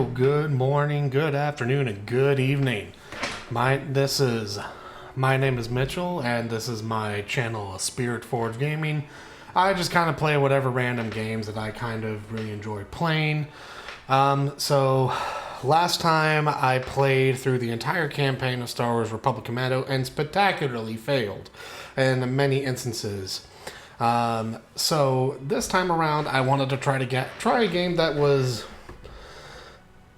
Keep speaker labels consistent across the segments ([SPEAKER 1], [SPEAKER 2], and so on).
[SPEAKER 1] Hello, good morning, good afternoon, and good evening. My name is Mitchell, and this is my channel, Spirit Forge Gaming. I just kind of play whatever random games that I kind of really enjoy playing. So last time I played through the entire campaign of Star Wars Republic Commando and spectacularly failed in many instances. So this time around, I wanted to try a game that was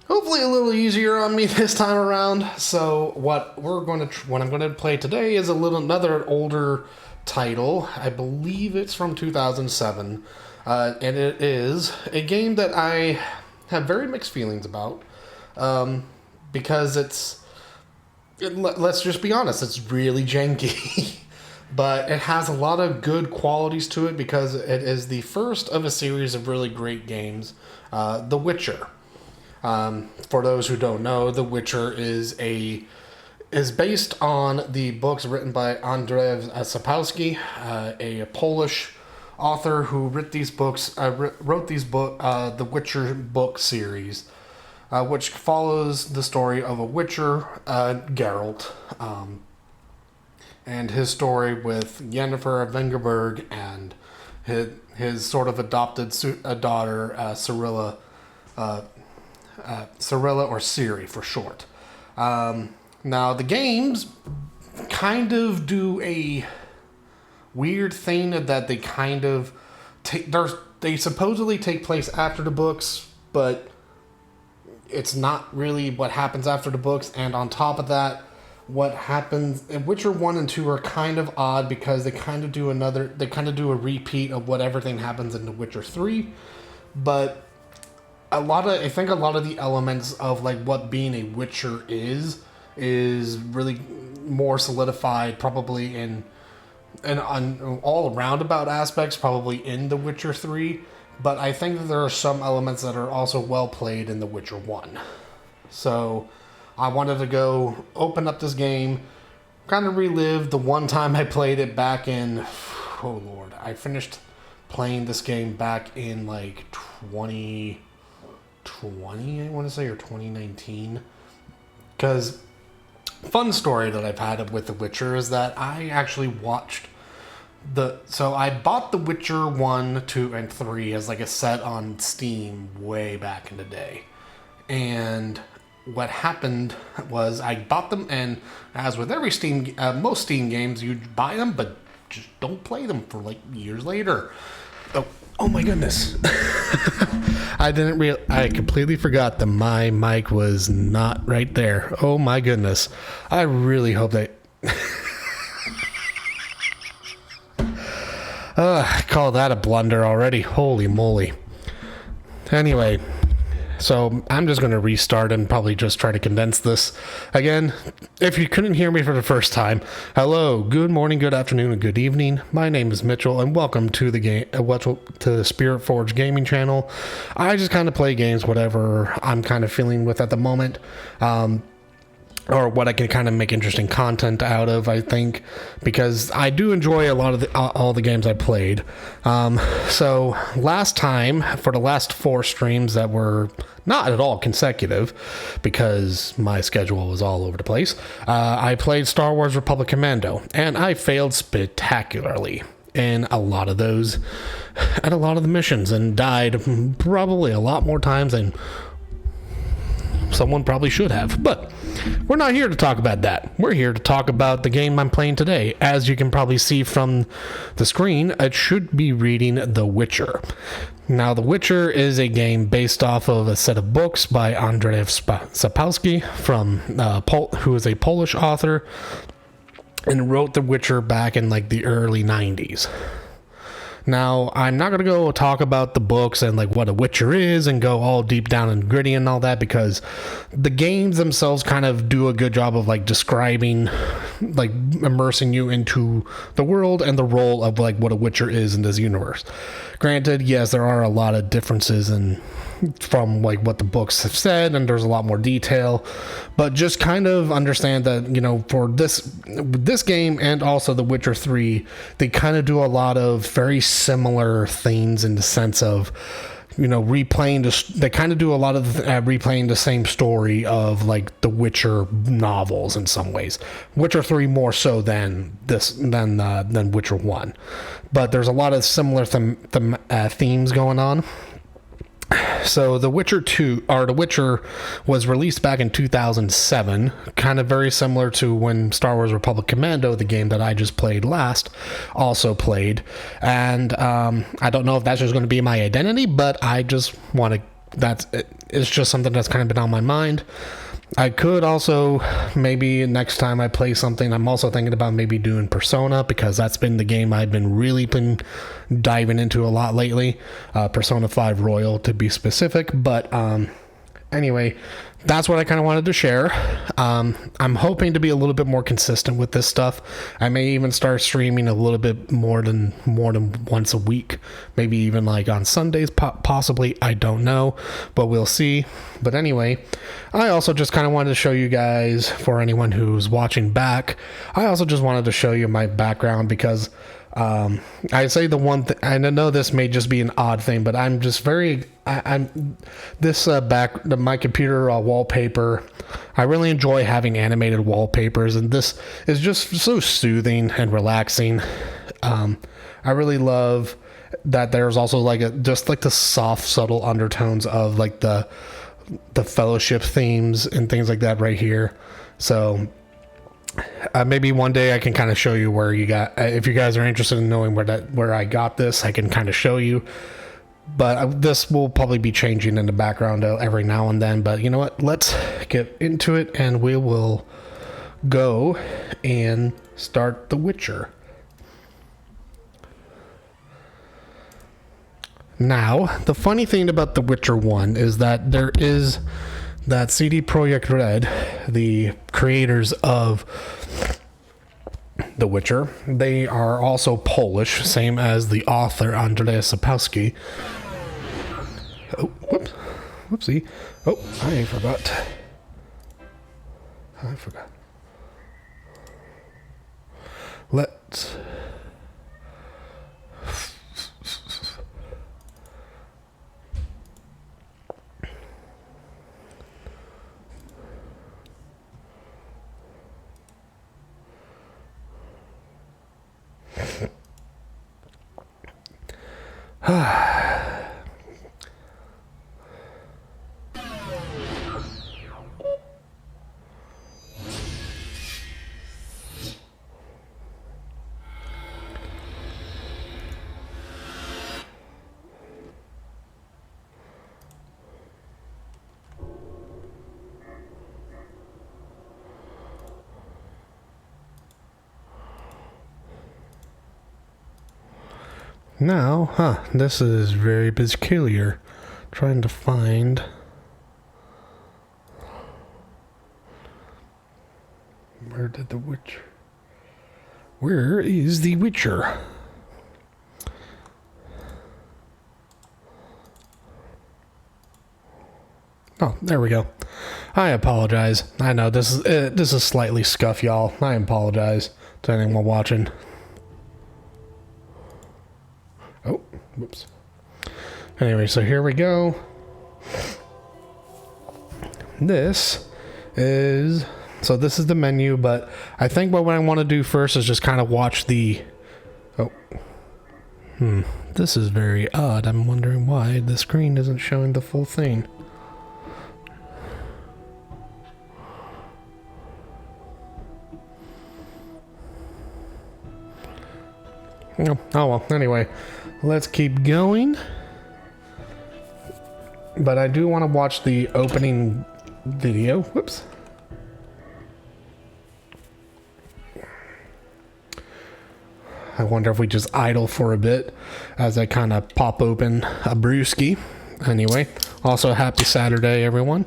[SPEAKER 1] hopefully a little easier on me this time around. So what I'm going to play today is another older title. I believe it's from 2007, and it is a game that I have very mixed feelings about, because let's just be honest, it's really janky. But it has a lot of good qualities to it because it is the first of a series of really great games, The Witcher. For those who don't know, The Witcher is based on the books written by Andrzej Sapkowski, a Polish author who wrote the Witcher book series, which follows the story of a Witcher, Geralt, and his story with Yennefer of Vengerberg and his sort of adopted daughter, Cirilla, or Ciri for short. Now, the games kind of do a weird thing that they kind of they supposedly take place after the books, but it's not really what happens after the books. And on top of that, what happens in Witcher 1 and 2 are kind of odd because they kind of do a repeat of what everything happens in The Witcher 3, but I think a lot of the elements of like what being a Witcher is really more solidified probably in on all roundabout aspects probably in The Witcher 3, but I think that there are some elements that are also well played in The Witcher 1. So I wanted to go open up this game, kind of relive the one time I played it back in, oh lord, I finished playing this game back in like 2020, I want to say, or 2019. Because fun story that I've had with The Witcher is that I actually watched so I bought The Witcher 1, 2, and 3 as like a set on Steam way back in the day. And what happened was I bought them, and as with every most Steam games, you buy them, but just don't play them for like years later. Oh my goodness. I completely forgot that my mic was not right there. Oh my goodness. I really hope that call that a blunder already. Holy moly. Anyway, so I'm just going to restart and probably just try to condense this again. If you couldn't hear me for the first time, hello, good morning, good afternoon, and good evening. My name is Mitchell, and welcome to the Spirit Forge Gaming channel. I just kind of play games, whatever I'm kind of feeling with at the moment, or what I can kind of make interesting content out of, I think, because I do enjoy a lot of all the games I played. So last time, for the last 4 streams that were not at all consecutive, because my schedule was all over the place, I played Star Wars Republic Commando, and I failed spectacularly in a lot of those, at a lot of the missions, and died probably a lot more times than someone probably should have. But we're not here to talk about that. We're here to talk about the game I'm playing today. As you can probably see from the screen, it should be reading The Witcher. Now, The Witcher is a game based off of a set of books by Andrzej Sapkowski, who is a Polish author, and wrote The Witcher back in like the early 90s. Now, I'm not going to go talk about the books and like what a Witcher is and go all deep down and gritty and all that, because the games themselves kind of do a good job of like describing, like immersing you into the world and the role of like what a Witcher is in this universe. Granted, yes, there are a lot of differences from like what the books have said, and there's a lot more detail, but just kind of understand that, you know, for this game and also The Witcher 3, they kind of do a lot of very similar things in the sense of replaying this. They kind of do a lot of replaying the same story of like the Witcher novels in some ways. Witcher 3 more so than Witcher 1, but there's a lot of similar themes going on. So The Witcher was released back in 2007, kind of very similar to when Star Wars Republic Commando, the game that I just played last, also played. And I don't know if that's just going to be my identity, but I just want to, it's just something that's kind of been on my mind. I could also, maybe next time I play something, I'm also thinking about maybe doing Persona, because that's been the game I've been really diving into a lot lately. Persona 5 Royal to be specific. But anyway, that's what I kind of wanted to share. I'm hoping to be a little bit more consistent with this stuff. I may even start streaming a little bit more than once a week, maybe even like on Sundays, possibly. I don't know, but we'll see. But anyway, I also just kind of wanted to show you guys, for anyone who's watching back, I also just wanted to show you my background, because I say the one thing, I know this may just be an odd thing, but I'm just my computer wallpaper, I really enjoy having animated wallpapers, and this is just so soothing and relaxing. I really love that there's also like just like the soft, subtle undertones of like the Fellowship themes and things like that right here. So maybe one day I can kind of show you where if you guys are interested in knowing where I got this, I can kind of show you. But this will probably be changing in the background every now and then. But you know what? Let's get into it, and we will go and start The Witcher. Now, the funny thing about The Witcher 1 is that there is that CD Projekt Red, the creators of The Witcher, they are also Polish, same as the author Andrzej Sapkowski. Oh, whoops. Whoopsie. Oh, I forgot. Let's... Now, this is very peculiar. Trying to find... Where is the Witcher? Oh, there we go. I apologize. I know this is slightly scuff, y'all. I apologize to anyone watching. Oh, whoops. Anyway, so here we go. This is the menu, but I think what I want to do first is just kind of watch the... Oh. This is very odd. I'm wondering why the screen isn't showing the full thing. Oh well, anyway. Let's keep going. But I do want to watch the opening video. Whoops. I wonder if we just idle for a bit as I kind of pop open a brewski. Anyway, also happy Saturday, everyone.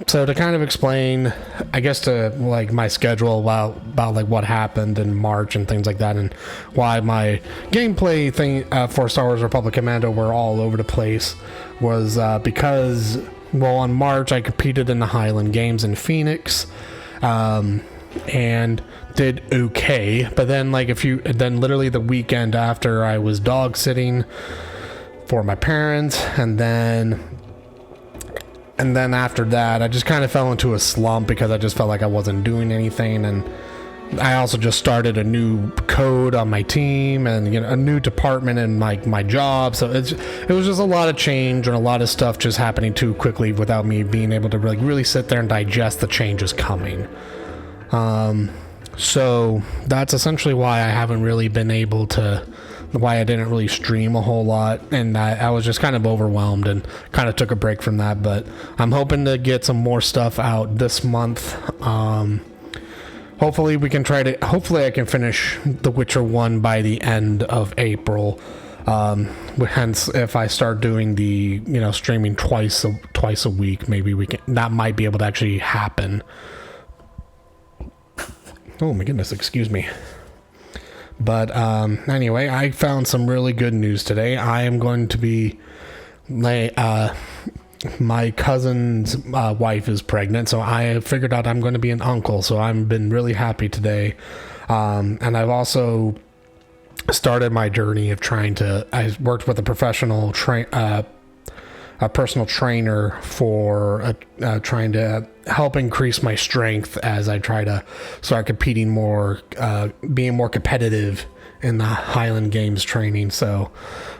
[SPEAKER 1] So to kind of explain, I guess, to like my schedule about like what happened in March and things like that, and why my gameplay thing for Star Wars Republic Commando were all over the place, was because, well, in March I competed in the Highland Games in Phoenix, and did okay, but then literally the weekend after, I was dog sitting for my parents, and then after that, I just kind of fell into a slump because I just felt like I wasn't doing anything, and I also just started a new code on my team and a new department in my job. So it was just a lot of change and a lot of stuff just happening too quickly without me being able to really sit there and digest the changes coming. So that's essentially why I haven't really been able to, why I didn't really stream a whole lot, and I was just kind of overwhelmed and kind of took a break from that. But I'm hoping to get some more stuff out this month. Hopefully I can finish The Witcher 1 by the end of April. Hence, if I start doing the, streaming twice a week, maybe that might be able to actually happen. Oh my goodness, excuse me. But anyway, I found some really good news today. I am going to be my cousin's wife is pregnant, so I figured out I'm going to be an uncle, so I've been really happy today. And I've also started my journey of I worked with a professional a personal trainer for trying to help increase my strength as I try to start competing more, being more competitive in the Highland Games training. So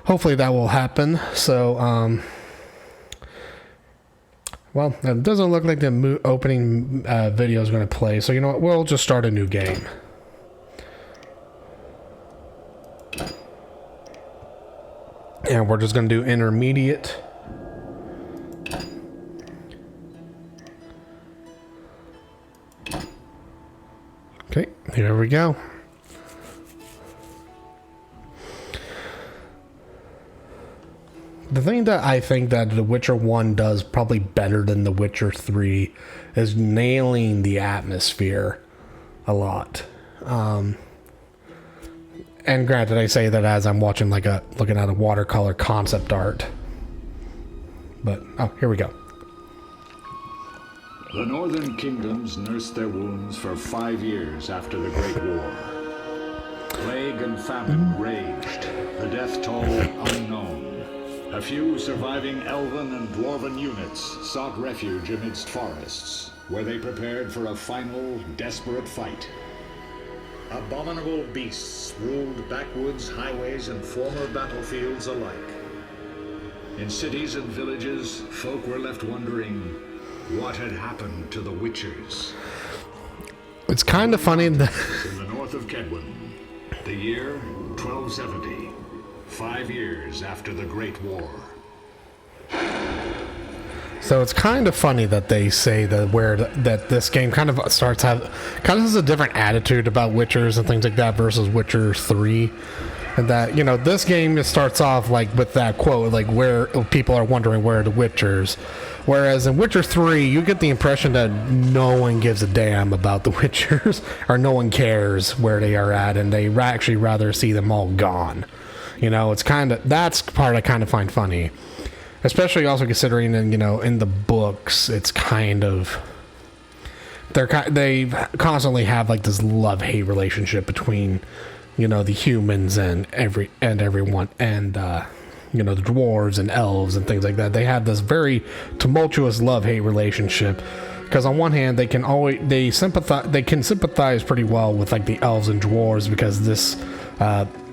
[SPEAKER 1] hopefully that will happen. So, well, it doesn't look like the opening video is going to play. So you know what? We'll just start a new game. And we're just going to do intermediate. Okay, here we go. The thing that I think that The Witcher 1 does probably better than The Witcher 3 is nailing the atmosphere a lot. And granted, I say that as I'm watching looking at a watercolor concept art. But, oh, here we go.
[SPEAKER 2] The northern kingdoms nursed their wounds for 5 years after the Great War. Plague and famine raged, the death toll unknown. A few surviving elven and dwarven units sought refuge amidst forests, where they prepared for a final, desperate fight. Abominable beasts ruled backwoods, highways, and former battlefields alike. In cities and villages, folk were left wondering what had happened to the Witchers.
[SPEAKER 1] It's kind of funny that
[SPEAKER 2] in the north of Kedwin, the year 1270, 5 years after the Great War.
[SPEAKER 1] So it's kind of funny that they say that this game kind of has a different attitude about Witchers and things like that versus Witcher 3. And that, this game starts off with that quote, where people are wondering where are the Witchers. Whereas in Witcher 3, you get the impression that no one gives a damn about the Witchers, or no one cares where they are at, and they actually rather see them all gone. It's that's the part I kind of find funny. Especially also considering, in the books, it's kind of... They constantly have, this love-hate relationship between, the humans and everyone, and, the dwarves and elves and things like that. They have this very tumultuous love-hate relationship, because on one hand they can sympathize pretty well with the elves and dwarves, because this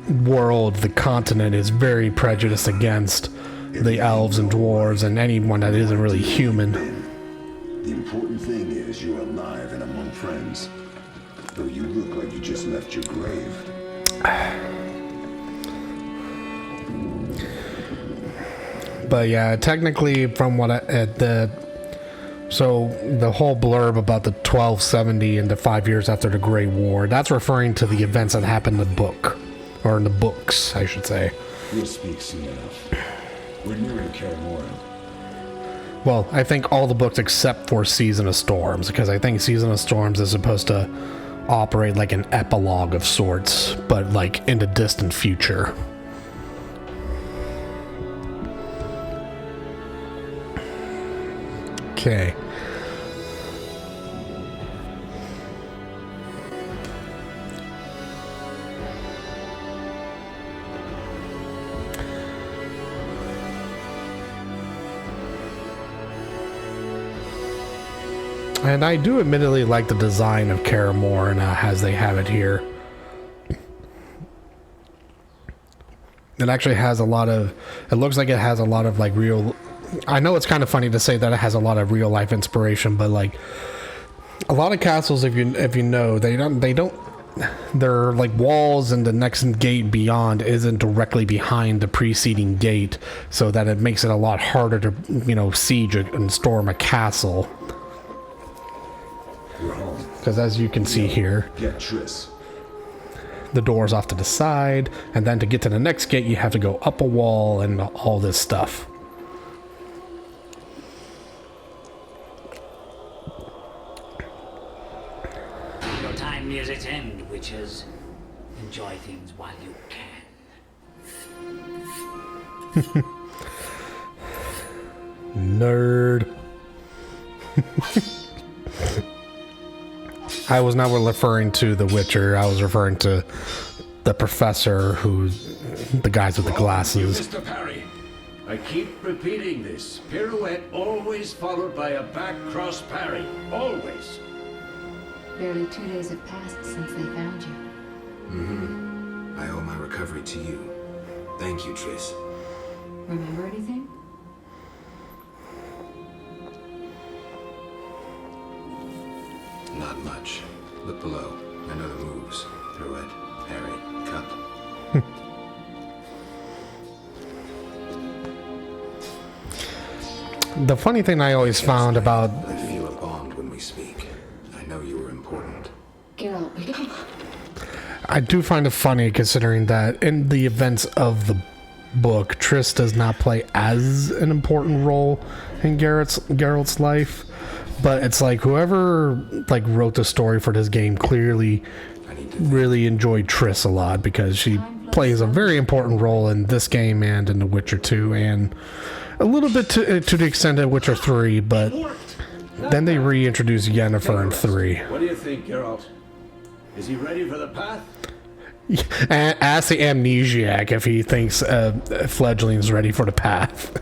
[SPEAKER 1] world, the continent, is very prejudiced against the elves and dwarves and anyone that isn't really human.
[SPEAKER 3] The important thing is you're alive and among friends, though you look like you just left your grave.
[SPEAKER 1] But yeah, technically, from what the whole blurb about the 1270 and the 5 years after the Great War, that's referring to the events that happened in the book, or in the books, I should say.
[SPEAKER 3] We'll speak soon enough. We're nearing Kaer Morhen.
[SPEAKER 1] Well, I think all the books except for Season of Storms, because I think Season of Storms is supposed to operate like an epilogue of sorts, but in the distant future. Okay. And I do admittedly like the design of Kaer Morhen as they have it here. It actually has a lot of, it looks like it has a lot of like real, I know it's kind of funny to say that it has a lot of real life inspiration, but like a lot of castles, if you know, they don't, they're like walls, and the next gate beyond isn't directly behind the preceding gate, so that it makes it a lot harder to, you know, siege and storm a castle.
[SPEAKER 3] We're home.
[SPEAKER 1] Because as you can see here,
[SPEAKER 3] Get Triss.
[SPEAKER 1] the door's off to the side, and then to get to the next gate you have to go up a wall and all this stuff.
[SPEAKER 4] Your time nears its end, witches. Enjoy things while you can.
[SPEAKER 1] Nerd. I was not referring to The Witcher. I was referring to the professor, who's the guys with the glasses.
[SPEAKER 5] Mr. Parry, I keep repeating this. Pirouette always followed by a back cross parry. Always.
[SPEAKER 6] Barely 2 days have passed since they found you.
[SPEAKER 7] I owe my recovery to you. Thank you, Triss.
[SPEAKER 6] Remember anything?
[SPEAKER 7] Not much. Look below. I know the moves. Pirouette, parry, cut.
[SPEAKER 1] The funny thing I always found about...
[SPEAKER 7] I feel a bond when we speak. I know you were important.
[SPEAKER 6] Geralt, we don't...
[SPEAKER 1] I do find it funny considering that in the events of the book, Triss does not play as an important role in Geralt's life. But it's like whoever like wrote the story for this game clearly really enjoyed Triss a lot, because she plays a very important role in this game and in The Witcher 2, and a little bit to the extent of Witcher 3, but then they reintroduce Yennefer in 3.
[SPEAKER 5] What do you think, Geralt? Is he ready for the path?
[SPEAKER 1] Ask the amnesiac if he thinks Fledgling's ready for the path.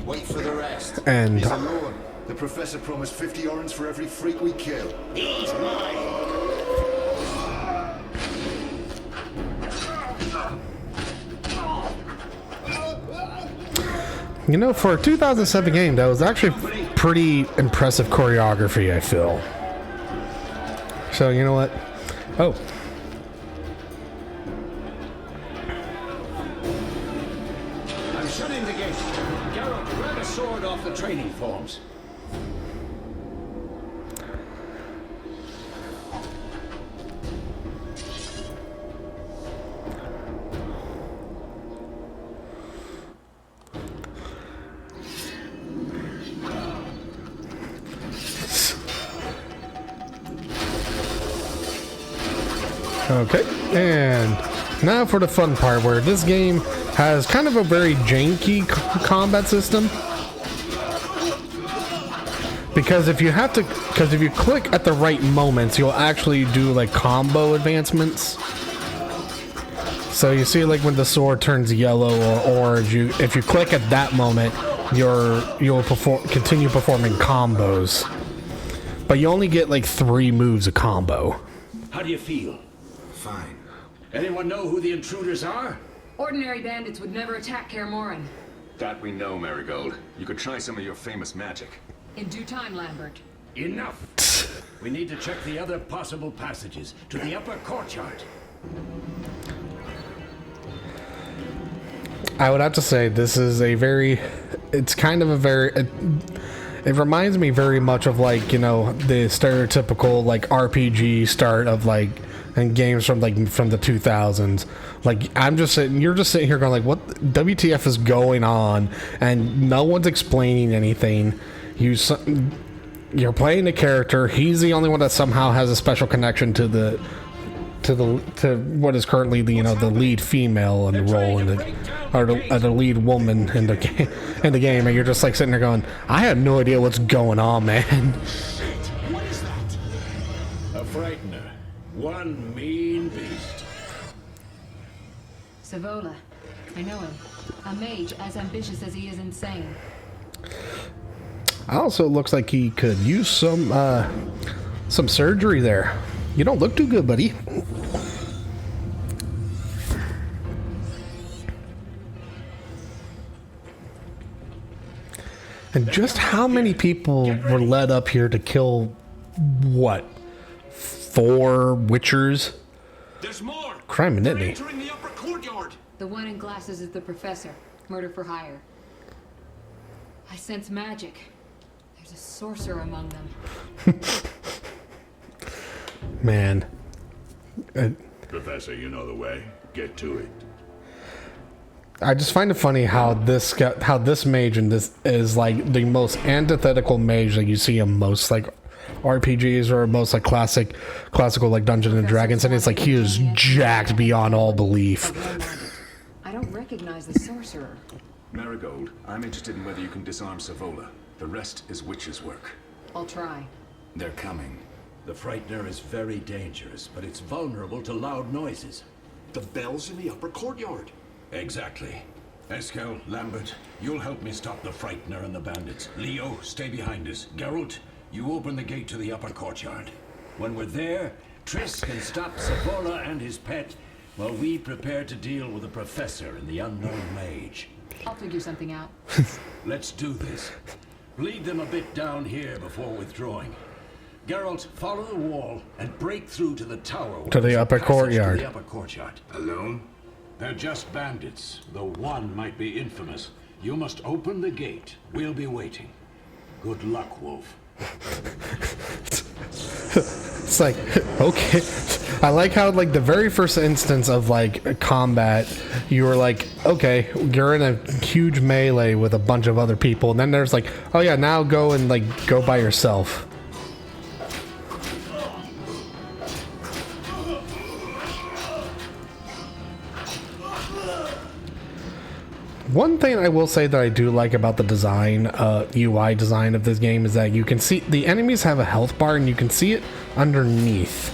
[SPEAKER 3] Wait for the rest.
[SPEAKER 1] And
[SPEAKER 3] He's alone. The professor promised 50 orens for every freak we kill.
[SPEAKER 4] He's mine.
[SPEAKER 1] you know, for a 2007 game, that was actually pretty impressive choreography, I feel. So, you know what? Oh.
[SPEAKER 5] I'm shutting the gate. Geralt, grab a sword off the training forms.
[SPEAKER 1] Okay, and now for the fun part, where this game has kind of a very janky combat system. Because if you click at the right moments, you'll actually do like combo advancements. So you see, like when the sword turns yellow or orange, if you click at that moment, you'll continue performing combos. But you only get like 3 moves a combo.
[SPEAKER 5] How do you feel?
[SPEAKER 7] Fine.
[SPEAKER 5] Anyone know who the intruders are?
[SPEAKER 6] Ordinary bandits would never attack Kaer Morhen.
[SPEAKER 8] That we know, Marigold. You could try some of your famous magic.
[SPEAKER 6] In due time, Lambert.
[SPEAKER 5] Enough. We need to check the other possible passages to the upper courtyard.
[SPEAKER 1] I would have to say this is it's kind of a very, it reminds me very much of, like, you know, the stereotypical like RPG start of like in games from the 2000s. Like, you're just sitting here going like, what WTF is going on, and no one's explaining anything. You're playing the character. He's the only one that somehow has a special connection to what is currently the lead female in the role the lead woman in the game, and you're just like sitting there going, I have no idea what's going on, man.
[SPEAKER 5] What is that? A frightener. One mean beast.
[SPEAKER 6] Savola. I know him. A mage as ambitious as he is insane.
[SPEAKER 1] Also looks like he could use some surgery there. You don't look too good, buddy. And just how many people were led up here to kill, what, 4 Witchers?
[SPEAKER 5] There's more.
[SPEAKER 1] Crime and
[SPEAKER 5] They're
[SPEAKER 1] Nitney.
[SPEAKER 5] entering the upper courtyard.
[SPEAKER 6] The one in glasses is the professor. Murder for hire. I sense magic. There's a sorcerer among them.
[SPEAKER 1] Man.
[SPEAKER 2] Professor, you know the way. Get to it.
[SPEAKER 1] I just find it funny how this mage and this is like the most antithetical mage that you see in most like RPGs or most like classical like Dungeons and Dragons, and it's like he is jacked beyond all belief.
[SPEAKER 6] I don't recognize the sorcerer.
[SPEAKER 8] Marigold, I'm interested in whether you can disarm Savola. The rest is Witcher's work.
[SPEAKER 6] I'll try.
[SPEAKER 5] They're coming. The Frightener is very dangerous, but it's vulnerable to loud noises.
[SPEAKER 9] The bell's in the upper courtyard.
[SPEAKER 5] Exactly. Eskel, Lambert, you'll help me stop the Frightener and the bandits. Leo, stay behind us. Geralt, you open the gate to the upper courtyard. When we're there, Triss can stop Savola and his pet while we prepare to deal with the Professor and the unknown mage.
[SPEAKER 6] I'll figure something out.
[SPEAKER 5] Let's do this. Lead them a bit down here before withdrawing. Geralt, follow the wall and break through to the tower.
[SPEAKER 1] To the upper courtyard.
[SPEAKER 5] To the upper courtyard.
[SPEAKER 8] Alone?
[SPEAKER 5] They're just bandits, though one might be infamous. You must open the gate. We'll be waiting. Good luck, Wolf.
[SPEAKER 1] It's like, okay. I like how like the very first instance of like combat, you were like, okay, you're in a huge melee with a bunch of other people, and then there's like, oh yeah, now go and like go by yourself. One thing I will say that I do like about the design, UI design of this game is that you can see the enemies have a health bar and you can see it underneath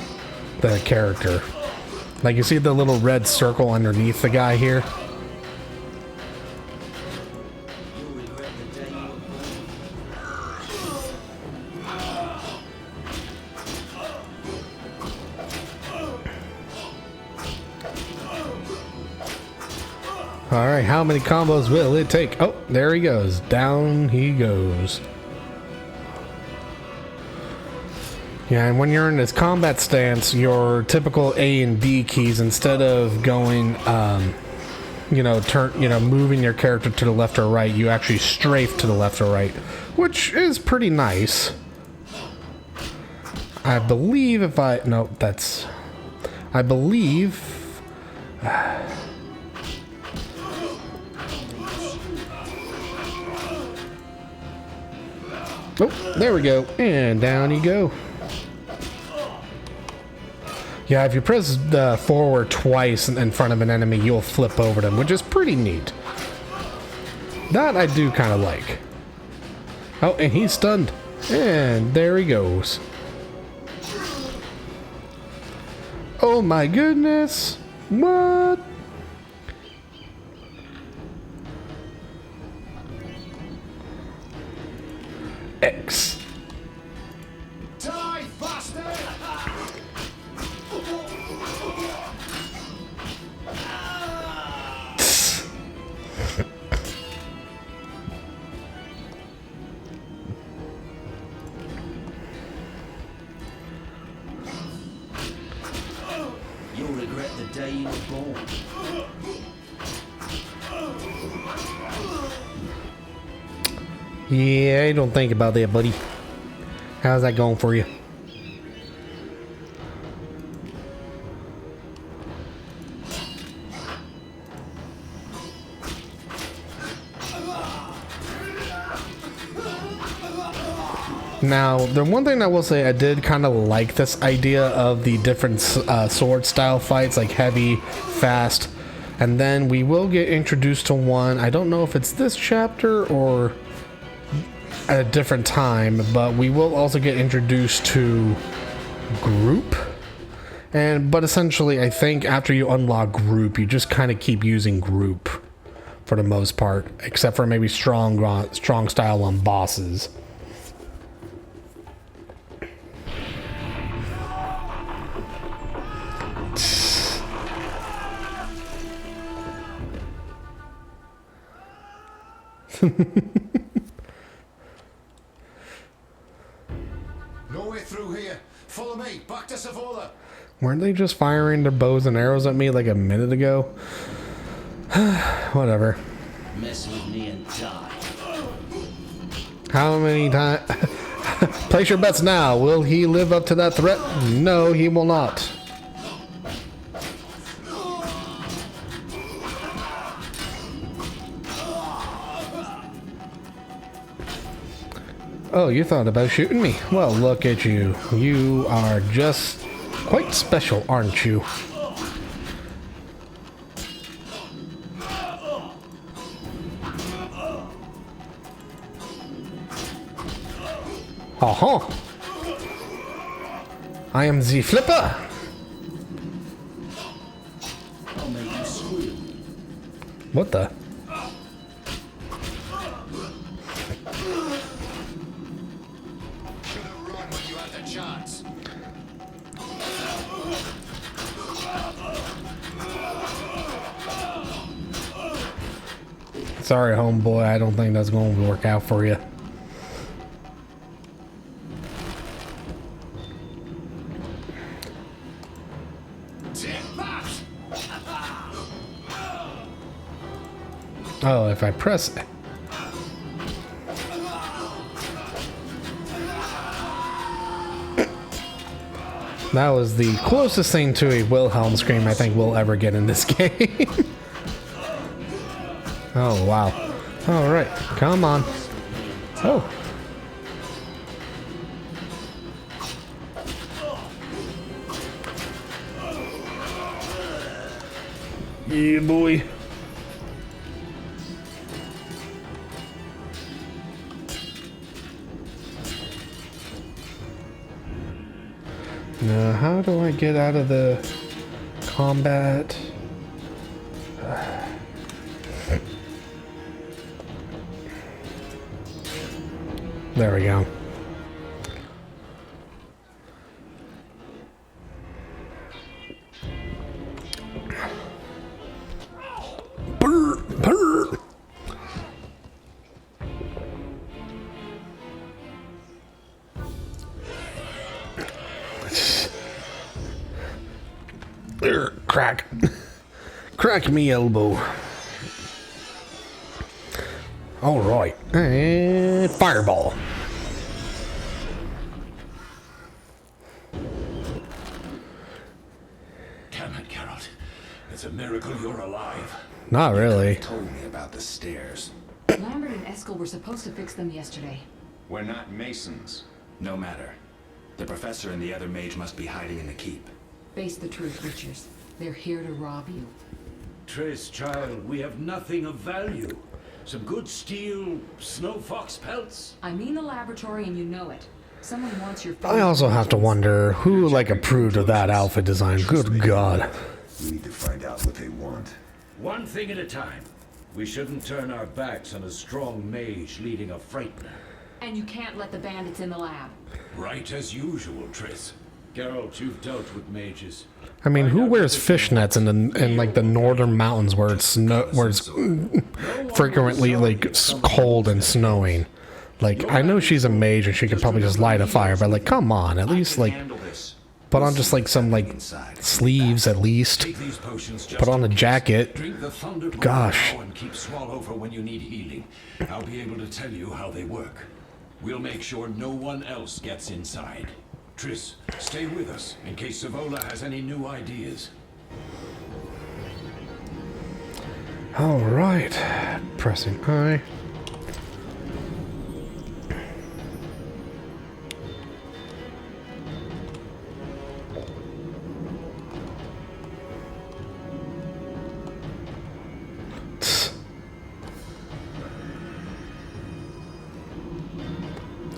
[SPEAKER 1] the character. Like you see the little red circle underneath the guy here. Alright, how many combos will it take? Oh, there he goes. Down he goes. Yeah, and when you're in this combat stance, your typical A and D keys, instead of going, moving your character to the left or right, you actually strafe to the left or right, which is pretty nice. I believe if I... No, that's... I believe... Oh, there we go. And down you go. Yeah, if you press forward twice in front of an enemy, you'll flip over them, which is pretty neat. That I do kind of like. Oh, and he's stunned. And there he goes. Oh my goodness. What? X.
[SPEAKER 9] Die, bastard!
[SPEAKER 5] You'll regret the day you were born.
[SPEAKER 1] Yeah, don't think about that, buddy. How's that going for you? Now, the one thing I will say, I did kind of like this idea of the different sword style fights, like heavy, fast, and then we will get introduced to one. I don't know if it's this chapter or at a different time, but we will also get introduced to group. But essentially, I think after you unlock group, you just kind of keep using group for the most part, except for maybe strong style on bosses.
[SPEAKER 9] No way through here. Follow me. Back to Savola.
[SPEAKER 1] Weren't they just firing their bows and arrows at me like a minute ago? Whatever.
[SPEAKER 4] Mess with me and die.
[SPEAKER 1] How many times? Place your bets now. Will he live up to that threat? No, he will not. Oh, you thought about shooting me? Well, look at you. You are just quite special, aren't you? Uh-huh. I am the flipper.
[SPEAKER 9] I'll make you squeal.
[SPEAKER 1] What the?
[SPEAKER 9] Should've run when you had the chance.
[SPEAKER 1] Sorry, homeboy. I don't think that's going to work out for you. Oh, if I press it. That was the closest thing to a Wilhelm scream I think we'll ever get in this game. Oh, wow. All right, come on. Oh. Yeah, boy. Now, how do I get out of the combat? There we go. Brr, brr. Crack. Crack me elbow. All right. And fireball.
[SPEAKER 5] Damn it, Geralt. It's a miracle you're alive.
[SPEAKER 1] Not really.
[SPEAKER 7] Told me about the stairs.
[SPEAKER 6] Lambert and Eskel were supposed to fix them yesterday.
[SPEAKER 8] We're not masons.
[SPEAKER 7] No matter. The professor and the other mage must be hiding in the keep.
[SPEAKER 6] Face the truth, Witchers. They're here to rob you.
[SPEAKER 5] Triss, child, we have nothing of value. Some good steel snow fox pelts.
[SPEAKER 6] I mean the laboratory and you know it. Someone wants your
[SPEAKER 1] I also have to wonder who like approved of that outfit design. Good God.
[SPEAKER 3] We need to find out what they want.
[SPEAKER 5] One thing at a time. We shouldn't turn our backs on a strong mage leading a frightener.
[SPEAKER 6] And you can't let the bandits in the lab.
[SPEAKER 5] Right as usual, Triss. Geralt, you've dealt with mages.
[SPEAKER 1] I mean, who wears fishnets in like the northern mountains where it's frequently like cold and snowing? Like, I know she's a mage and she could probably just light a fire, but like, come on, at least like put on just like some like sleeves at least. Put on a jacket.
[SPEAKER 5] Drink the thunder
[SPEAKER 1] Gosh.
[SPEAKER 5] and keep swallow for when you need healing. I'll be able to tell you how they work. We'll make sure no one else gets inside. Triss, stay with us in case Savola has any new ideas.
[SPEAKER 1] All right, pressing I.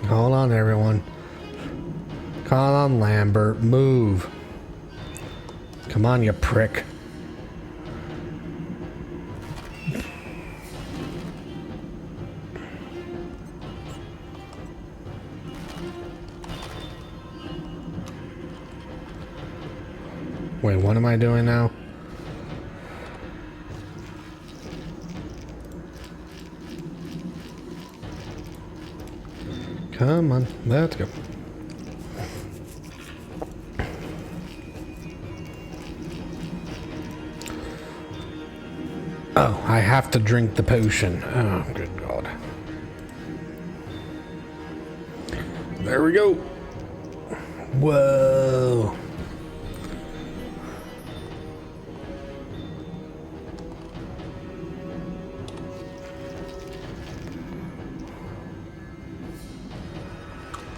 [SPEAKER 1] Hold on, everyone. Come on, Lambert. Move. Come on, you prick. Wait, what am I doing now? Come on, let's go. Oh, I have to drink the potion. Oh, good God. There we go. Whoa.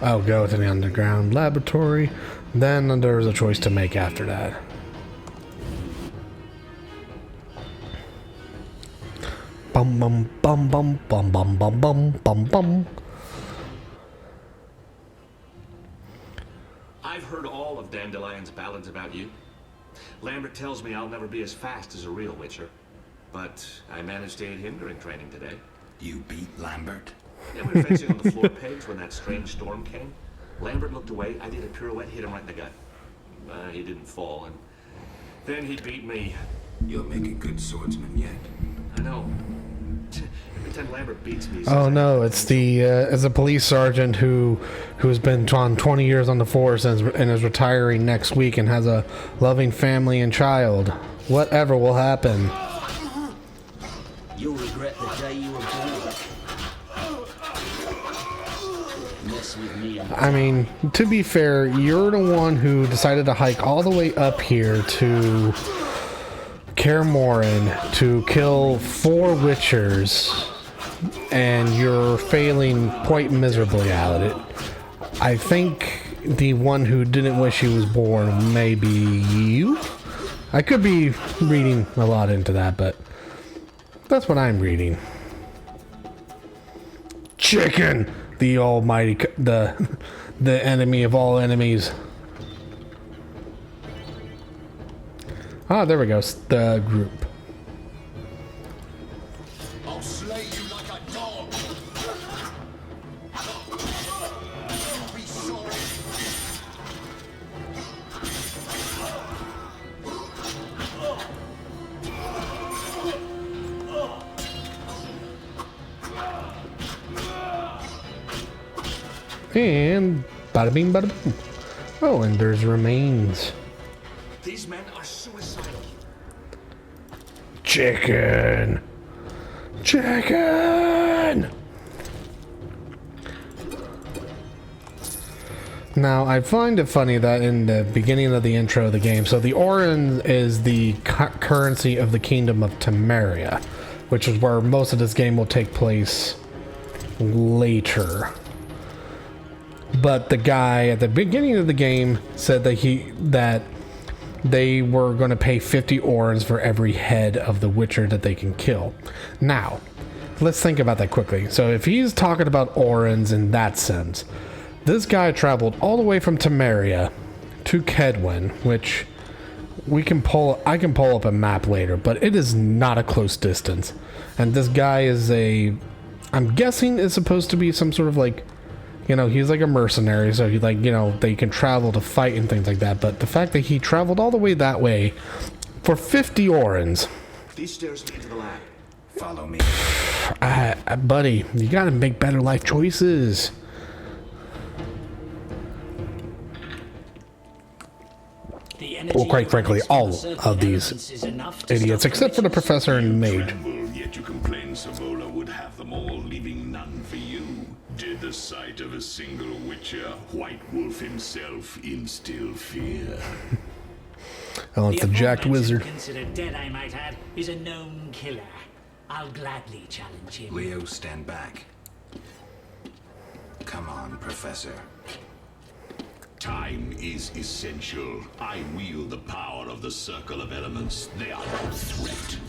[SPEAKER 1] I'll go to the underground laboratory. Then there's a choice to make after that. Bum bum bum bum bum bum bum bum bum bum.
[SPEAKER 10] I've heard all of Dandelion's ballads about you. Lambert tells me I'll never be as fast as a real Witcher. But I managed to aid him during training today.
[SPEAKER 7] You beat Lambert?
[SPEAKER 10] Yeah, we were fencing on the floor pegs when that strange storm came. Lambert looked away, I did a pirouette, hit him right in the gut. He didn't fall, and then he beat me.
[SPEAKER 7] You'll make a good swordsman yet.
[SPEAKER 10] I know. Every time Lambert beats me...
[SPEAKER 1] Oh no, it's a police sergeant who's been on 20 years on the force and is retiring next week and has a loving family and child. Whatever will happen.
[SPEAKER 4] You'll regret the day you were born. Mess with me.
[SPEAKER 1] I mean, to be fair, you're the one who decided to hike all the way up here to Kaer Morhen to kill 4 Witchers, and you're failing quite miserably at it. I think the one who didn't wish he was born may be you. I could be reading a lot into that, but that's what I'm reading. Chicken! The almighty, the enemy of all enemies. Ah, there we go. The group.
[SPEAKER 9] I'll slay you like a dog. Be sorry.
[SPEAKER 1] And bada bing, bada boom. Oh, and there's remains.
[SPEAKER 10] These men are suicidal.
[SPEAKER 1] Chicken! Chicken! Now, I find it funny that in the beginning of the intro of the game, so the Orin is the currency of the Kingdom of Temeria, which is where most of this game will take place later. But the guy at the beginning of the game said that they were going to pay 50 Orins for every head of the Witcher that they can kill. Now, let's think about that quickly. So if he's talking about Orins in that sense, this guy traveled all the way from Temeria to Kedwen, which I can pull up a map later, but it is not a close distance. And this guy is I'm guessing is supposed to be some sort of like, you know, he's like a mercenary, so he like, you know, they can travel to fight and things like that. But the fact that he traveled all the way that way for 50 Orins.
[SPEAKER 10] These stairs lead to the lab.
[SPEAKER 7] Follow me.
[SPEAKER 1] Buddy, you gotta make better life choices. Well, quite frankly, all of these idiots, except for the professor and the mage.
[SPEAKER 3] Tremble, yet you complain Savola would have them all, leaving none for you. Did the sight of a single Witcher, White Wolf himself, instill fear?
[SPEAKER 1] Oh, it's the jacked wizard.
[SPEAKER 4] Considered dead, I might add, is a known killer. I'll gladly challenge him.
[SPEAKER 7] Leo, stand back. Come on, Professor.
[SPEAKER 3] Time is essential. I wield the power of the Circle of Elements. They are no threat.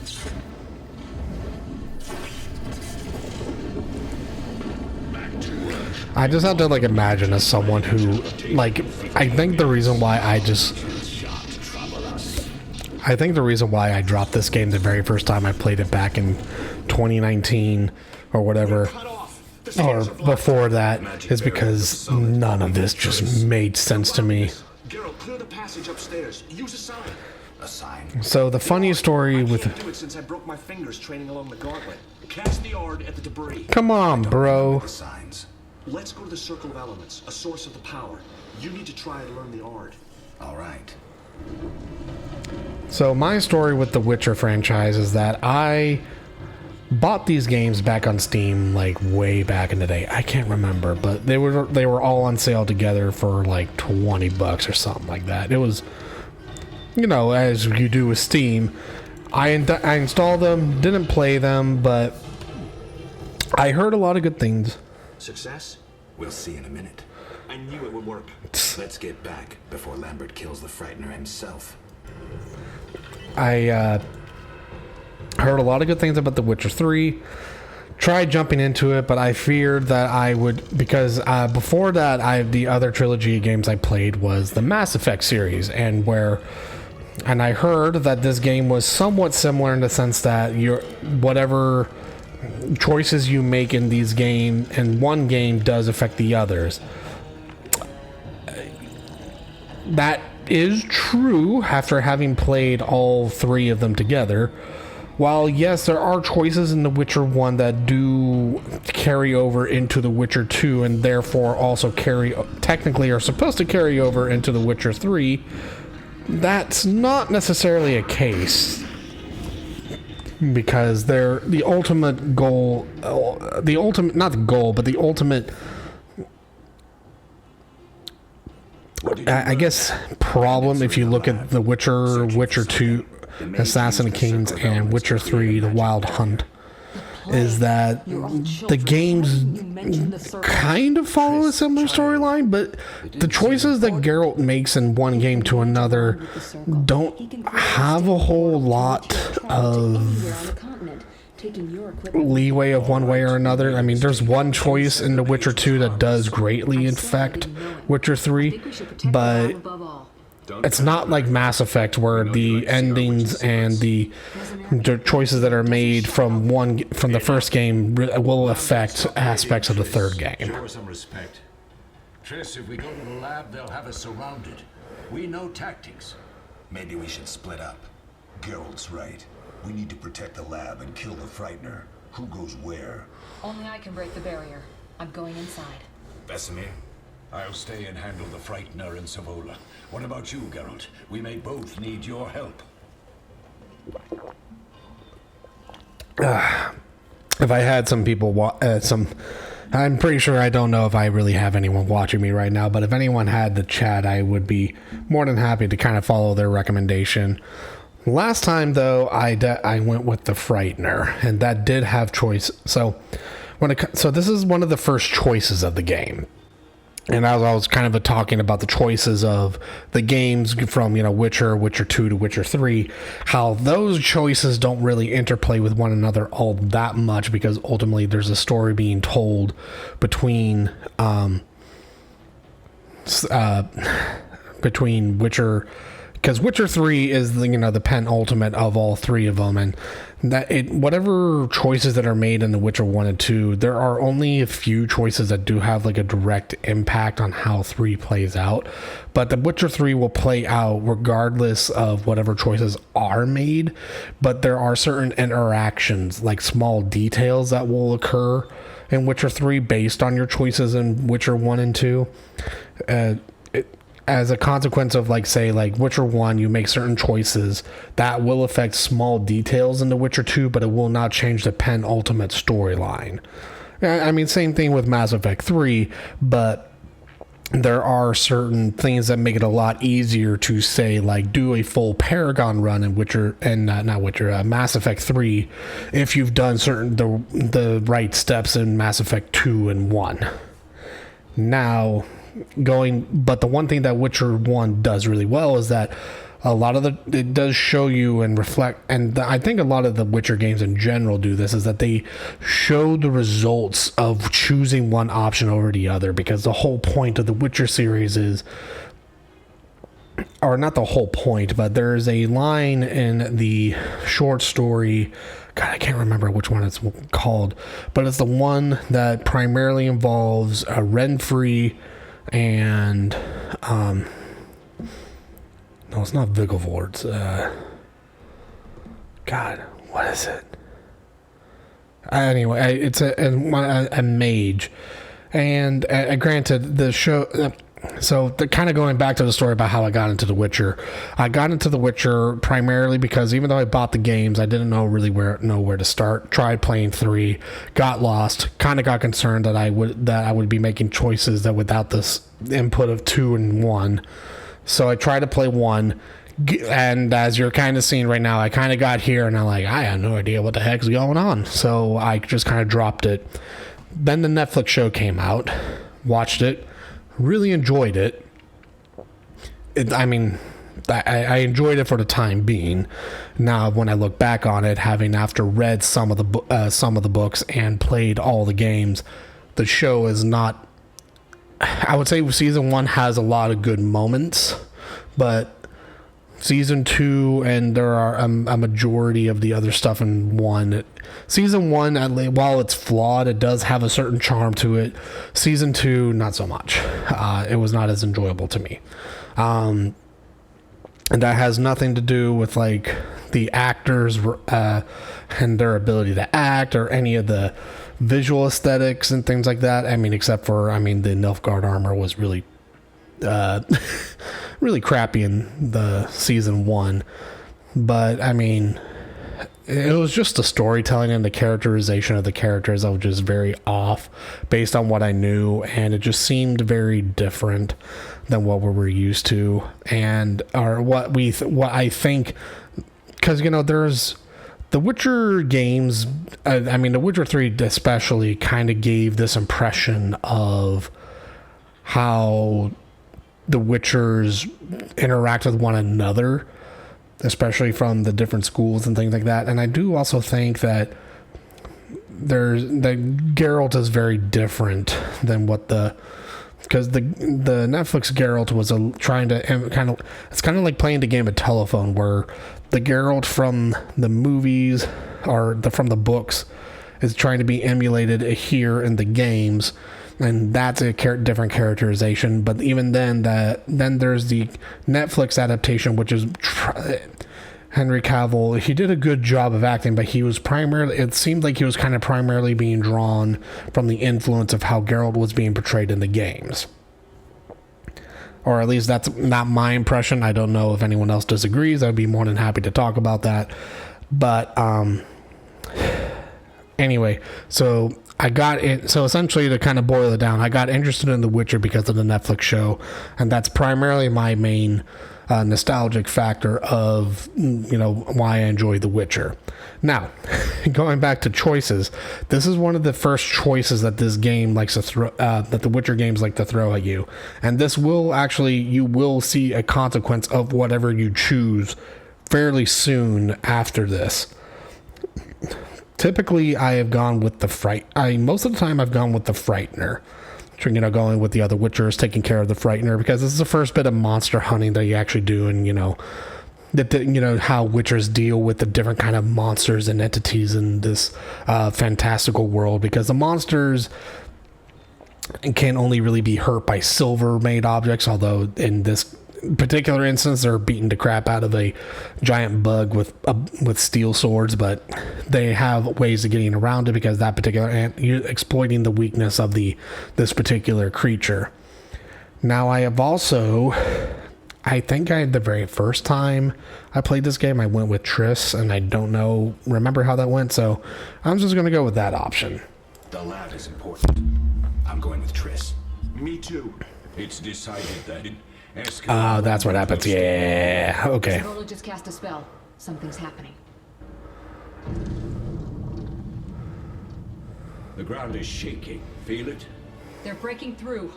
[SPEAKER 3] Back to work.
[SPEAKER 1] I just have to like imagine as someone who like I think the reason why I dropped this game the very first time I played it back in 2019 or whatever, or before that, is because none of this just made sense to me.
[SPEAKER 10] Geralt, clear the passage upstairs. Use a sign.
[SPEAKER 5] A sign?
[SPEAKER 1] So the funny story
[SPEAKER 10] I
[SPEAKER 1] with...
[SPEAKER 10] can't do it since I broke my fingers training along the gauntlet. Cast the Ard at the debris.
[SPEAKER 1] Come on, bro.
[SPEAKER 5] The signs.
[SPEAKER 10] Let's go to the Circle of Elements, a source of the power. You need to try and learn the Ard.
[SPEAKER 5] All right.
[SPEAKER 1] So my story with the Witcher franchise is that I bought these games back on Steam like way back in the day. I can't remember, but they were all on sale together for like $20 or something like that. It was, you know, as you do with Steam. I installed them, didn't play them, but I heard a lot of good things.
[SPEAKER 10] Success?
[SPEAKER 5] We'll see in a minute.
[SPEAKER 10] I knew it would work.
[SPEAKER 5] Let's get back before Lambert kills the Frightener himself.
[SPEAKER 1] I heard a lot of good things about The Witcher 3. Tried jumping into it, but I feared that I would, because before that, the other trilogy of games I played was the Mass Effect series, and I heard that this game was somewhat similar in the sense that whatever choices you make in one game does affect the others. That is true after having played all three of them together. While yes, there are choices in The Witcher 1 that do carry over into The Witcher 2 and therefore also technically are supposed to carry over into The Witcher 3, that's not necessarily a case. Because the ultimate goal, not the goal, but the ultimate, I guess, problem if you look at The Witcher, Witcher 2, Assassin of Kings, and Witcher 3, The Wild Hunt, is that the games kind of follow a similar storyline, but the choices that Geralt makes in one game to another don't have a whole lot of leeway of one way or another. I mean, there's one choice in The Witcher 2 that does greatly affect Witcher 3, but it's not like Mass Effect where the endings and the choices that are made from the first game will affect aspects of the third game.
[SPEAKER 5] Show some respect. Triss, if we go to the lab, they'll have us surrounded. We know tactics. Maybe we should split up.
[SPEAKER 9] Geralt's right. We need to protect the lab and kill the Frightener. Who goes where?
[SPEAKER 6] Only I can break the barrier. I'm going inside.
[SPEAKER 5] Vesemir? I'll stay and handle the Frightener and Savola. What about you, Geralt? We may both need your help.
[SPEAKER 1] If I had some people I'm pretty sure, I don't know if I really have anyone watching me right now, but if anyone had the chat, I would be more than happy to kind of follow their recommendation. Last time, though, I went with the Frightener, and that did have choice. So this is one of the first choices of the game. And as I was kind of talking about the choices of the games from, Witcher 2 to Witcher 3, how those choices don't really interplay with one another all that much, because ultimately there's a story being told between Witcher, because Witcher 3 is the penultimate of all three of them, and whatever choices that are made in The Witcher 1 and 2, there are only a few choices that do have like a direct impact on how 3 plays out. But The Witcher 3 will play out regardless of whatever choices are made. But there are certain interactions, like small details, that will occur in Witcher 3 based on your choices in Witcher 1 and 2. As a consequence of, Witcher 1, you make certain choices that will affect small details in The Witcher 2, but it will not change the penultimate storyline. I mean, same thing with Mass Effect 3, but there are certain things that make it a lot easier to say, do a full Paragon run in Mass Effect 3 if you've done the right steps in Mass Effect 2 and 1. Now, but the one thing that Witcher 1 does really well is that it does show you and reflect, and I think a lot of the Witcher games in general do this, is that they show the results of choosing one option over the other, because the whole point of the Witcher series is, or not the whole point, but there's a line in the short story, God, I can't remember which one it's called, but it's the one that primarily involves Renfri and No, it's not Vigilvor. It's God, what is it? Anyway, it's a mage, and granted, the show. So, kind of going back to the story about how I got into The Witcher. I got into The Witcher primarily because even though I bought the games, I didn't know where to start. Tried playing 3, got lost, kind of got concerned that I would be making choices that without this input of 2 and 1. So I tried to play 1, and as you're kind of seeing right now, I kind of got here and I have no idea what the heck's going on. So I just kind of dropped it. Then the Netflix show came out, watched it. Really enjoyed it. I enjoyed it for the time being. Now, when I look back on it, having after read some of the books and played all the games, the show is not. I would say season 1 has a lot of good moments, but season 2 and there are a majority of the other stuff in 1. Season 1, while it's flawed, it does have a certain charm to it. Season 2, not so much. It was not as enjoyable to me. And that has nothing to do with like the actors and their ability to act or any of the visual aesthetics and things like that. I mean, except for, the Nilfgaard armor was really really crappy in the season 1, but it was just the storytelling and the characterization of the characters that was just very off based on what I knew, and it just seemed very different than what we were used to, and or what I think, because there's the Witcher games. The Witcher 3 especially kind of gave this impression of how the Witchers interact with one another, especially from the different schools and things like that. And I do also think that Geralt is very different than because the Netflix Geralt was it's kind of like playing the game of telephone, where the Geralt from the movies or from the books is trying to be emulated here in the games. And that's a different characterization. But even then there's the Netflix adaptation, which is Henry Cavill. He did a good job of acting, but it seemed like he was kind of primarily being drawn from the influence of how Geralt was being portrayed in the games. Or at least that's not my impression. I don't know if anyone else disagrees. I'd be more than happy to talk about that. But anyway, so I got it. So essentially, to kind of boil it down, I got interested in The Witcher because of the Netflix show, and that's primarily my main nostalgic factor of why I enjoy The Witcher. Now, going back to choices, this is one of the first choices that this game likes to throw, that the Witcher games like to throw at you, and this will actually, you will see a consequence of whatever you choose fairly soon after this. Typically, I have gone with most of the time I've gone with the Frightener. Going with the other Witchers, taking care of the Frightener, because this is the first bit of monster hunting that you actually do, and how Witchers deal with the different kind of monsters and entities in this fantastical world, because the monsters can only really be hurt by silver-made objects, although in this particular instance they're beating the crap out of a giant bug with steel swords, but they have ways of getting around it because that particular ant, you're exploiting the weakness of this particular creature. Now, I think the very first time I played this game, I went with Triss, and I don't remember how that went, so I'm just going to go with that option.
[SPEAKER 5] The lad is important. I'm going with Triss.
[SPEAKER 8] Me too.
[SPEAKER 5] It's decided then.
[SPEAKER 1] Oh, that's what happens. Yeah, okay.
[SPEAKER 6] Savola just cast a spell. Something's happening.
[SPEAKER 5] The ground is shaking. Feel it?
[SPEAKER 6] They're breaking through.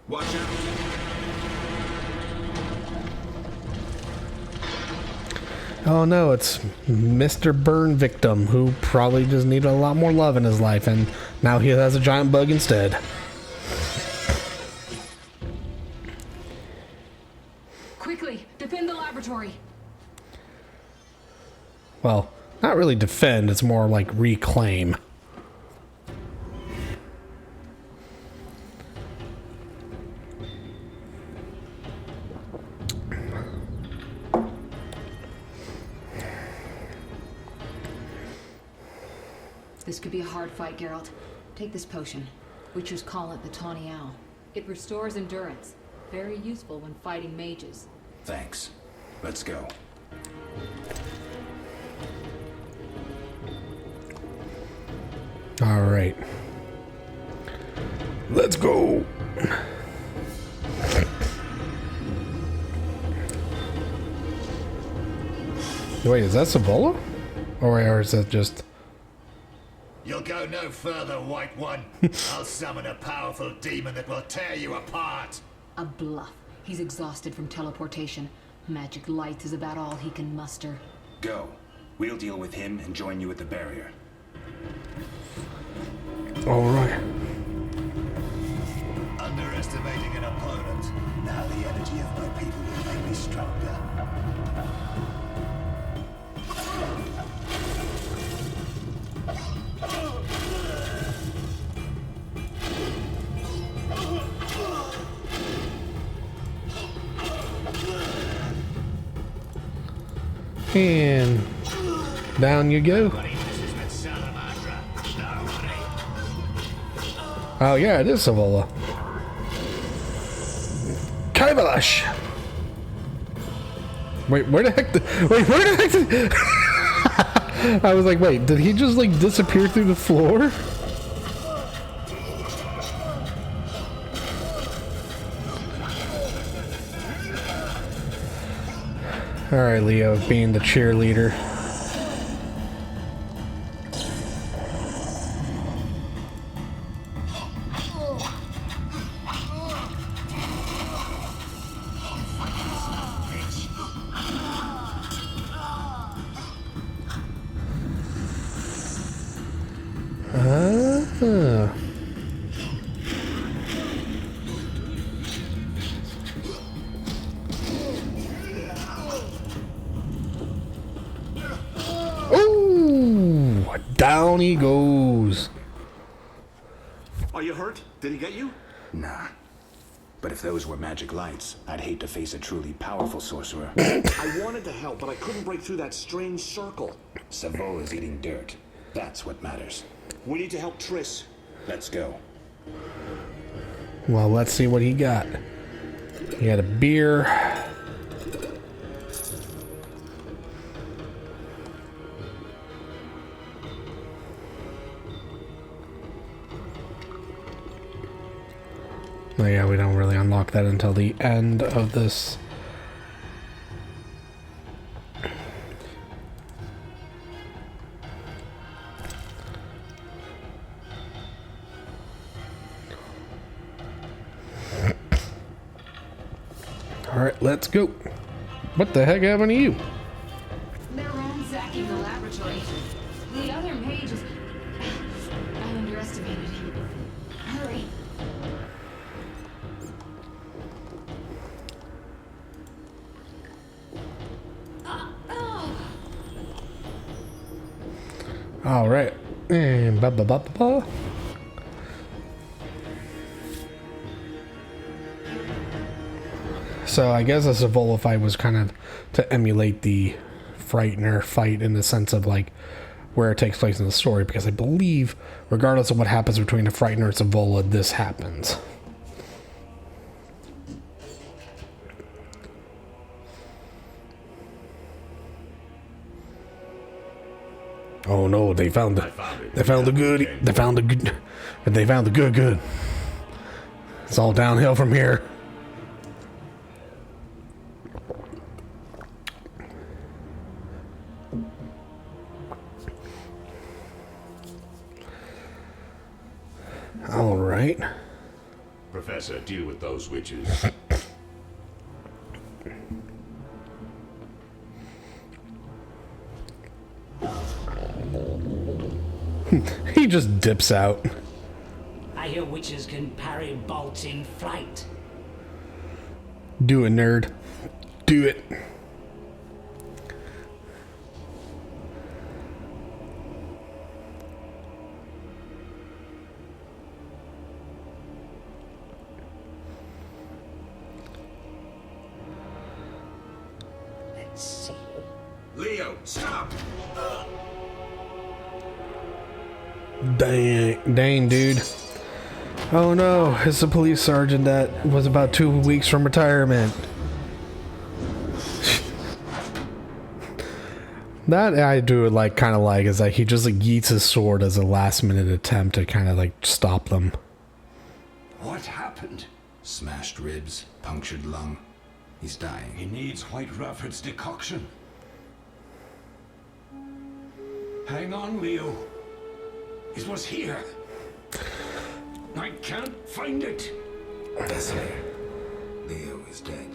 [SPEAKER 5] Watch out!
[SPEAKER 1] Oh no, it's Mr. Burn Victim, who probably just needed a lot more love in his life, and now he has a giant bug instead.
[SPEAKER 6] Quickly, defend the laboratory.
[SPEAKER 1] Well, not really defend, it's more like reclaim.
[SPEAKER 6] This could be a hard fight, Geralt. Take this potion. Witchers call it the Tawny Owl. It restores endurance. Very useful when fighting mages.
[SPEAKER 7] Thanks. Let's go.
[SPEAKER 1] All right. Let's go. Wait, is that Savola? Or is that just...
[SPEAKER 9] You'll go no further, White One. I'll summon a powerful demon that will tear you apart.
[SPEAKER 6] A bluff. He's exhausted from teleportation. Magic light is about all he can muster.
[SPEAKER 7] Go. We'll deal with him and join you at the barrier.
[SPEAKER 1] All right.
[SPEAKER 9] Underestimating an opponent. Now the energy of my people will make me stronger.
[SPEAKER 1] And down you go. Oh yeah, it is Savola. Kailash. Wait, where the heck? Where the heck? I was like, wait, did he just like disappear through the floor? All right, Leo, being the cheerleader. Down he goes.
[SPEAKER 10] Are you hurt? Did he get you?
[SPEAKER 7] Nah. But if those were magic lights, I'd hate to face a truly powerful sorcerer.
[SPEAKER 10] I wanted to help, but I couldn't break through that strange circle.
[SPEAKER 7] Savola's eating dirt. That's what matters.
[SPEAKER 10] We need to help Triss.
[SPEAKER 7] Let's go.
[SPEAKER 1] Well, let's see what he got. He had a beer. Oh yeah, we don't really unlock that until the end of this. Alright, let's go. What the heck happened to you?
[SPEAKER 6] They're ransacking the laboratory. The other mages... I underestimated him. Hurry.
[SPEAKER 1] All right, and ba ba ba ba ba. So I guess a Savola fight was kind of to emulate the Frightener fight in the sense of like where it takes place in the story, because I believe regardless of what happens between the Frightener and Savola, this happens. Oh no, they found the good. It's all downhill from here. All right.
[SPEAKER 3] Professor, deal with those witches.
[SPEAKER 1] He just dips out.
[SPEAKER 4] I hear witches can parry bolts in flight.
[SPEAKER 1] Do it, nerd. Do it.
[SPEAKER 4] Let's see.
[SPEAKER 5] Leo, stop!
[SPEAKER 1] Dang, dude. Oh no, it's a police sergeant that was about 2 weeks from retirement. That I do like, kind of like, is that he just like yeets his sword as a last minute attempt to kind of like stop them.
[SPEAKER 5] What happened?
[SPEAKER 7] Smashed ribs, punctured lung. He's dying.
[SPEAKER 5] He needs White Rafford's decoction. Hang on, Leo. It was here. I can't find it.
[SPEAKER 7] Yes, sir. Leo is dead.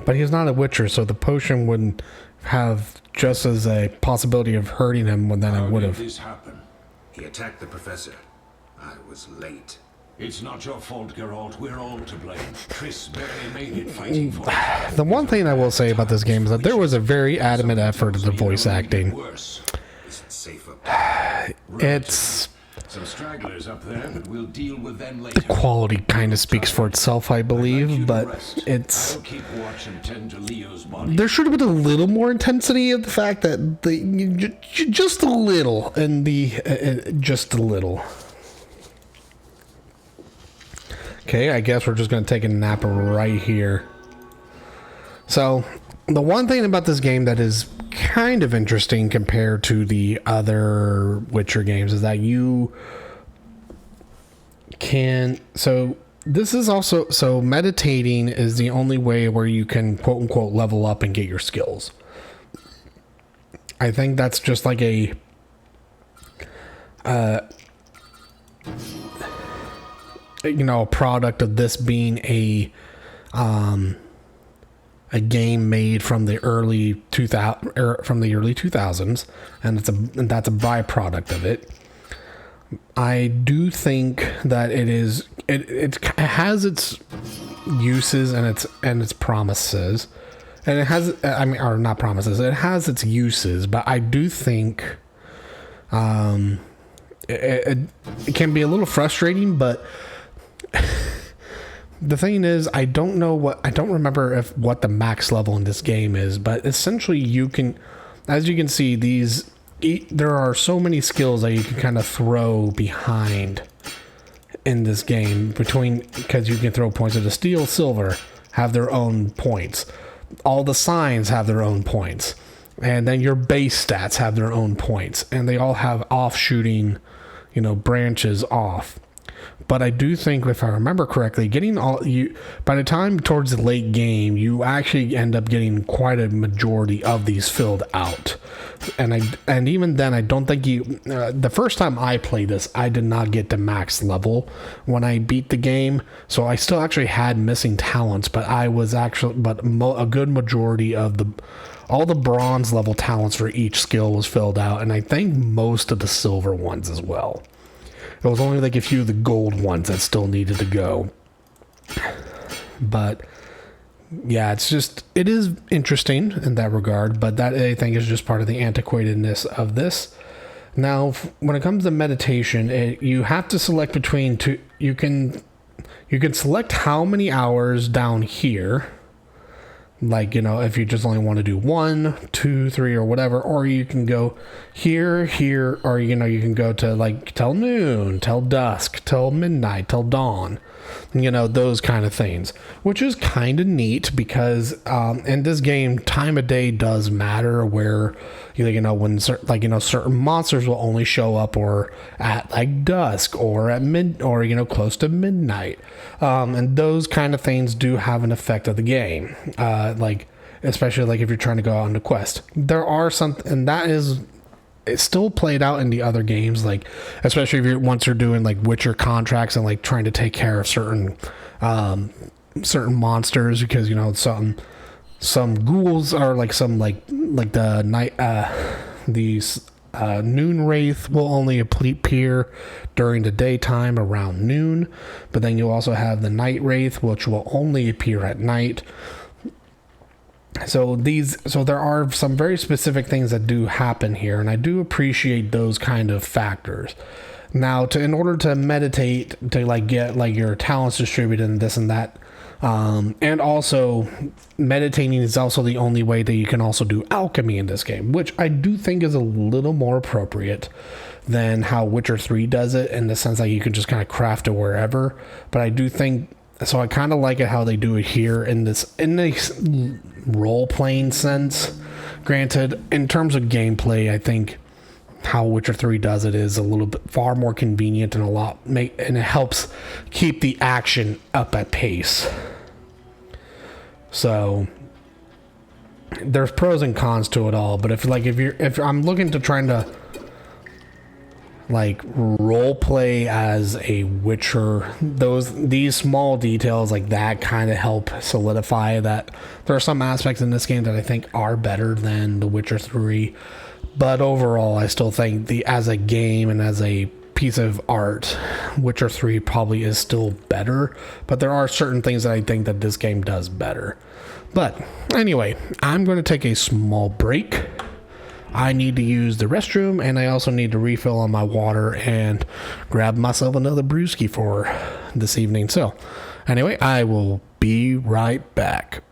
[SPEAKER 1] But he's not a Witcher, so the potion wouldn't have just as a possibility of hurting him when then it would have.
[SPEAKER 5] How did this happen?
[SPEAKER 7] He attacked the professor. I was late.
[SPEAKER 5] It's not your fault, Geralt. We're all to blame. Chris barely made it fighting for us.
[SPEAKER 1] The one thing I will say about this game is that there was a very adamant effort of the voice acting. It's
[SPEAKER 5] some stragglers up there, but we'll deal with them later.
[SPEAKER 1] the quality kind of speaks for itself, I believe, but it's
[SPEAKER 5] I'll keep watch and tend to Leo's body.
[SPEAKER 1] there should have been a little more intensity of the fact that just a little, and just a little. Okay, I guess we're just going to take a nap right here. So, the one thing about this game that is kind of interesting compared to the other Witcher games is that you can... So, this is also... So, meditating is the only way where you can quote-unquote level up and get your skills. I think that's just like a... a product of this being a game made from the early 2000s, and that's a byproduct of it. I do think that it has its uses and its promises, and it has or not promises. It has its uses, but I do think it can be a little frustrating, but. The thing is, I don't remember what the max level in this game is, but essentially you can, as you can see, there are so many skills that you can kind of throw behind in this game because you can throw points into steel, silver, have their own points. All the signs have their own points, and then your base stats have their own points, and they all have offshooting, branches off. But I do think, if I remember correctly, by the time towards the late game, you actually end up getting quite a majority of these filled out. And even then, I don't think the first time I played this, I did not get to max level when I beat the game. So I still actually had missing talents, but a good majority of all the bronze level talents for each skill was filled out, and I think most of the silver ones as well. It was only like a few of the gold ones that still needed to go. But yeah, it is interesting in that regard, but that I think is just part of the antiquatedness of this. Now, when it comes to meditation, you have to select between two. You can select how many hours down here. Like, if you just only want to do 1, 2, 3, or whatever, or you can go here, or, you can go to like till noon, till dusk, till midnight, till dawn, those kind of things, which is kind of neat because in this game, time of day does matter where, when certain monsters will only show up or at like dusk or at close to midnight. And those kind of things do have an effect of the game. Especially like if you're trying to go on a quest, there are some, and that is, it's still played out in the other games, like especially if once you're doing like Witcher contracts and like trying to take care of certain monsters, because some ghouls are like the night noon wraith will only appear during the daytime around noon, but then you also have the night wraith, which will only appear at night. So there are some very specific things that do happen here, and I do appreciate those kind of factors. Now, in order to meditate, to like get like your talents distributed and this and that, And also, meditating is also the only way that you can also do alchemy in this game, which I do think is a little more appropriate than how Witcher 3 does it, in the sense that you can just kind of craft it wherever. But I do think, so I kind of like it how they do it here in this role-playing sense. Granted, in terms of gameplay, I think how Witcher 3 does it is a little bit far more convenient and and it helps keep the action up at pace. So there's pros and cons to it all, but if I'm looking to trying to like role play as a Witcher, these small details like that kind of help solidify that there are some aspects in this game that I think are better than The Witcher 3. But overall, I still think as a game and as a piece of art, Witcher 3 probably is still better. But there are certain things that I think that this game does better. But anyway, I'm going to take a small break. I need to use the restroom, and I also need to refill on my water and grab myself another brewski for this evening. So anyway, I will be right back.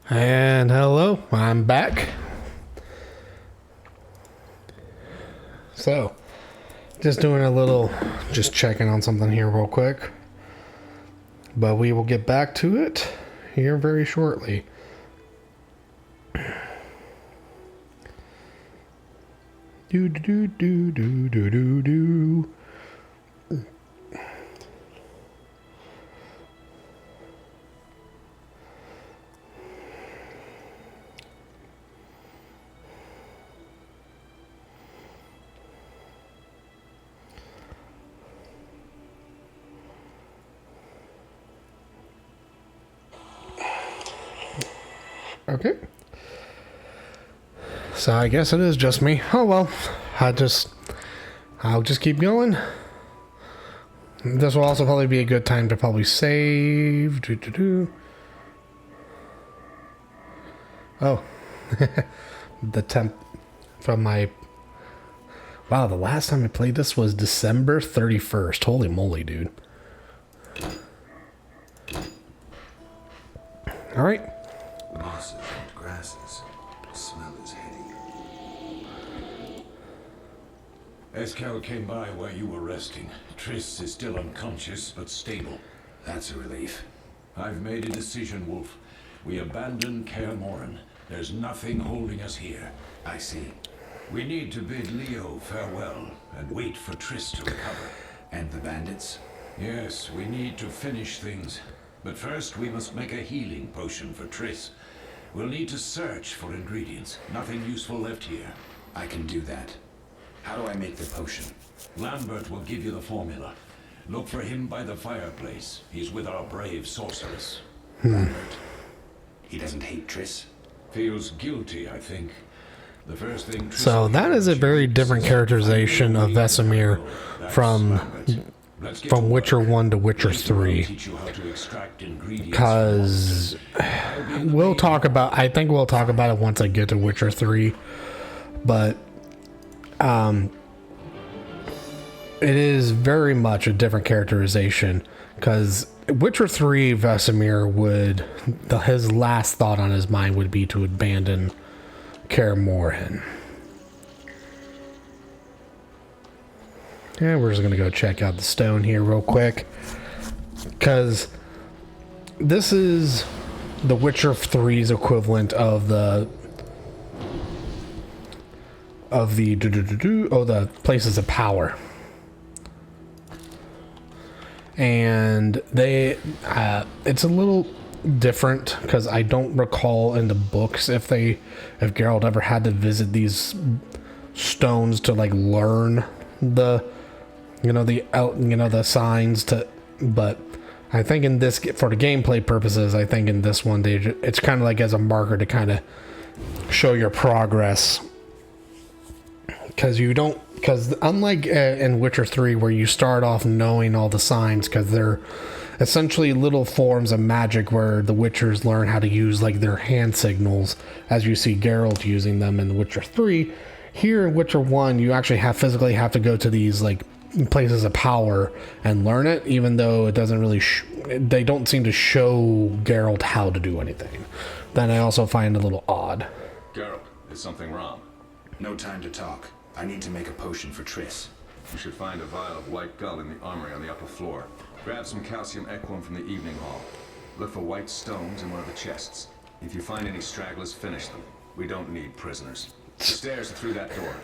[SPEAKER 1] And hello, I'm back. So, just doing just checking on something here real quick. But we will get back to it here very shortly. Do do do do do do do. Okay. So I guess it is just me. Oh well. I'll just keep going. This will also probably be a good time to probably save. Oh. The temp from my... Wow, the last time I played this was December 31st. Holy moly, dude. Alright.
[SPEAKER 7] Mosses and grasses. The smell is heady.
[SPEAKER 5] Eskel came by while you were resting. Triss is still unconscious, but stable.
[SPEAKER 7] That's a relief.
[SPEAKER 5] I've made a decision, Wolf. We abandon Kaer Morhen. There's nothing holding us here.
[SPEAKER 7] I see.
[SPEAKER 5] We need to bid Leo farewell and wait for Triss to recover.
[SPEAKER 7] And the bandits?
[SPEAKER 5] Yes, we need to finish things. But first we must make a healing potion for Triss. We'll need to search for ingredients. Nothing useful left here.
[SPEAKER 7] I can do that. How do I make the potion?
[SPEAKER 5] Lambert will give you the formula. Look for him by the fireplace. He's with our brave sorceress.
[SPEAKER 7] Lambert. He doesn't hate Triss?
[SPEAKER 5] Feels guilty, I think. The first thing
[SPEAKER 1] So that is a very different characterization of Vesemir from Witcher 1 to Witcher 3. Because we'll talk about... I think we'll talk about it once I get to Witcher 3. But... it is very much a different characterization. Because Witcher 3, Vesemir would... his last thought on his mind would be to abandon Kaer Morhen. Yeah, we're just going to go check out the stone here real quick. Because this is the Witcher 3's equivalent of the places of power. And they it's a little different because I don't recall in the books if Geralt ever had to visit these stones to like learn the signs to, but I think in this, for the gameplay purposes, I think in this one it's kind of like as a marker to kind of show your progress, because unlike in Witcher 3 where you start off knowing all the signs, because they're essentially little forms of magic where the Witchers learn how to use like their hand signals, as you see Geralt using them in Witcher 3. Here in Witcher 1, you actually physically have to go to these like places of power and learn it, even though it doesn't really they don't seem to show Geralt how to do anything. Then I also find it a little odd.
[SPEAKER 8] Geralt, is something wrong?
[SPEAKER 7] No time to talk. I need to make a potion for Triss.
[SPEAKER 8] You should find a vial of white gull in the armory on the upper floor. Grab some calcium equum from the evening hall. Look for white stones in one of the chests. If you find any stragglers, finish them. We don't need prisoners. The stairs are through that door.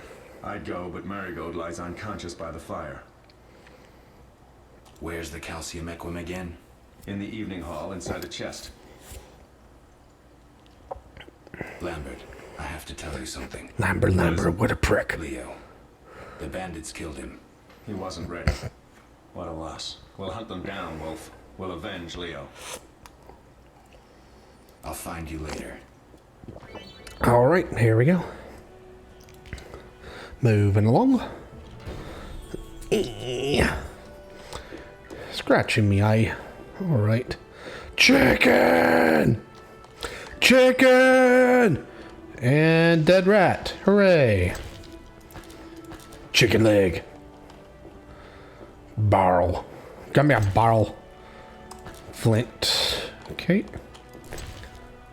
[SPEAKER 8] I'd go, but Marigold lies unconscious by the fire.
[SPEAKER 7] Where's the calcium equum again?
[SPEAKER 8] In the evening hall, inside the chest.
[SPEAKER 7] Lambert, I have to tell you something.
[SPEAKER 1] Lambert, what a prick.
[SPEAKER 7] Leo. The bandits killed him.
[SPEAKER 8] He wasn't ready. What a loss. We'll hunt them down, Wolf. We'll avenge Leo.
[SPEAKER 7] I'll find you later.
[SPEAKER 1] All right, here we go. Moving along. Scratching me eye. All right. Chicken! Chicken! And dead rat. Hooray. Chicken leg. Barrel. Got me a barrel. Flint. Okay.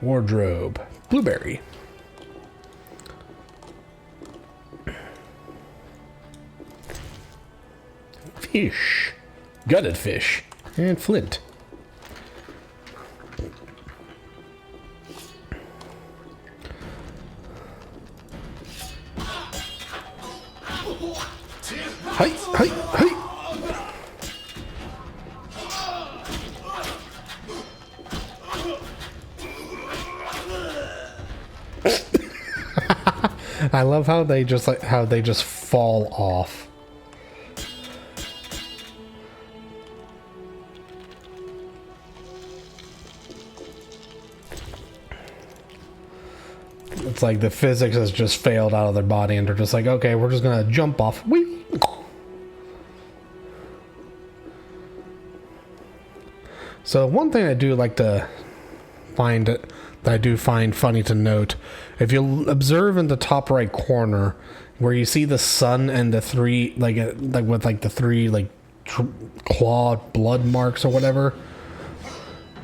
[SPEAKER 1] Wardrobe. Blueberry. Fish. Gutted fish. And flint. Hi, hi, hi. I love how they just fall off. It's like the physics has just failed out of their body and they're just like, okay, we're just gonna jump off. Whee! So one thing I do like to find that I do find funny to note, if you observe in the top right corner where you see the sun and the three with the three claw blood marks or whatever.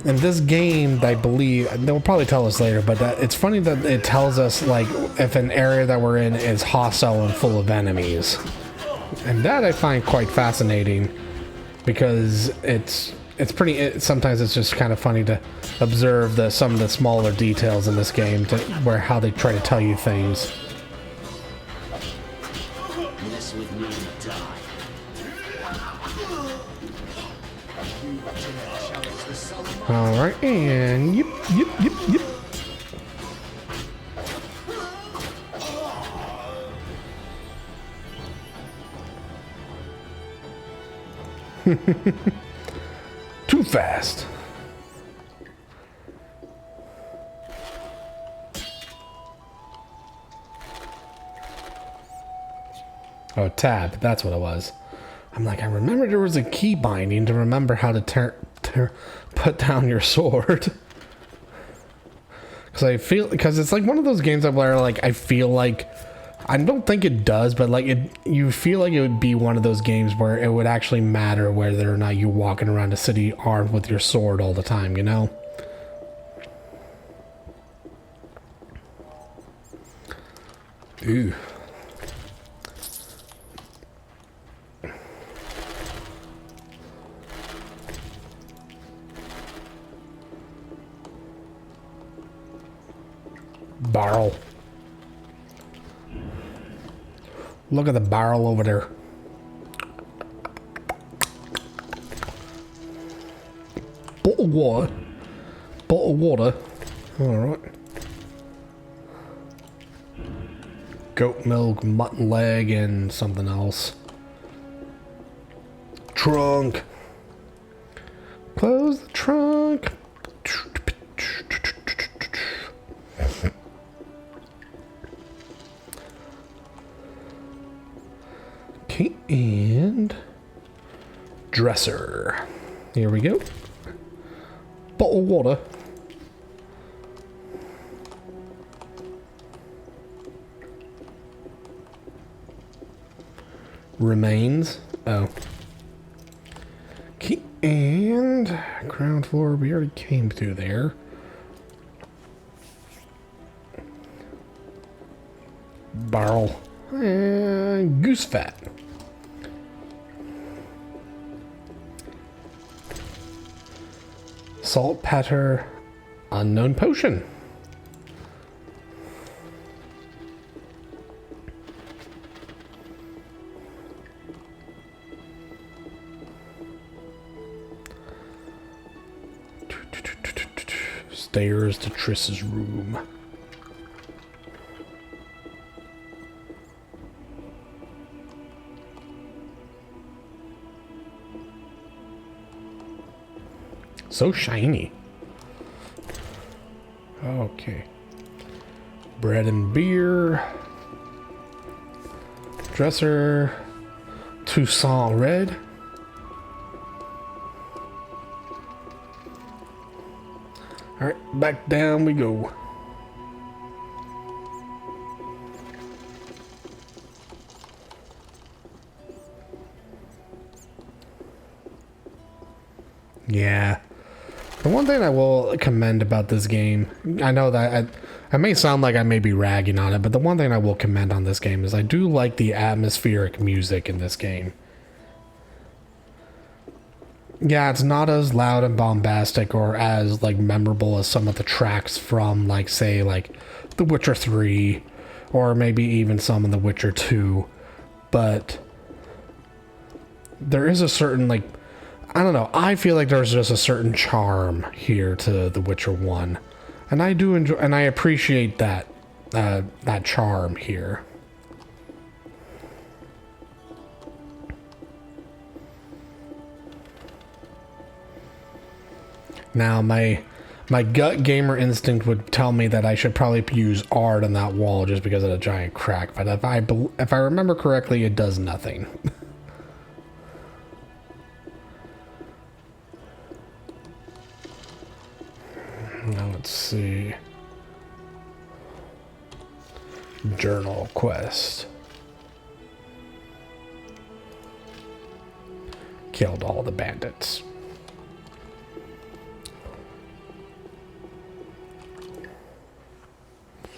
[SPEAKER 1] In this game, I believe they'll probably tell us later, but it's funny that it tells us like if an area that we're in is hostile and full of enemies, and that I find quite fascinating because sometimes it's just kind of funny to observe some of the smaller details in this game where how they try to tell you things.
[SPEAKER 4] Mess with me and die.
[SPEAKER 1] Alright, and yep. Too fast. Oh, tab. That's what it was. I'm like, I remember there was a key binding to remember how to put down your sword. Because it's like one of those games where like I feel like, I don't think it does, but like you feel like it would be one of those games where it would actually matter whether or not you're walking around a city armed with your sword all the time, you know? Ooh. Barrel. Look at the barrel over there. Bottled water. Bottled water. Alright. Goat milk, mutton leg, and something else. Trunk. Close the trunk. Okay, and dresser. Here we go. Bottle of water. Remains. Oh. Okay, and ground floor. We already came through there. Barrel. And goose fat. Salt patter, unknown potion. Stairs to Triss's room. So shiny. Okay. Bread and beer. Dresser. Toussaint red. Alright, back down we go. Yeah. The one thing I will commend about this game, I know that I may sound like I may be ragging on it, but the one thing I will commend on this game is I do like the atmospheric music in this game. Yeah, it's not as loud and bombastic or as like memorable as some of the tracks from like say like The Witcher 3 or maybe even some in The Witcher 2, but there is a certain like, I don't know, I feel like there's just a certain charm here to The Witcher 1. And I do enjoy, and I appreciate that, that charm here. Now, my My gut gamer instinct would tell me that I should probably use art on that wall just because of the giant crack. But if I remember correctly, it does nothing. Now let's see. Journal quest. Killed all the bandits.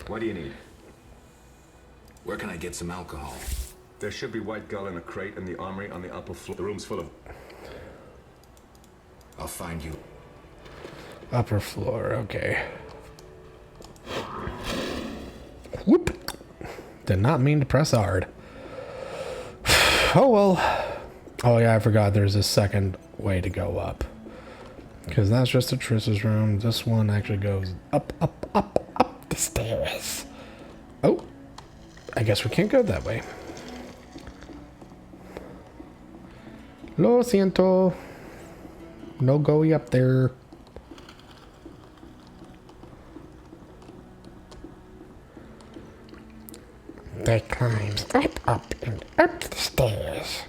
[SPEAKER 8] What do you need?
[SPEAKER 7] Where can I get some alcohol?
[SPEAKER 8] There should be White Gull in a crate in the armory on the upper floor. The room's full of...
[SPEAKER 7] I'll find you.
[SPEAKER 1] Upper floor, okay. Whoop! Did not mean to press hard. Oh well. Oh yeah, I forgot there's a second way to go up. Because that's just a Triss's room. This one actually goes up the stairs. Oh. I guess we can't go that way. Lo siento. No going up there. They climbs up and up the stairs.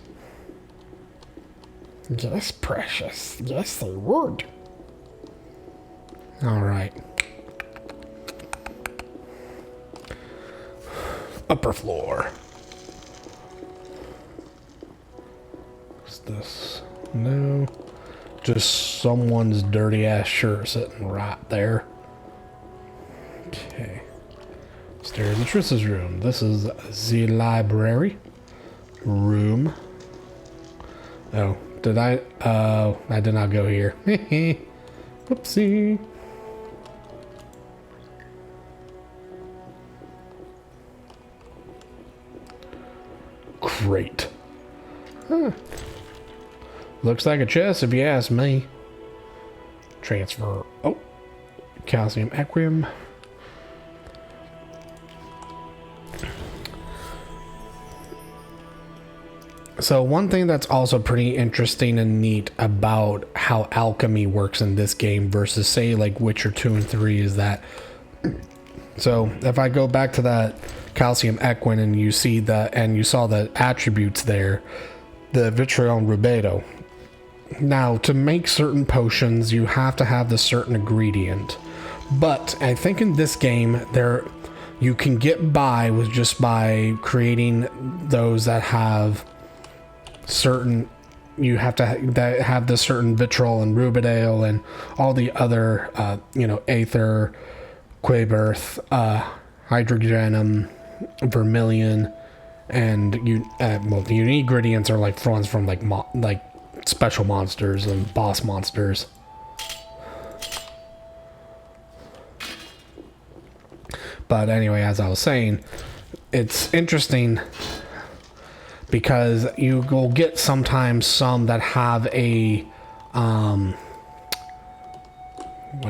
[SPEAKER 1] Yes, precious. Yes, they would. All right. Upper floor. What's this? No. Just someone's dirty ass shirt sitting right there. Okay. There's the Triss's room. This is the library room. Oh, did I? I did not go here. Whoopsie. Great. Huh. Looks like a chest if you ask me. Transfer. Oh. Calcium Equium. So one thing that's also pretty interesting and neat about how alchemy works in this game versus say like Witcher 2 and 3 is that, so if I go back to that calcium equin and you see that, and you saw the attributes there, the vitriol and rubedo. Now to make certain potions you have to have the certain ingredient, but I think in this game you can get by with just by creating those that have certain, you have to that have the certain vitriol and rubidiol and all the other aether, quaberth, hydrogenum, vermilion, and the unique ingredients are like ones from like special monsters and boss monsters. But anyway, as I was saying, it's interesting because you will get sometimes some that have a what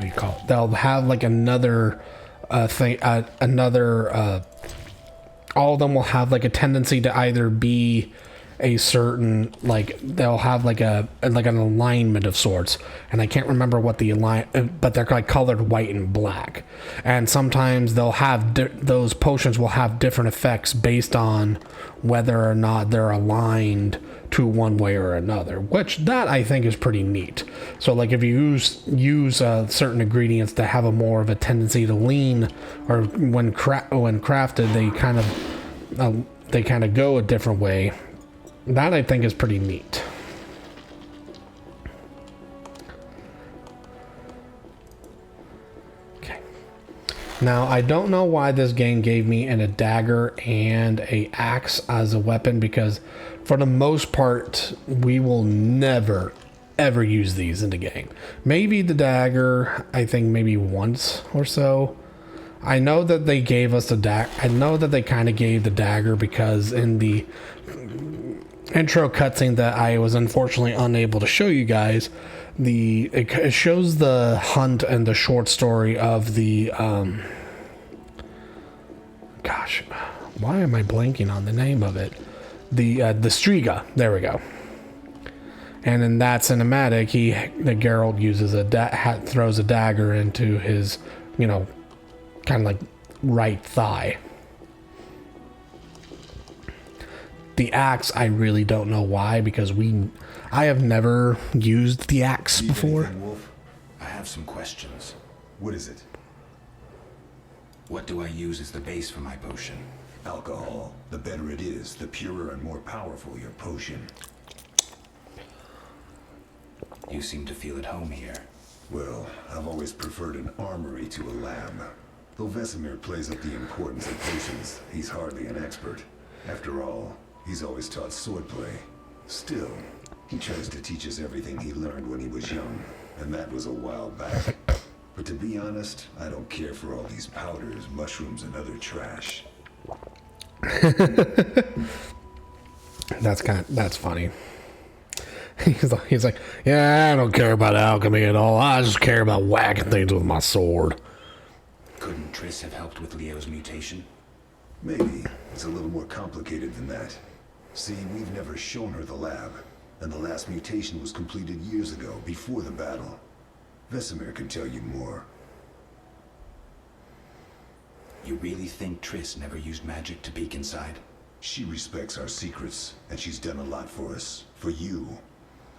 [SPEAKER 1] do you call it? They'll have like another thing, all of them will have like a tendency to either be a certain, like they'll have like an alignment of sorts, and I can't remember what the but they're like colored white and black, and sometimes they'll have those potions will have different effects based on whether or not they're aligned to one way or another, which that I think is pretty neat. So like if you use certain ingredients that have a more of a tendency to lean, or when crafted they kind of go a different way. That I think is pretty neat. Okay. Now I don't know why this game gave me a dagger and a axe as a weapon, because for the most part we will never ever use these in the game. Maybe the dagger, I think maybe once or so. I know that they gave us the dagger. I know that they kind of gave the dagger because in the intro cutscene that I was unfortunately unable to show you guys, it shows the hunt and the short story of the gosh, why am I blanking on the name of it? The Striga. There we go. And in that cinematic, the Geralt uses throws a dagger into his, kind of like right thigh. The axe, I really don't know why, because I have never used the axe before.
[SPEAKER 7] Anything, Wolf? I have some questions. What is it? What do I use as the base for my potion? Alcohol. The better it is, the purer and more powerful your potion. You seem to feel at home here.
[SPEAKER 11] Well, I've always preferred an armory to a lab. Though Vesemir plays up the importance of potions, he's hardly an expert. After all, he's always taught swordplay. Still, he tries to teach us everything he learned when he was young, and that was a while back. But to be honest, I don't care for all these powders, mushrooms, and other trash.
[SPEAKER 1] That's funny. He's like, yeah, I don't care about alchemy at all. I just care about whacking things with my sword.
[SPEAKER 7] Couldn't Triss have helped with Leo's mutation?
[SPEAKER 11] Maybe. It's a little more complicated than that. See, we've never shown her the lab, and the last mutation was completed years ago, before the battle. Vesemir can tell you more.
[SPEAKER 7] You really think Triss never used magic to peek inside?
[SPEAKER 11] She respects our secrets, and she's done a lot for us. For you.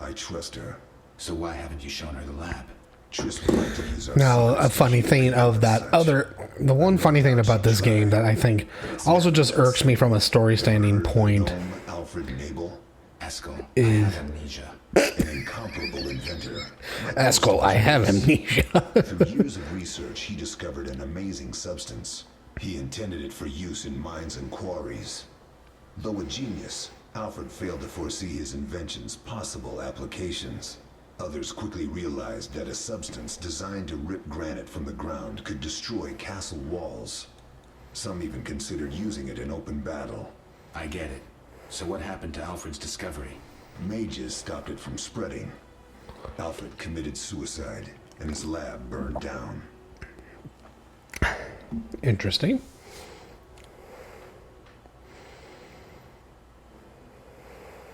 [SPEAKER 11] I trust her.
[SPEAKER 7] So why haven't you shown her the lab?
[SPEAKER 11] Triss would like to use our
[SPEAKER 1] Now, a funny thing of that the one funny thing about this game that I think also just irks me from a story standing point
[SPEAKER 11] Alfred Nabel,
[SPEAKER 7] Eskel,
[SPEAKER 1] is
[SPEAKER 7] I have amnesia.
[SPEAKER 11] an incomparable inventor.
[SPEAKER 1] Eskel, I have amnesia.
[SPEAKER 11] Through years of research, he discovered an amazing substance. He intended it for use in mines and quarries. Though a genius, Alfred failed to foresee his invention's possible applications. Others quickly realized that a substance designed to rip granite from the ground could destroy castle walls. Some even considered using it in open battle.
[SPEAKER 7] I get it. So what happened to Alfred's discovery?
[SPEAKER 11] Mages stopped it from spreading. Alfred committed suicide, and his lab burned down.
[SPEAKER 1] Interesting.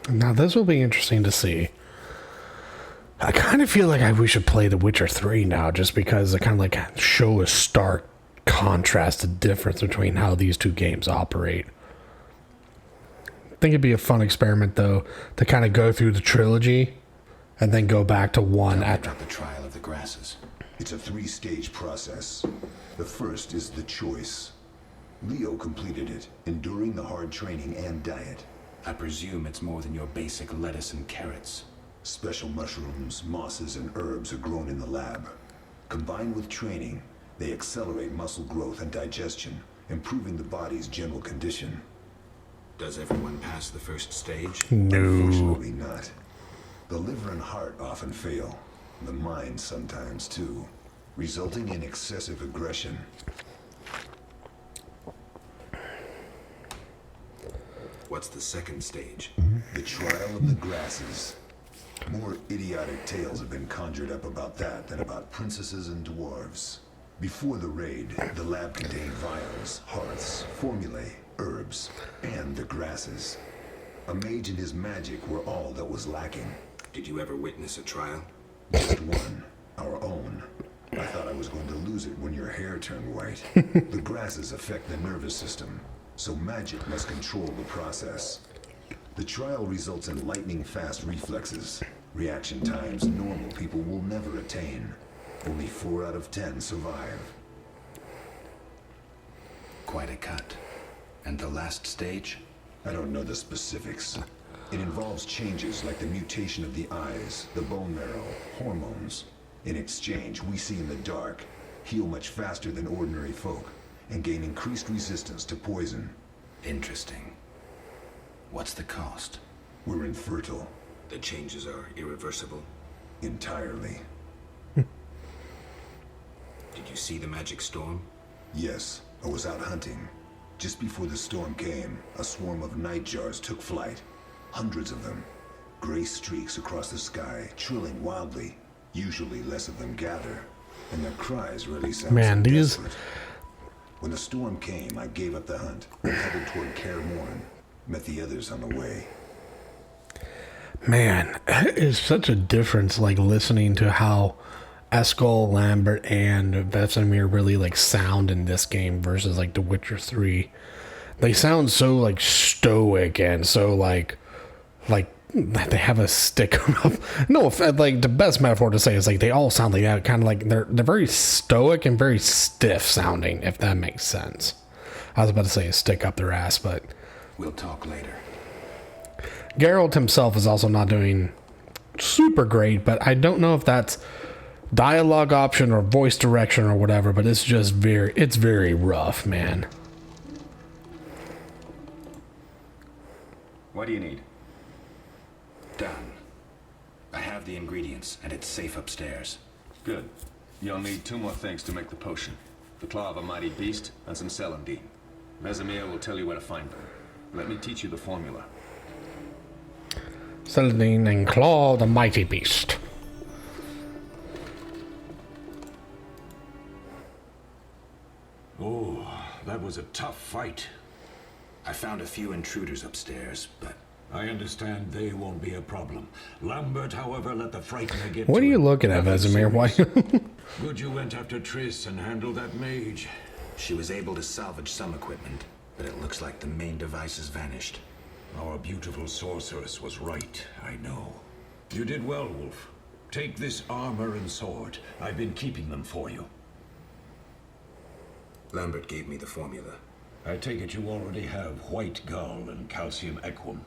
[SPEAKER 1] Now this will be interesting to see. I kind of feel like we should play The Witcher 3 now, just because it kind of like show a stark contrast, the difference between how these two games operate. I think it'd be a fun experiment, though, to kind of go through the trilogy and then go back to one after
[SPEAKER 7] the trial of the grasses.
[SPEAKER 11] It's a 3-stage process. The first is the choice. Leo completed it, enduring the hard training and diet.
[SPEAKER 7] I presume it's more than your basic lettuce and carrots.
[SPEAKER 11] Special mushrooms, mosses, and herbs are grown in the lab. Combined with training, they accelerate muscle growth and digestion, improving the body's general condition.
[SPEAKER 7] Does everyone pass the first stage?
[SPEAKER 1] No.
[SPEAKER 11] Unfortunately not. The liver and heart often fail. The mind sometimes too, resulting in excessive aggression.
[SPEAKER 7] What's the second stage?
[SPEAKER 11] The trial of the grasses. More idiotic tales have been conjured up about that than about princesses and dwarves. Before the raid, the lab contained vials, hearths, formulae, herbs, and the grasses. A mage and his magic were all that was lacking.
[SPEAKER 7] Did you ever witness a trial?
[SPEAKER 11] Just one, our own. I thought I was going to lose it when your hair turned white. The grasses affect the nervous system, so magic must control the process. The trial results in lightning-fast reflexes, reaction times normal people will never attain. Only 4 out of 10 survive.
[SPEAKER 7] Quite a cut. And the last stage?
[SPEAKER 11] I don't know the specifics. It involves changes like the mutation of the eyes, the bone marrow, hormones. In exchange, we see in the dark, heal much faster than ordinary folk, and gain increased resistance to poison.
[SPEAKER 7] Interesting. What's the cost?
[SPEAKER 11] We're infertile.
[SPEAKER 7] The changes are irreversible?
[SPEAKER 11] Entirely.
[SPEAKER 7] Did you see the magic storm?
[SPEAKER 11] Yes, I was out hunting. Just before the storm came, a swarm of nightjars took flight. Hundreds of them. Gray streaks across the sky, trilling wildly. Usually less of them gather, and their cries really sound desperate. When the storm came, I gave up the hunt and headed toward Kaer Morhen. Met the others on the way.
[SPEAKER 1] Man, it is such a difference, like, listening to how Eskel, Lambert, and Vesemir really, like, sound in this game versus, like, The Witcher 3. They sound so, like, stoic and so, like they have a stick up. No, like, the best metaphor to say is, like, they all sound like that, kind of like, they're very stoic and very stiff sounding, if that makes sense. I was about to say a stick up their ass, but...
[SPEAKER 7] We'll talk later.
[SPEAKER 1] Geralt himself is also not doing super great, but I don't know if that's dialogue option or voice direction or whatever, but it's just very rough, man.
[SPEAKER 7] What do you need? Done. I have the ingredients, and it's safe upstairs.
[SPEAKER 8] Good. You'll need 2 more things to make the potion. The claw of a mighty beast and some celandine. Vesemir will tell you where to find them. Let me teach you the formula.
[SPEAKER 1] Celandine and claw of the mighty beast.
[SPEAKER 5] Oh, that was a tough fight.
[SPEAKER 7] I found a few intruders upstairs, but...
[SPEAKER 5] I understand they won't be a problem. Lambert, however, let the Frightener get
[SPEAKER 1] What
[SPEAKER 5] to
[SPEAKER 1] are you
[SPEAKER 5] him.
[SPEAKER 1] looking at, Vesemir? Why?
[SPEAKER 5] Good you went after Triss and handled that mage.
[SPEAKER 7] She was able to salvage some equipment, but it looks like the main device has vanished.
[SPEAKER 5] Our beautiful sorceress was right, I know. You did well, Wolf. Take this armor and sword. I've been keeping them for you.
[SPEAKER 7] Lambert gave me the formula.
[SPEAKER 5] I take it you already have white gull and calcium equum.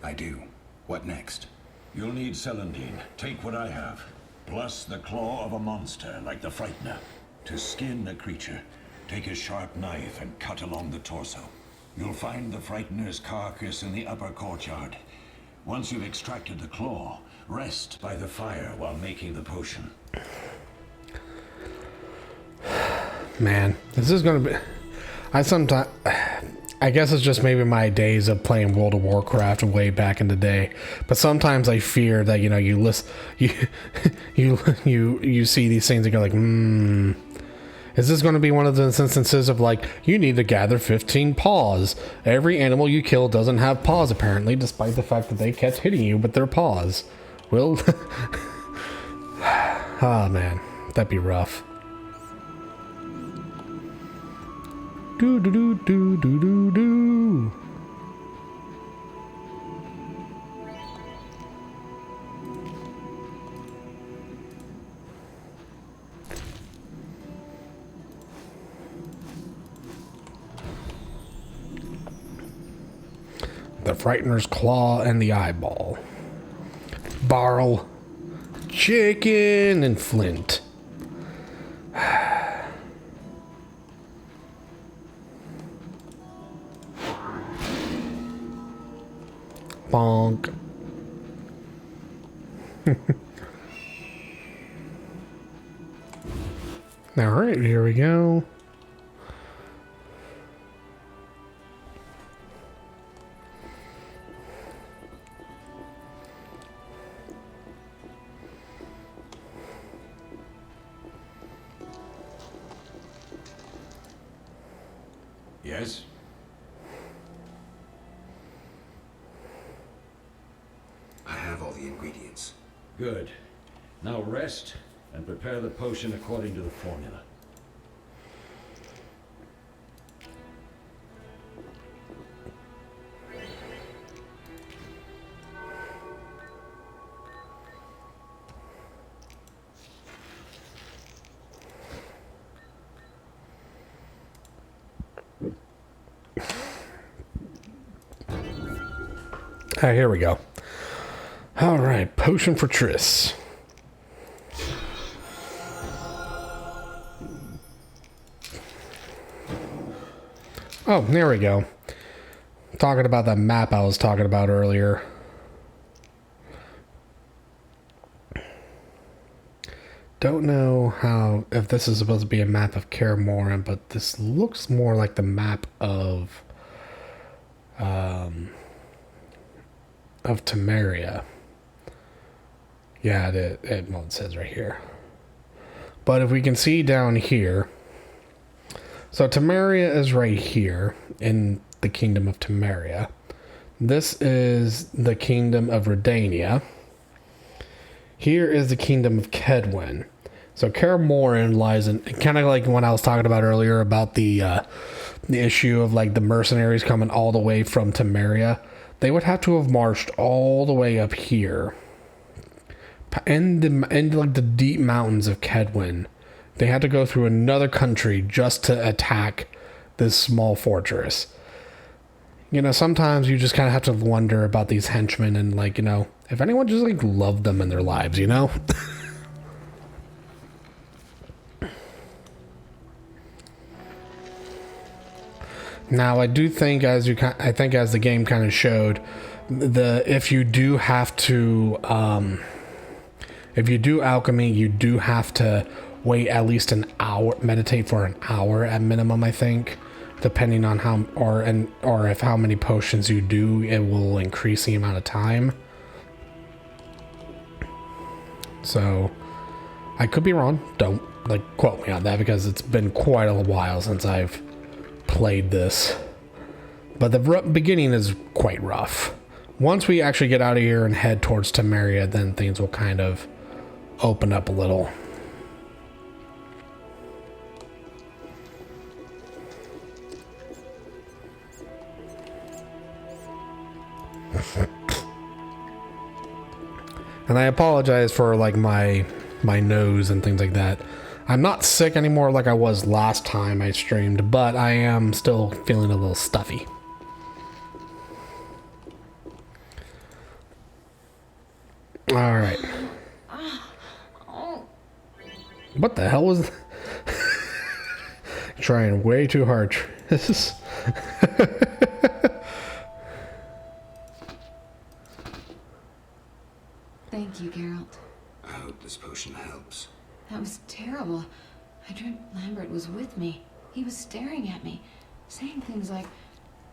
[SPEAKER 7] I do. What next?
[SPEAKER 5] You'll need celandine. Take what I have. Plus the claw of a monster, like the Frightener. To skin a creature, take a sharp knife and cut along the torso. You'll find the Frightener's carcass in the upper courtyard. Once you've extracted the claw, rest by the fire while making the potion.
[SPEAKER 1] Man, this is gonna be... I guess it's just maybe my days of playing World of Warcraft way back in the day, but sometimes I fear that, you know, you see these things and go like, is this going to be one of those instances of, like, you need to gather 15 paws? Every animal you kill doesn't have paws, apparently, despite the fact that they kept hitting you with their paws. Well, ah, man, that'd be rough. Do do do do do do do. The Frightener's claw and the eyeball. Barrel, chicken, and flint. Bonk. All right, here we go.
[SPEAKER 5] Yes?
[SPEAKER 7] I have all the ingredients.
[SPEAKER 5] Good. Now rest and prepare the potion according to the formula.
[SPEAKER 1] Here we go. All right, potion for Triss. Oh, there we go. Talking about that map I was talking about earlier. Don't know if this is supposed to be a map of Kaer Morhen, but this looks more like the map of Temeria. Yeah, well, it says right here. But if we can see down here, so Temeria is right here in the kingdom of Temeria. This is the kingdom of Redania. Here is the kingdom of Kedwin. So Kaer Morhen lies in, kind of like when I was talking about earlier about the issue of like the mercenaries coming all the way from Temeria. They would have to have marched all the way up here, in like the deep mountains of Kedwin. They had to go through another country just to attack this small fortress. You know, sometimes you just kind of have to wonder about these henchmen and, like, you know, if anyone just like loved them in their lives, you know. Now, I do think, as the game kind of showed, if you do have to, if you do alchemy, you do have to wait at least an hour, meditate for an hour at minimum, I think, depending on how, or if how many potions you do, it will increase the amount of time. So, I could be wrong. Don't, like, quote me on that, because it's been quite a while since I've played this, but the beginning is quite rough. Once we actually get out of here and head towards Temeria, then things will kind of open up a little. And I apologize for like my nose and things like that. I'm not sick anymore like I was last time I streamed, but I am still feeling a little stuffy. All right. What the hell was trying way too hard. This is
[SPEAKER 6] Thank you, Geralt.
[SPEAKER 7] I hope this potion helps.
[SPEAKER 6] That was terrible. I dreamt Lambert was with me. He was staring at me, saying things like,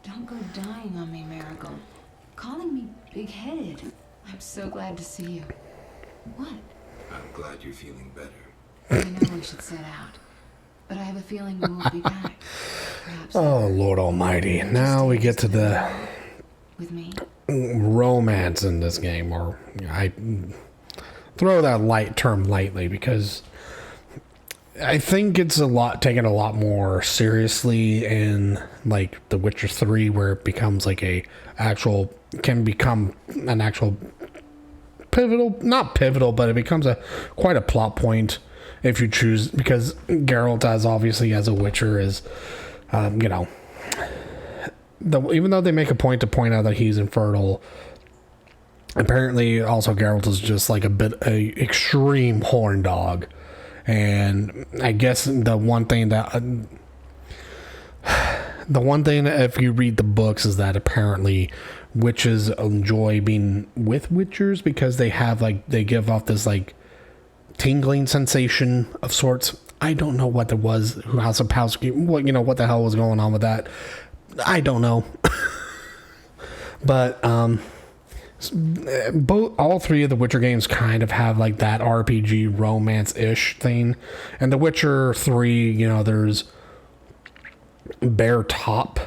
[SPEAKER 6] "Don't go dying on me, Marigold," calling me big-headed. I'm so glad to see you. What?
[SPEAKER 7] I'm glad you're feeling better.
[SPEAKER 6] I know we should set out, but I have a feeling we won't be back. Perhaps.
[SPEAKER 1] Oh, Lord Almighty. Now we get to the
[SPEAKER 6] with me.
[SPEAKER 1] Romance in this game, or I throw that term lightly because I think it's taken a lot more seriously in like The Witcher 3, where it becomes like can become an actual pivotal, not pivotal, but it becomes quite a plot point if you choose, because Geralt, as a Witcher, is you know, even though they make a point to point out that he's infertile, apparently also Geralt is just like a extreme horn dog. And I guess the one thing if you read the books is that apparently witches enjoy being with witchers because they give off this like tingling sensation of sorts. I don't know what there was, what the hell was going on with that. I don't know. But all three of the Witcher games kind of have like that RPG romance-ish thing. And The Witcher 3, you know, there's bare top.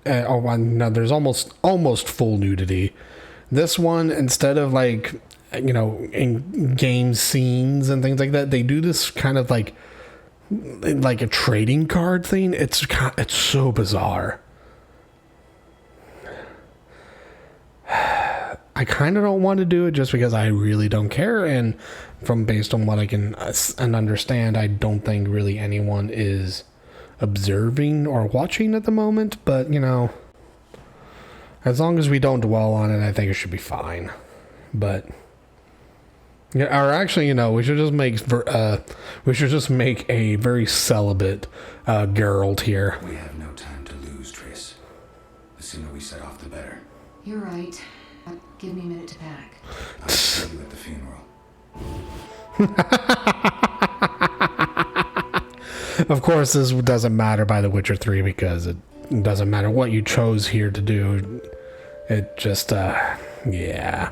[SPEAKER 1] There's almost full nudity. This one, instead of like, you know, in game scenes and things like that, they do this kind of like a trading card thing. It's so bizarre. I kind of don't want to do it just because I really don't care, and based on what I can and understand, I don't think really anyone is observing or watching at the moment. But you know, as long as we don't dwell on it, I think it should be fine. But yeah, or actually, you know, we should just make a very celibate Geralt here.
[SPEAKER 7] We have no time to lose, Triss. The sooner we set off, the better.
[SPEAKER 6] You're right. Give me a minute to pack.
[SPEAKER 7] I'll see you at the funeral.
[SPEAKER 1] Of course, this doesn't matter by The Witcher 3 because it doesn't matter what you chose here to do. It just, yeah.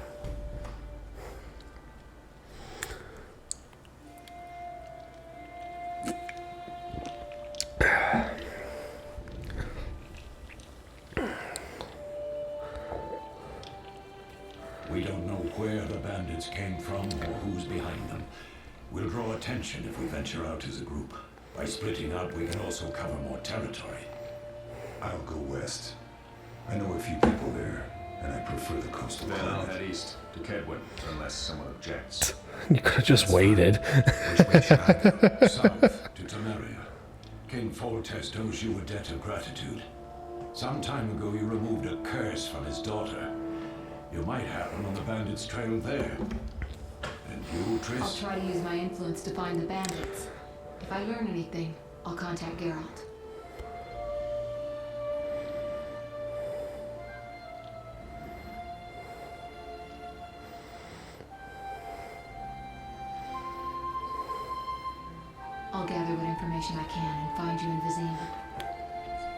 [SPEAKER 5] came from or who's behind them. We'll draw attention if we venture out as a group. By splitting up, we can also cover more territory.
[SPEAKER 11] I'll go west. I know a few people there, and I prefer the coastal
[SPEAKER 8] Then I'll
[SPEAKER 11] climate.
[SPEAKER 8] head east to Kedwin, unless someone objects.
[SPEAKER 1] You could have just waited.
[SPEAKER 11] Which way should I go?
[SPEAKER 5] South to Temeria. King Foltest owes you a debt of gratitude. Some time ago, you removed a curse from his daughter. You might happen on the bandits' trail there. And you,
[SPEAKER 6] I'll
[SPEAKER 5] Triss?
[SPEAKER 6] try to use my influence to find the bandits. If I learn anything, I'll contact Geralt. I'll gather what information I can and find you in Vizima.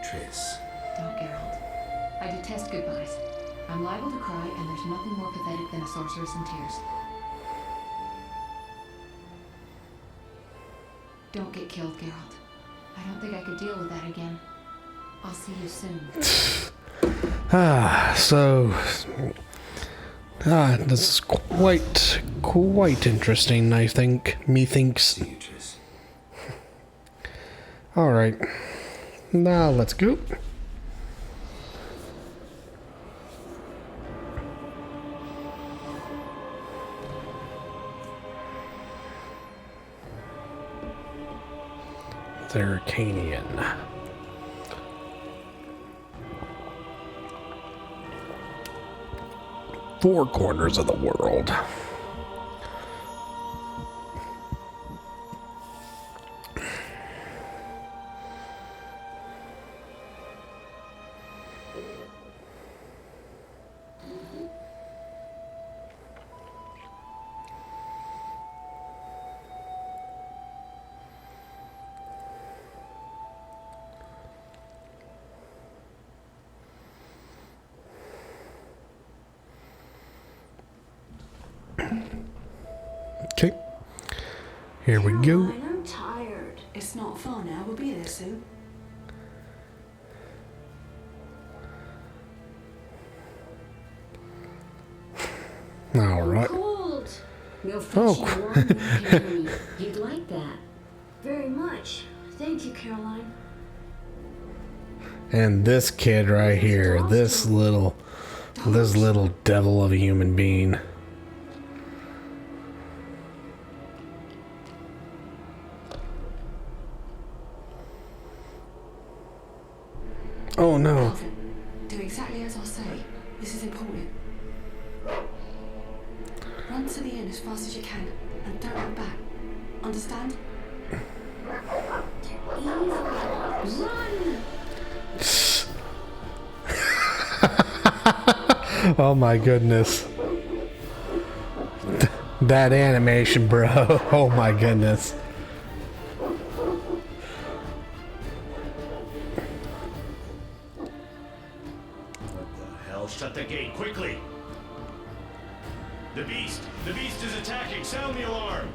[SPEAKER 7] Triss.
[SPEAKER 6] Don't, Geralt. I detest goodbyes. I'm liable to cry, and there's nothing more pathetic than a sorceress in tears. Don't get killed, Geralt. I don't think I could deal with that again. I'll see you soon.
[SPEAKER 1] This is quite interesting, I think. Methinks.
[SPEAKER 7] See you, Triss.
[SPEAKER 1] Alright. Now let's go. Arcanian. Four corners of the world. Okay. Here we go.
[SPEAKER 12] I'm tired. It's not far now. We'll be there soon.
[SPEAKER 1] All right.
[SPEAKER 12] Cold.
[SPEAKER 13] We'll fetch
[SPEAKER 1] Oh.
[SPEAKER 13] you warm, Caroline. You'd like that.
[SPEAKER 12] Very much. Thank you, Caroline.
[SPEAKER 1] And this kid right here, this little devil of a human being. Oh no.
[SPEAKER 12] Alfred, do exactly as I say. This is important. Run to the inn as fast as you can and don't look back. Understand? Run!
[SPEAKER 1] Oh my goodness. That animation, bro. Oh my goodness.
[SPEAKER 9] Hell, shut the gate quickly! The beast is attacking! Sound the alarm!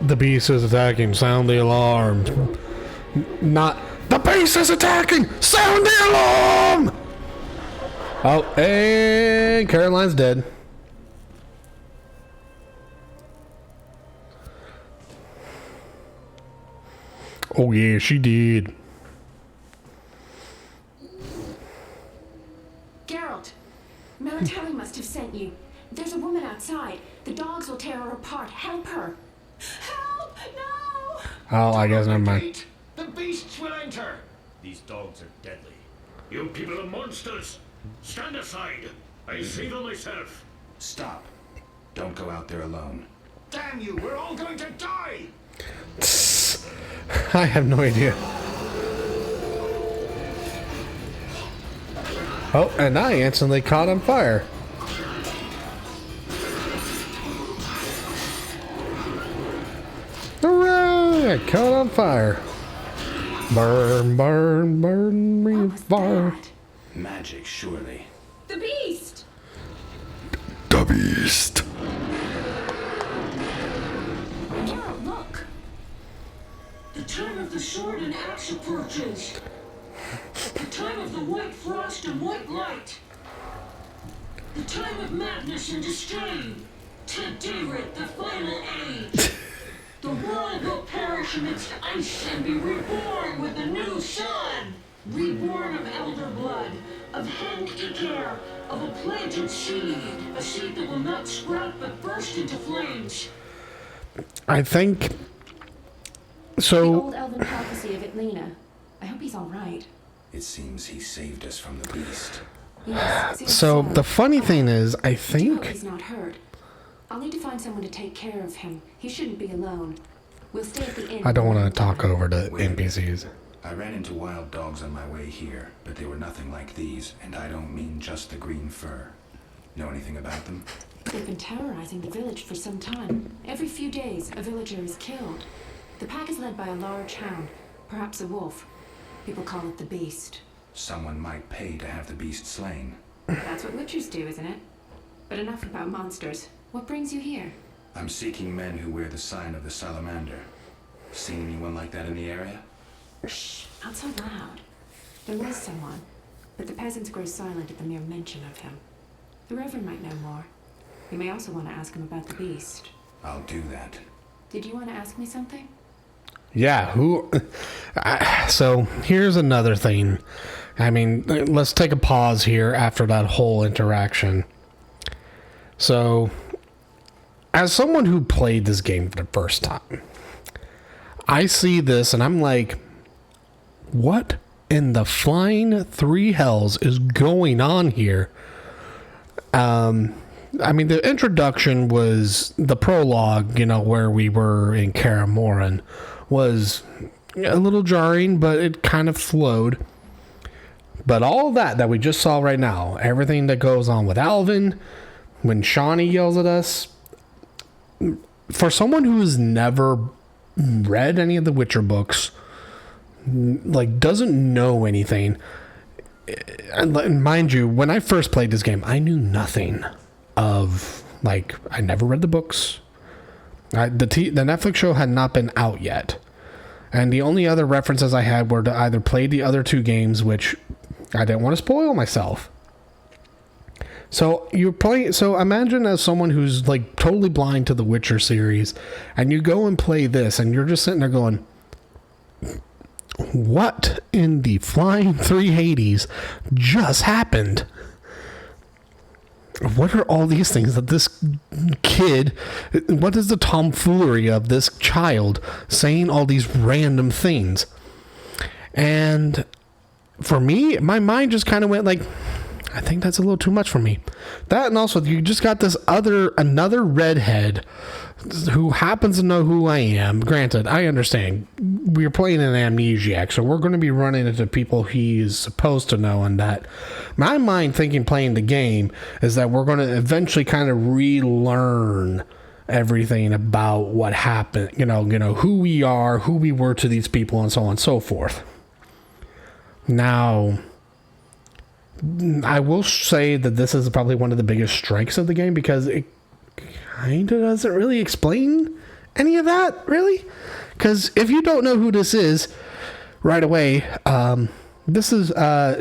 [SPEAKER 1] The beast is attacking. Sound the alarm. Not the beast is attacking. Sound the alarm. Oh, and Caroline's dead. Oh yeah, she did.
[SPEAKER 12] Geralt! Military must have sent you. There's a woman outside. The dogs will tear her apart. Help her. Help! No!
[SPEAKER 1] Oh, I guess never mind.
[SPEAKER 9] The beasts will enter! These dogs are deadly. You people are monsters! Stand aside! I see them myself!
[SPEAKER 7] Stop. Don't go out there alone.
[SPEAKER 9] Damn you! We're all going to die!
[SPEAKER 1] I have no idea. Oh, and I instantly caught on fire. Hooray! I caught on fire. Burn, burn, burn me with fire.
[SPEAKER 7] Magic, surely.
[SPEAKER 12] The beast!
[SPEAKER 1] The beast.
[SPEAKER 12] Geralt, look!
[SPEAKER 13] The time of the sword and axe approaches. The time of the white frost and white light. The time of madness and disdain. Tedirit, the final age. The world will perish amidst ice and be reborn with a new sun. Reborn of elder blood, of hen Iker, of a planted seed. A seed that will not sprout but burst into flames.
[SPEAKER 1] I think...
[SPEAKER 12] The
[SPEAKER 1] So,
[SPEAKER 12] old elven prophecy of Itlena. I hope he's all right.
[SPEAKER 7] It seems he saved us from the beast.
[SPEAKER 12] Yes, seems
[SPEAKER 1] so the funny thing is, I
[SPEAKER 12] I do hope
[SPEAKER 1] think...
[SPEAKER 12] he's not hurt. I'll need to find someone to take care of him. He shouldn't be alone. We'll stay at the inn.
[SPEAKER 1] I don't want to talk over the NPCs.
[SPEAKER 7] I ran into wild dogs on my way here, but they were nothing like these, and I don't mean just the green fur. Know anything about them?
[SPEAKER 12] They've been terrorizing the village for some time. Every few days, a villager is killed. The pack is led by a large hound, perhaps a wolf. People call it the Beast.
[SPEAKER 7] Someone might pay to have the beast slain.
[SPEAKER 12] That's what witchers do, isn't it? But enough about monsters. What brings you here?
[SPEAKER 7] I'm seeking men who wear the sign of the salamander. Seen anyone like that in the area?
[SPEAKER 12] Shh, not so loud. There was someone, but the peasants grow silent at the mere mention of him. The Reverend might know more. You may also want to ask him about the beast.
[SPEAKER 7] I'll do that.
[SPEAKER 12] Did you want to ask me something?
[SPEAKER 1] Yeah, so here's another thing. I mean, let's take a pause here after that whole interaction. So, as someone who played this game for the first time, I see this and I'm like, what in the flying three hells is going on here? I mean, the introduction was the prologue, where we were in Kaer Morhen, was a little jarring, but it kind of flowed. But all that we just saw right now, everything that goes on with Alvin, when Shawnee yells at us, for someone who has never read any of the Witcher books, like doesn't know anything, and mind you, when I first played this game, I knew nothing of, like, I never read the books. The Netflix show had not been out yet. And the only other references I had were to either play the other two games, which I didn't want to spoil myself. So imagine as someone who's like totally blind to the Witcher series, and you go and play this, and you're just sitting there going, what in the flying 380s just happened? What are all these things that this kid, what is the tomfoolery of this child saying all these random things? And for me, my mind just kind of went like, I think that's a little too much for me. That, and also you just got this another redhead who happens to know who I am. Granted, I understand we're playing an amnesiac, so we're going to be running into people he's supposed to know, and that my mind thinking playing the game is that we're going to eventually kind of relearn everything about what happened, who we are, who we were to these people, and so on and so forth. Now, I will say that this is probably one of the biggest strikes of the game, because it kind of doesn't really explain any of that, really. Because if you don't know who this is right away, this is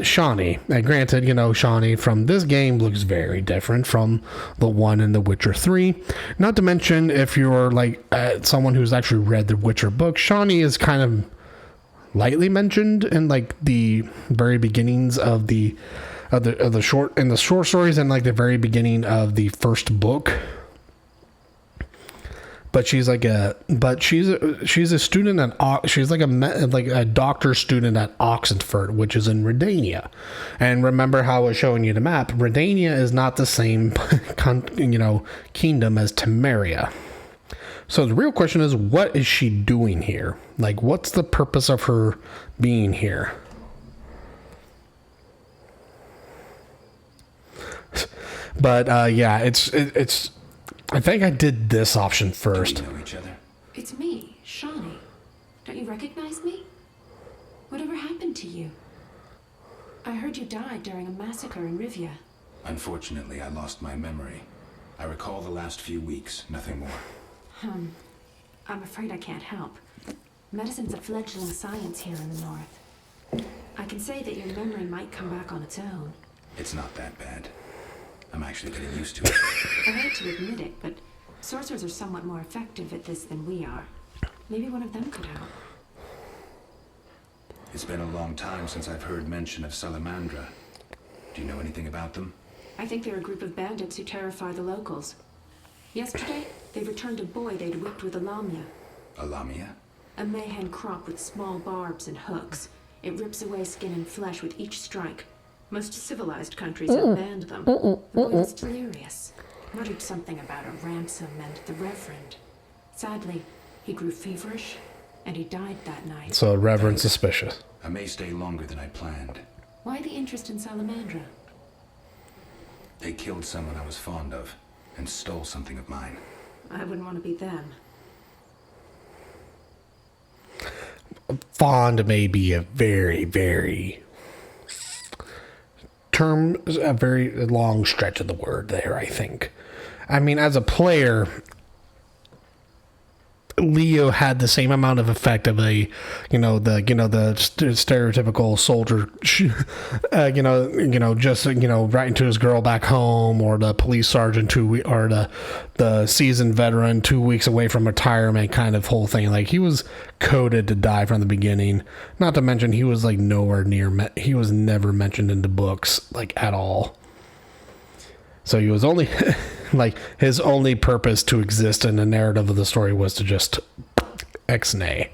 [SPEAKER 1] Shawnee. And granted, Shawnee from this game looks very different from the one in The Witcher 3. Not to mention, if you're like someone who's actually read the Witcher book, Shawnee is kind of lightly mentioned in like the very beginnings of the short stories, and like the very beginning of the first book. But she's a student at she's like a doctor's student at Oxenford, which is in Redania. And remember how I was showing you the map? Redania is not the same kingdom as Temeria. So the real question is, what is she doing here? Like, what's the purpose of her being here? But yeah, it's. I think I did this option first.
[SPEAKER 7] Do we know each other?
[SPEAKER 12] It's me, Shawnee. Don't you recognize me? Whatever happened to you? I heard you died during a massacre in Rivia.
[SPEAKER 7] Unfortunately, I lost my memory. I recall the last few weeks, nothing more.
[SPEAKER 12] I'm afraid I can't help. Medicine's a fledgling science here in the north. I can say that your memory might come back on its own.
[SPEAKER 7] It's not that bad. I'm actually getting used to it.
[SPEAKER 12] I hate to admit it, but Sorcerers are somewhat more effective at this than we are. Maybe one of them could help.
[SPEAKER 7] It's been a long time since I've heard mention of Salamandra. Do you know anything about them?
[SPEAKER 12] I think they're a group of bandits who terrify the locals. Yesterday, they returned a boy they'd whipped with a lamia.
[SPEAKER 7] A lamia?
[SPEAKER 12] A mayhen crop with small barbs and hooks. It rips away skin and flesh with each strike. Most civilized countries have banned them. The boy was delirious. Muttered something about a ransom and the Reverend. Sadly, he grew feverish, and he died that night.
[SPEAKER 1] So Reverend suspicious.
[SPEAKER 7] I may stay longer than I planned.
[SPEAKER 12] Why the interest in Salamandra?
[SPEAKER 7] They killed someone I was fond of, and stole something of mine.
[SPEAKER 12] I wouldn't want to be them.
[SPEAKER 1] Fond may be a very, very a very long stretch of the word there, I think. I mean, as a player, Leo had the same amount of effect of the stereotypical soldier, just writing to his girl back home, or the police sergeant or the seasoned veteran 2 weeks away from retirement kind of whole thing. Like, he was coded to die from the beginning. Not to mention, he was like nowhere near. He was never mentioned in the books like at all. So he was only like, his only purpose to exist in the narrative of the story was to just ex-nay.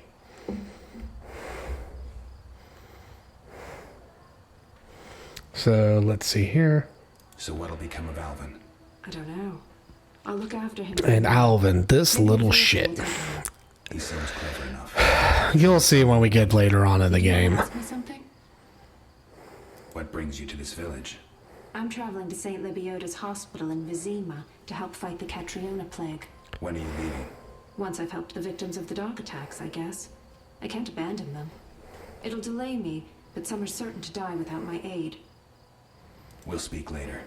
[SPEAKER 1] So let's see here.
[SPEAKER 7] So what'll become of Alvin?
[SPEAKER 12] I don't know. I'll look after him.
[SPEAKER 1] And Alvin, this little shit.
[SPEAKER 7] He seems clever enough.
[SPEAKER 1] You'll see when we get later on in the game.
[SPEAKER 12] Ask me something?
[SPEAKER 7] What brings you to this village?
[SPEAKER 12] I'm traveling to St. Libioda's hospital in Vizima to help fight the Catriona plague.
[SPEAKER 7] When are you leaving?
[SPEAKER 12] Once I've helped the victims of the dog attacks, I guess. I can't abandon them. It'll delay me, but some are certain to die without my aid.
[SPEAKER 7] We'll speak later.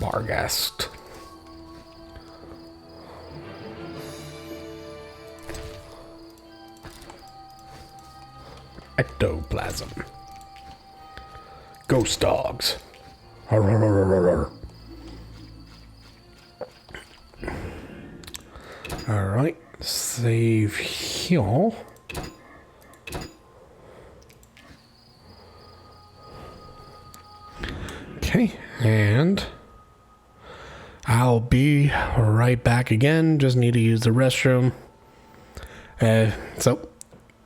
[SPEAKER 1] Barghest. Ectoplasm. Ghost dogs. Alright, save here. Okay, and I'll be right back again. Just need to use the restroom. So,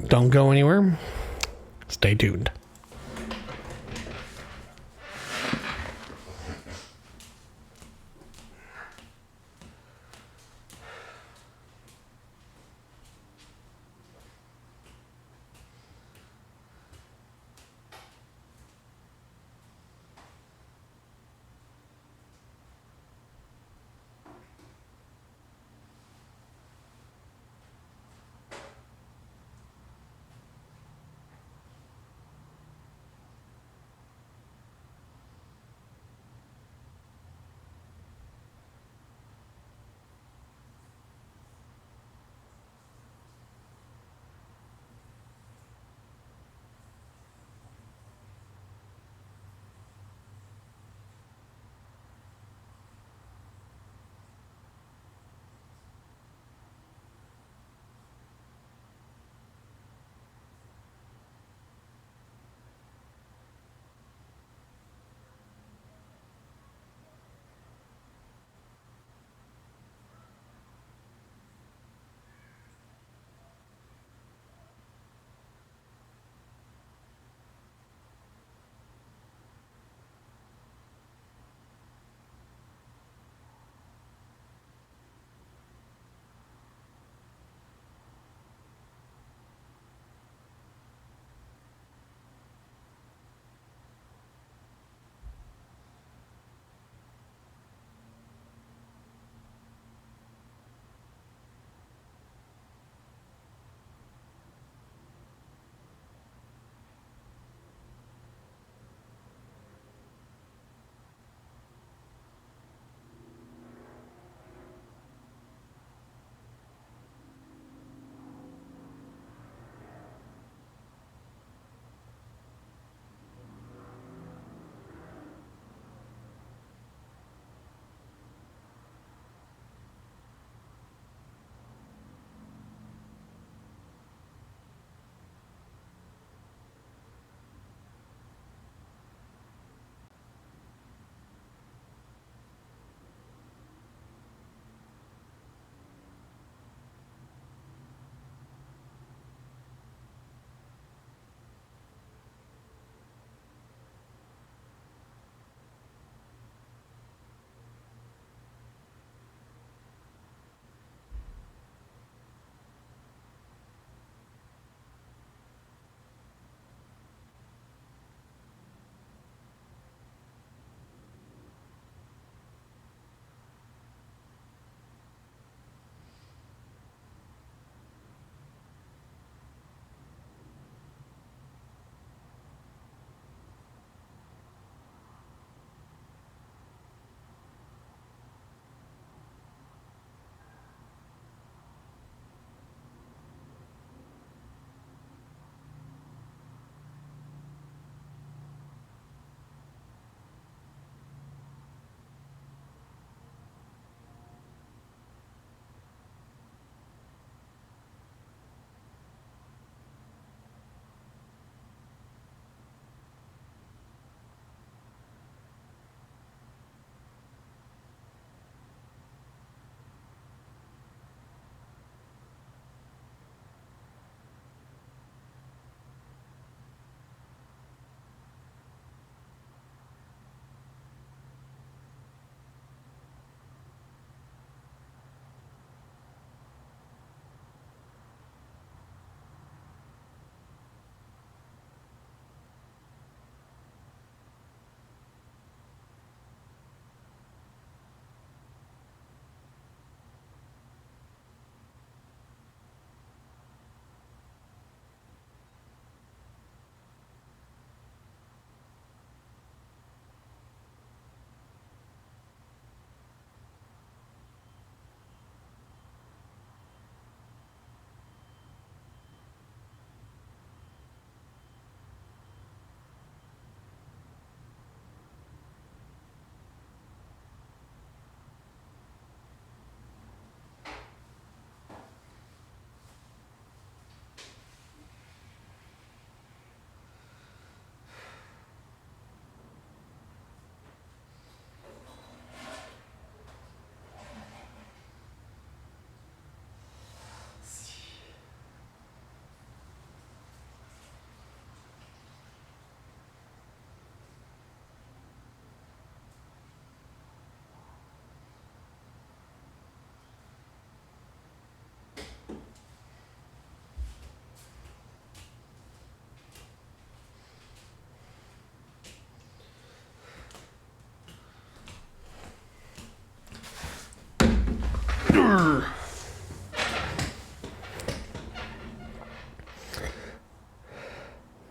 [SPEAKER 1] don't go anywhere. Stay tuned.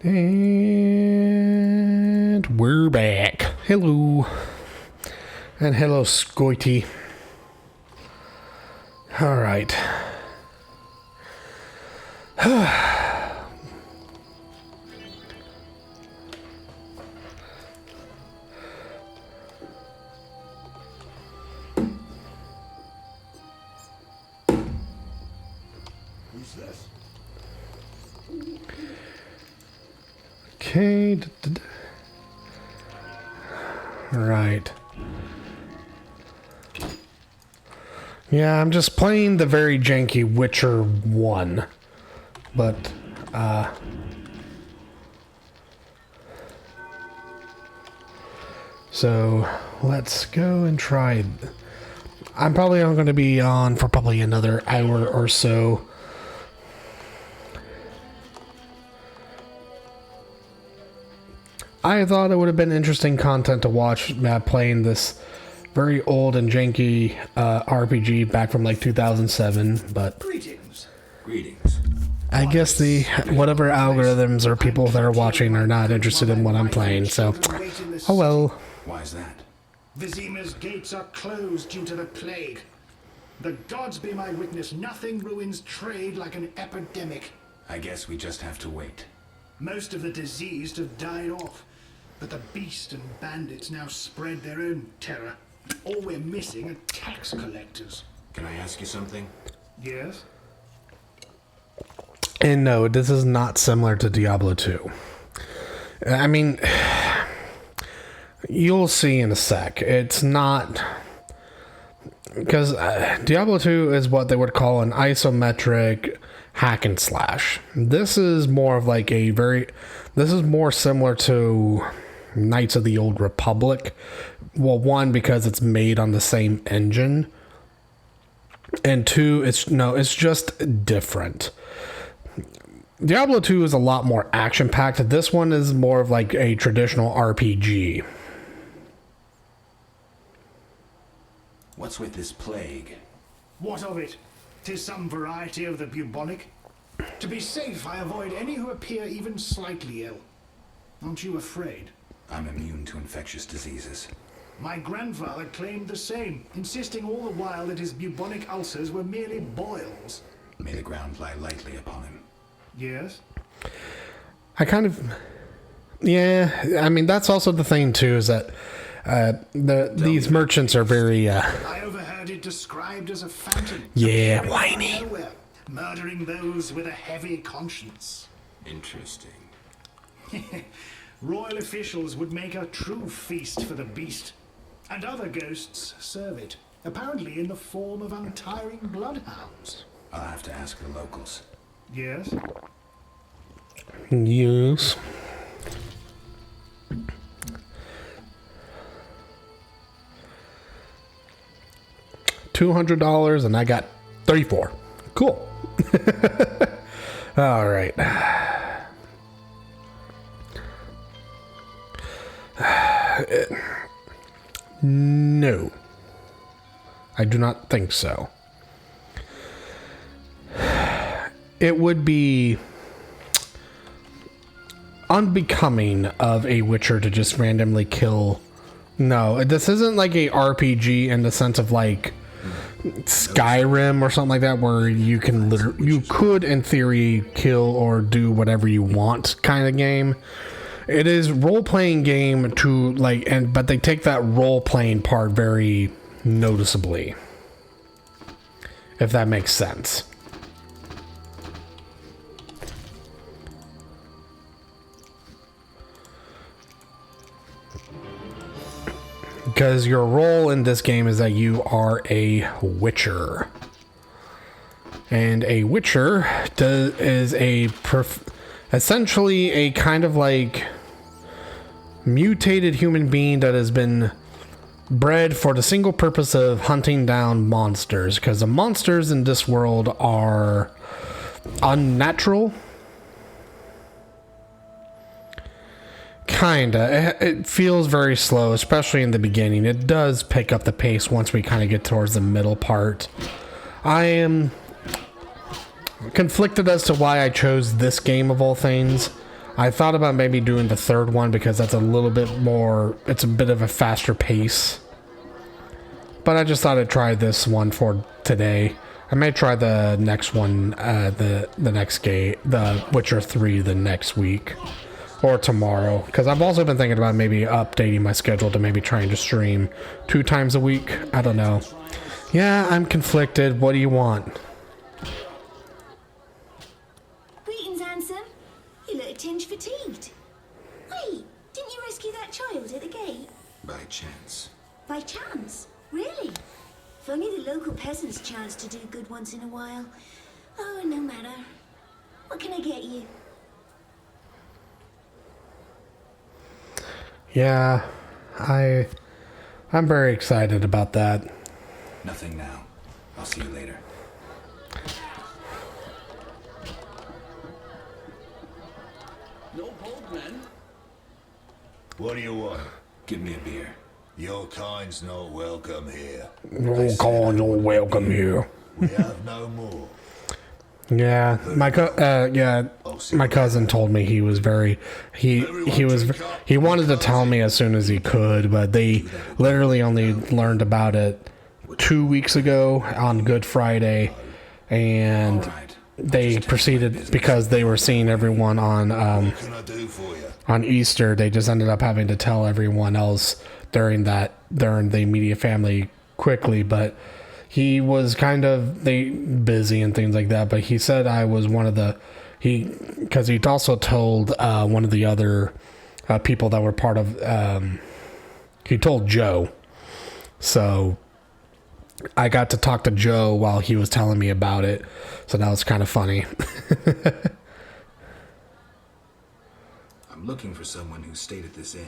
[SPEAKER 1] And we're back. Hello. And hello, Scoity. All right.
[SPEAKER 11] Who's this?
[SPEAKER 1] Okay. Right. Yeah, I'm just playing the very janky Witcher 1. But, so, let's go and try. I'm probably only going to be on for probably another hour or so. I thought it would have been interesting content to watch playing this very old and janky RPG back from like 2007, but
[SPEAKER 5] Greetings.
[SPEAKER 1] I guess the whatever algorithms or people that are watching are not interested in what I'm playing, so oh well.
[SPEAKER 5] Why is that?
[SPEAKER 9] Vizima's gates are closed due to the plague. The gods be my witness, nothing ruins trade like an epidemic.
[SPEAKER 5] I guess we just have to wait.
[SPEAKER 9] Most of the diseased have died off, but the beast and bandits now spread their own terror. All we're missing are tax collectors.
[SPEAKER 5] Can I ask you something?
[SPEAKER 9] Yes?
[SPEAKER 1] And no, this is not similar to Diablo 2. I mean, you'll see in a sec. It's not... Because Diablo 2 is what they would call an isometric hack and slash. This is more of like a very... This is more similar to Knights of the Old Republic. Well, one, because it's made on the same engine. And two, it's just different. Diablo 2 is a lot more action-packed. This one is more of like a traditional RPG.
[SPEAKER 5] What's with this plague?
[SPEAKER 9] What of it? 'Tis some variety of the bubonic. To be safe, I avoid any who appear even slightly ill. Aren't you afraid?
[SPEAKER 5] I'm immune to infectious diseases.
[SPEAKER 9] My grandfather claimed the same, insisting all the while that his bubonic ulcers were merely boils.
[SPEAKER 5] May the ground lie lightly upon him.
[SPEAKER 9] Yes?
[SPEAKER 1] I kind of... Yeah, I mean, that's also the thing, too, is that these merchants are very...
[SPEAKER 9] I overheard it described as a phantom.
[SPEAKER 1] Yeah, whiny.
[SPEAKER 9] Nowhere, murdering those with a heavy conscience.
[SPEAKER 5] Interesting.
[SPEAKER 9] Royal officials would make a true feast for the beast, and other ghosts serve it, apparently in the form of untiring bloodhounds.
[SPEAKER 5] I'll have to ask the locals.
[SPEAKER 9] Yes?
[SPEAKER 1] Yes. $200 and I got 34. Cool. All right. No. I do not think so. It would be unbecoming of a Witcher to just randomly kill. No, this isn't like a RPG in the sense of like Skyrim or something like that, where you can you could in theory kill or do whatever you want kind of game. It is role-playing game to like, but they take that role-playing part very noticeably, if that makes sense. Because your role in this game is that you are a Witcher. And a Witcher is essentially a kind of like mutated human being that has been bred for the single purpose of hunting down monsters. Because the monsters in this world are unnatural. Kinda. It feels very slow, especially in the beginning. It does pick up the pace once we kind of get towards the middle part. I am conflicted as to why I chose this game of all things. I thought about maybe doing the third one because that's a little bit more, it's a bit of a faster pace. But I just thought I'd try this one for today. I may try the next one, the next game, the Witcher 3 the next week. Or tomorrow. Because I've also been thinking about maybe updating my schedule to maybe trying to stream 2 times a week. I don't know. Yeah, I'm conflicted. What do you want?
[SPEAKER 14] Greetings, handsome. You look a tinge fatigued. Wait, didn't you rescue that child at the gate?
[SPEAKER 7] By chance.
[SPEAKER 14] By chance? Really? If only the local peasants chance to do good once in a while. Oh, no matter. What can I get you?
[SPEAKER 1] Yeah, I'm very excited about that.
[SPEAKER 7] Nothing now. I'll see you later.
[SPEAKER 5] No bold men.
[SPEAKER 11] What do you want?
[SPEAKER 7] Give me a beer.
[SPEAKER 11] Your kind's not welcome here.
[SPEAKER 1] No call, no welcome here.
[SPEAKER 11] We have no more.
[SPEAKER 1] Yeah, my cousin told me he was he wanted to tell me as soon as he could, but they literally only learned about it 2 weeks ago on Good Friday, and they proceeded because they were seeing everyone on Easter. They just ended up having to tell everyone else during the immediate family quickly, but he was kind of busy and things like that, but he said I was one of the because he also told one of the other people that were part of he told Joe, so I got to talk to Joe while he was telling me about it, so that was kind of funny.
[SPEAKER 7] I'm looking for someone who stayed at this inn.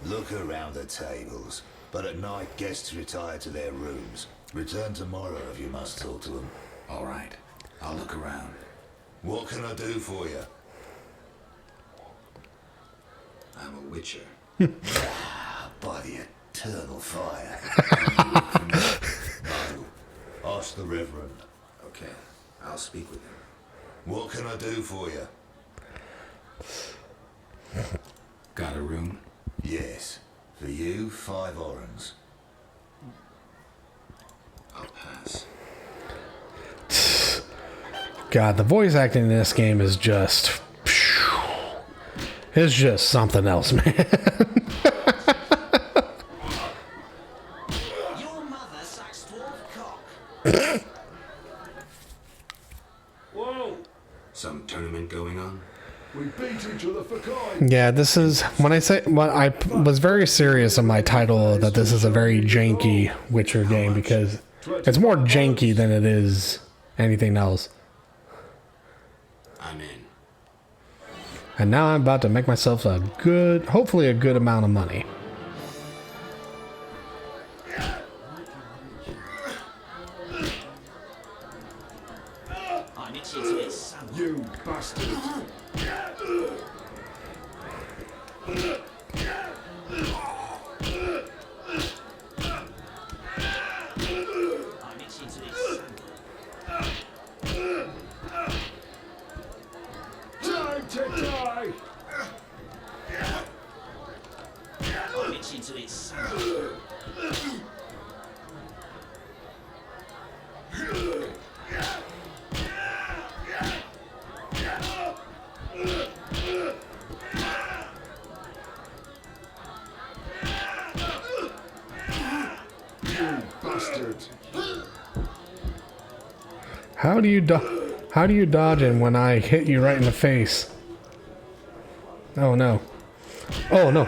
[SPEAKER 11] Look around the tables, but at night guests retire to their rooms. Return tomorrow if you must talk to them.
[SPEAKER 7] All right. I'll look around.
[SPEAKER 11] What can I do for you?
[SPEAKER 7] I'm a witcher.
[SPEAKER 11] By the eternal fire. No. Ask the Reverend.
[SPEAKER 7] Okay. I'll speak with him.
[SPEAKER 11] What can I do for you?
[SPEAKER 7] Got a room?
[SPEAKER 11] Yes. For you, 5 orens.
[SPEAKER 7] I'll pass.
[SPEAKER 1] God, the voice acting in this game is just... It's just something else, man.
[SPEAKER 13] Your mother sucks dwarf cock.
[SPEAKER 5] Whoa!
[SPEAKER 7] Some tournament going on?
[SPEAKER 5] We beat each other for coin.
[SPEAKER 1] Yeah, this is... When I was very serious in my title that this is a very janky Witcher game because it's more janky than it is anything else.
[SPEAKER 7] I'm in.
[SPEAKER 1] And now I'm about to make myself hopefully a good amount of money.
[SPEAKER 13] I'm itching to eat some.
[SPEAKER 5] You bastard.
[SPEAKER 13] I'm itching to eat some.
[SPEAKER 5] Time to die.
[SPEAKER 13] I'm itching to eat some.
[SPEAKER 5] You bastard.
[SPEAKER 1] How do you dodge it when I hit you right in the face? Oh no. Oh no.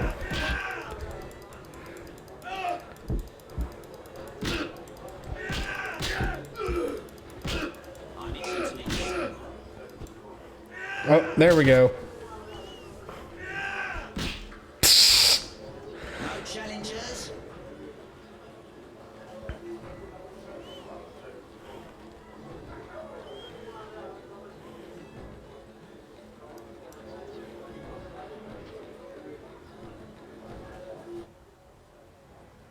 [SPEAKER 13] I'm itching to eat some.
[SPEAKER 1] Oh, there we go.
[SPEAKER 13] No challengers.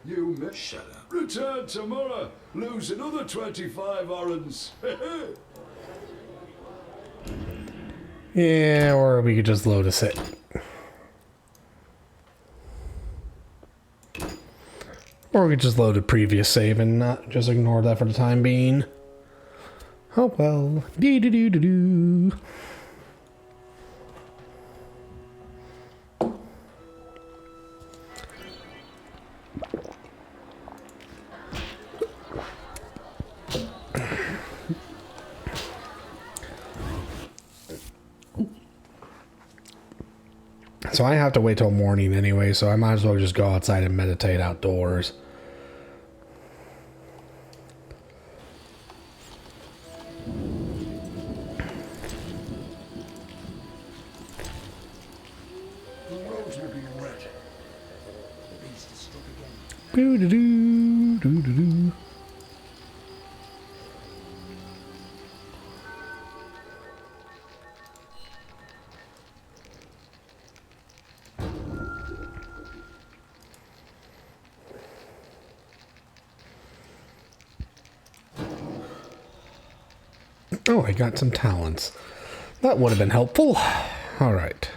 [SPEAKER 5] You you met.
[SPEAKER 7] Shut up.
[SPEAKER 5] Return tomorrow. Lose another 25 orens.
[SPEAKER 1] Yeah, or we could just load a sit. Or we could just load a previous save and not just ignore that for the time being. Oh well. Dee-doo-doo-doo-doo. So I have to wait till morning anyway, so I might as well just go outside and meditate outdoors.
[SPEAKER 5] The roads will be wet. The beast is struck again.
[SPEAKER 1] Doo-doo-doo, doo-doo-doo. Oh, I got some talents. That would have been helpful. All right.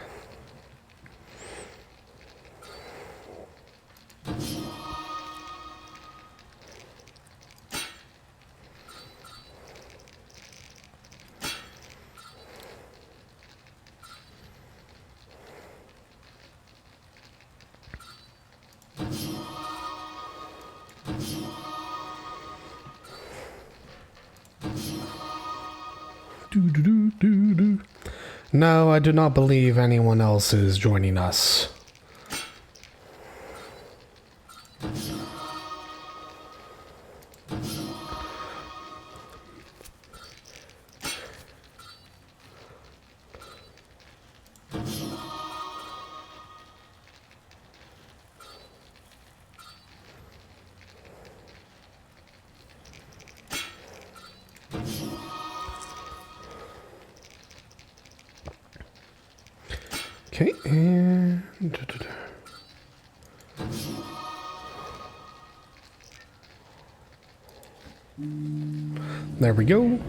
[SPEAKER 1] Do-do-do-do-do. No, I do not believe anyone else is joining us. Okay, and there we go.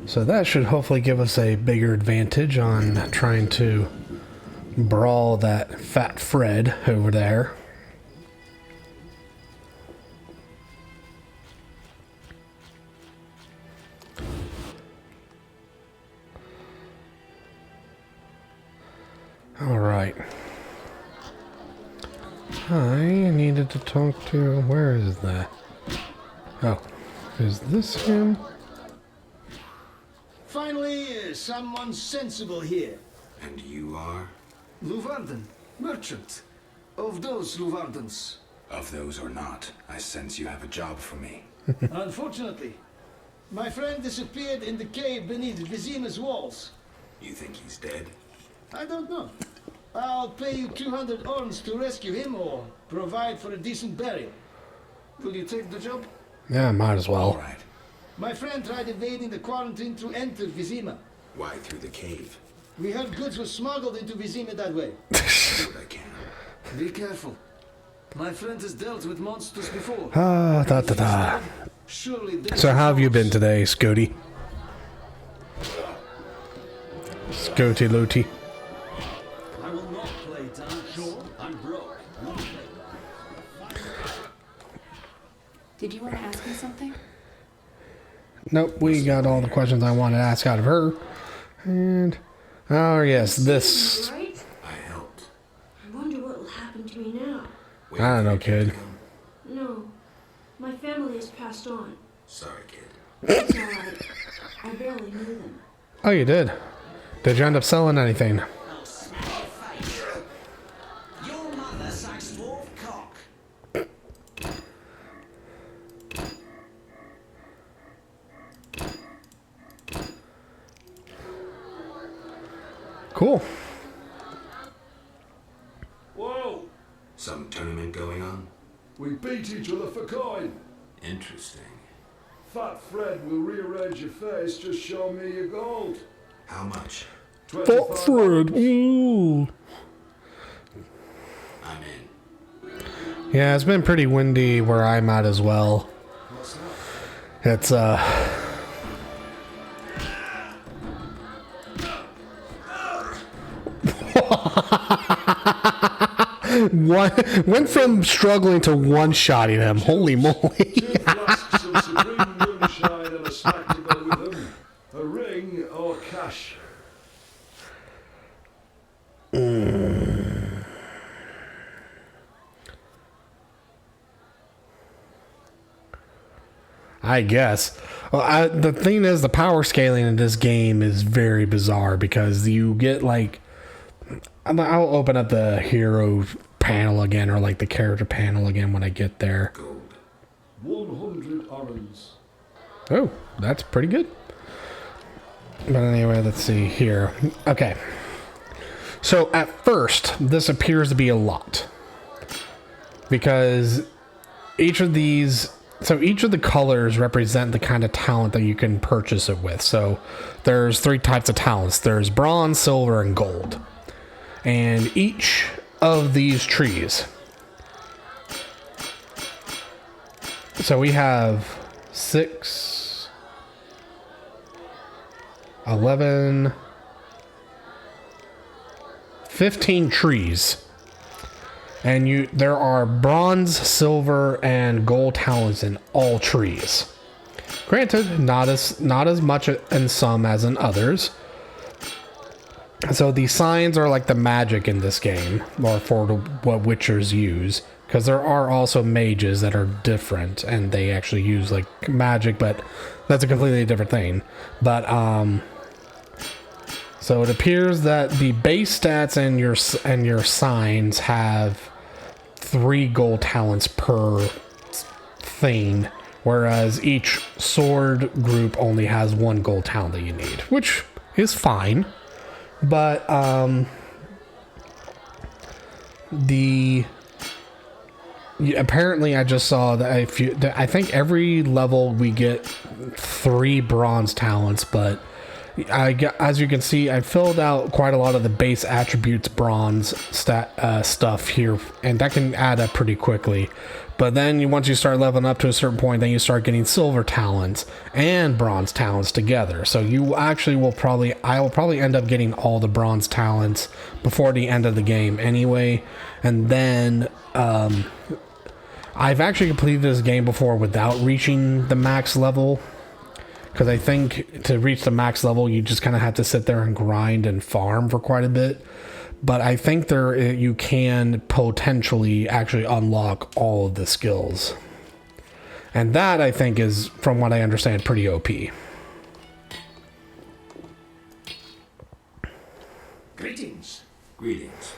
[SPEAKER 1] So that should hopefully give us a bigger advantage on trying to brawl that fat Fred over there. Alright. I needed to talk to... Where is that? Oh. Is this him?
[SPEAKER 9] Finally, someone sensible here.
[SPEAKER 7] And you are?
[SPEAKER 9] Luvarden, merchant. Of those Luvardens.
[SPEAKER 7] Of those or not, I sense you have a job for me.
[SPEAKER 9] Unfortunately, my friend disappeared in the cave beneath Vizima's walls.
[SPEAKER 7] You think he's dead?
[SPEAKER 9] I don't know. I'll pay you 200 orns to rescue him or provide for a decent burial. Will you take the job?
[SPEAKER 1] Yeah, might as well.
[SPEAKER 7] All right.
[SPEAKER 9] My friend tried evading the quarantine to enter Vizima.
[SPEAKER 7] Why through the cave?
[SPEAKER 9] We heard goods were smuggled into Vizima that way.
[SPEAKER 7] Do what I can.
[SPEAKER 9] Be careful. My friend has dealt with monsters before.
[SPEAKER 1] Ah, da-da-da.
[SPEAKER 9] Surely
[SPEAKER 1] So how have you been today, Scotty? Scotty Looty.
[SPEAKER 9] I will not play dance. Sure, I'm broke.
[SPEAKER 12] Did you want to ask me something?
[SPEAKER 1] Nope, we got all the questions I wanted to ask out of her. And, oh yes, this...
[SPEAKER 14] Right?
[SPEAKER 7] I helped.
[SPEAKER 14] I wonder what will happen to me now.
[SPEAKER 1] I don't know, kid.
[SPEAKER 14] No, my family has passed on.
[SPEAKER 7] Sorry, kid.
[SPEAKER 14] It's alright. I barely knew them.
[SPEAKER 1] Oh, you did? Did you end up selling anything?
[SPEAKER 13] I'll smash your face. Your mother sucks dwarf cock.
[SPEAKER 1] Cool.
[SPEAKER 5] Whoa!
[SPEAKER 7] Some tournament going on?
[SPEAKER 5] We beat each other for coin.
[SPEAKER 7] Interesting.
[SPEAKER 5] Fat Fred will rearrange your face, just show me your gold.
[SPEAKER 7] How much?
[SPEAKER 5] 25
[SPEAKER 1] Fred. Ooh.
[SPEAKER 7] I'm in.
[SPEAKER 1] Yeah, it's been pretty windy where I'm at as well. It's went from struggling to one-shotting him. Holy moly.
[SPEAKER 15] 2 flasks of supreme moonshine and a spectacle with them. A ring or cash.
[SPEAKER 1] I guess. Well, the thing is, the power scaling in this game is very bizarre because you get like... I'll open up the hero panel again, or like the character panel again when I get there.
[SPEAKER 15] 100 orange.
[SPEAKER 1] Oh, that's pretty good. But anyway, let's see here. Okay. So at first, this appears to be a lot. Because each of these... So each of the colors represent the kind of talent that you can purchase it with. So there's 3 types of talents. There's bronze, silver, and gold. And each of these trees. So we have 6, 11, 15 trees. And there are bronze, silver, and gold talents in all trees. Granted, not as much in some as in others. So the signs are like the magic in this game, or for what Witchers use. Because there are also mages that are different, and they actually use like magic, but that's a completely different thing. But so it appears that the base stats and your signs have 3 gold talents per thing, whereas each sword group only has 1 gold talent that you need, which is fine. But apparently I just saw that I think every level we get 3 bronze talents, but as you can see, I filled out quite a lot of the base attributes bronze stuff here, and that can add up pretty quickly. But then once you start leveling up to a certain point, then you start getting silver talents and bronze talents together. So you actually I will probably end up getting all the bronze talents before the end of the game anyway. And then I've actually completed this game before without reaching the max level. Because I think to reach the max level, you just kind of have to sit there and grind and farm for quite a bit. But I think you can potentially actually unlock all of the skills. And that, I think, is, from what I understand, pretty OP.
[SPEAKER 9] Greetings.
[SPEAKER 5] Greetings.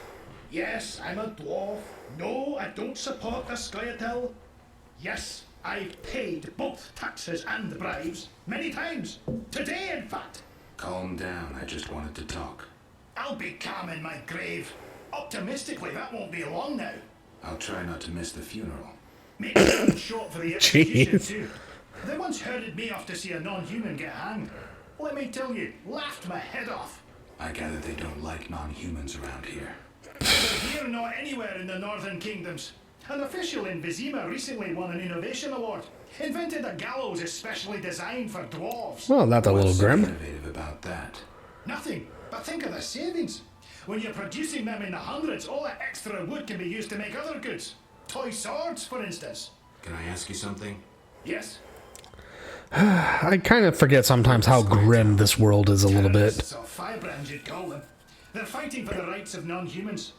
[SPEAKER 9] Yes, I'm a dwarf. No, I don't support the Scoia'tael. Yes, I've paid both taxes and bribes many times. Today, in fact.
[SPEAKER 7] Calm down, I just wanted to talk.
[SPEAKER 9] I'll be calm in my grave. Optimistically, that won't be long now.
[SPEAKER 7] I'll try not to miss the funeral.
[SPEAKER 9] Make it short for the execution,
[SPEAKER 1] Jeez.
[SPEAKER 9] too. They once herded me off to see a non-human get hanged. Let me tell you, laughed my head off.
[SPEAKER 7] I gather they don't like non-humans around here.
[SPEAKER 9] Neither here nor anywhere in the Northern Kingdoms. An official in Vizima recently won an innovation award. Invented a gallows especially designed for dwarves.
[SPEAKER 1] Well, that's a little grim.
[SPEAKER 7] What's innovative about that?
[SPEAKER 9] Nothing, but think of the savings. When you're producing them in the hundreds, all that extra wood can be used to make other goods. Toy swords, for instance.
[SPEAKER 7] Can I ask you something?
[SPEAKER 9] Yes.
[SPEAKER 1] I kind of forget sometimes how grim this world is a little bit.
[SPEAKER 9] Terrorists, or firebrands, you'd call them. They're fighting for the rights of non-humans.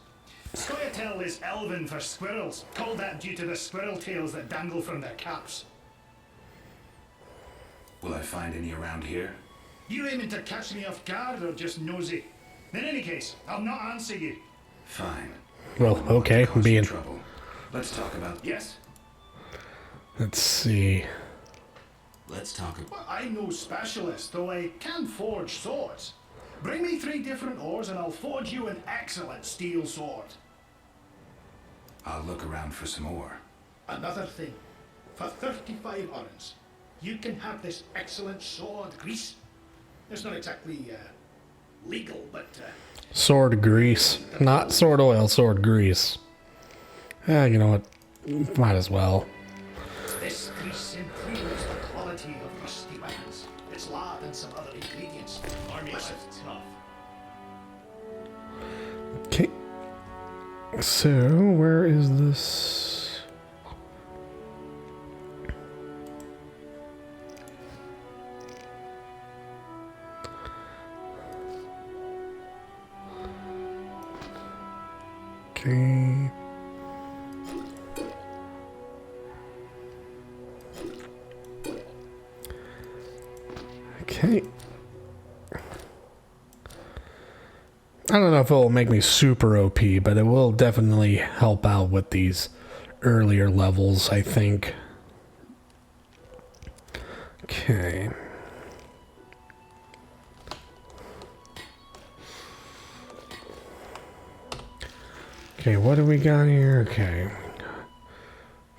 [SPEAKER 9] Scoia'tael is Elven for squirrels, called that due to the squirrel tails that dangle from their caps.
[SPEAKER 7] Will I find any around here?
[SPEAKER 9] You aiming to catch me off guard or just nosy? In any case, I'll not answer you.
[SPEAKER 7] Fine.
[SPEAKER 1] Well, okay, I'm being...
[SPEAKER 7] Trouble. Let's talk about...
[SPEAKER 9] Yes?
[SPEAKER 1] Let's see.
[SPEAKER 7] Let's talk about...
[SPEAKER 9] Well, I'm no specialist, though I can forge swords. Bring me 3 different ores and I'll forge you an excellent steel sword.
[SPEAKER 7] I'll look around for some more.
[SPEAKER 9] Another thing. For 35 orens, you can have this excellent sword grease. It's not exactly legal, but...
[SPEAKER 1] Sword grease. Not sword oil, sword grease. You know what? Might as well.
[SPEAKER 9] This grease improves the quality of rusty weapons. It's lard and some other ingredients. Or makes it tough.
[SPEAKER 1] Okay. So, where is this? Okay. Okay. I don't know if it will make me super OP, but it will definitely help out with these earlier levels, I think. Okay. Okay, what do we got here? Okay.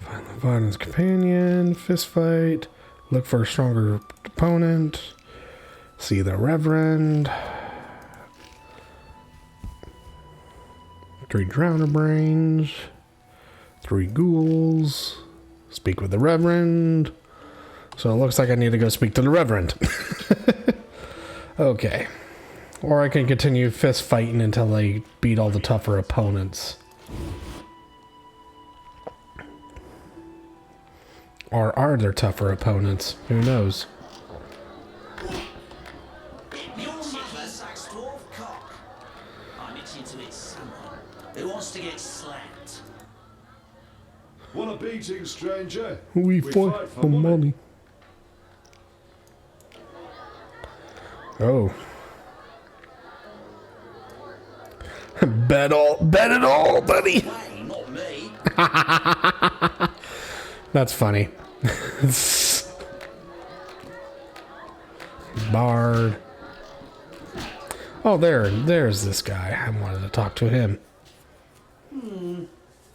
[SPEAKER 1] Find the Violence Companion, fist fight, look for a stronger opponent, see the Reverend, 3 Drowner Brains, 3 Ghouls, speak with the Reverend. So it looks like I need to go speak to the Reverend. Okay. Or I can continue fist fighting until I beat all the tougher opponents. Or are there tougher opponents? Who knows?
[SPEAKER 16] Your mother sucks dwarf cock. I'm itching to eat someone who wants to get slapped.
[SPEAKER 15] Want a beating, stranger?
[SPEAKER 1] We fight for money. Oh. Bet it all, buddy.
[SPEAKER 16] Hey, not me.
[SPEAKER 1] That's funny. Bard. Oh, there's this guy. I wanted to talk to him.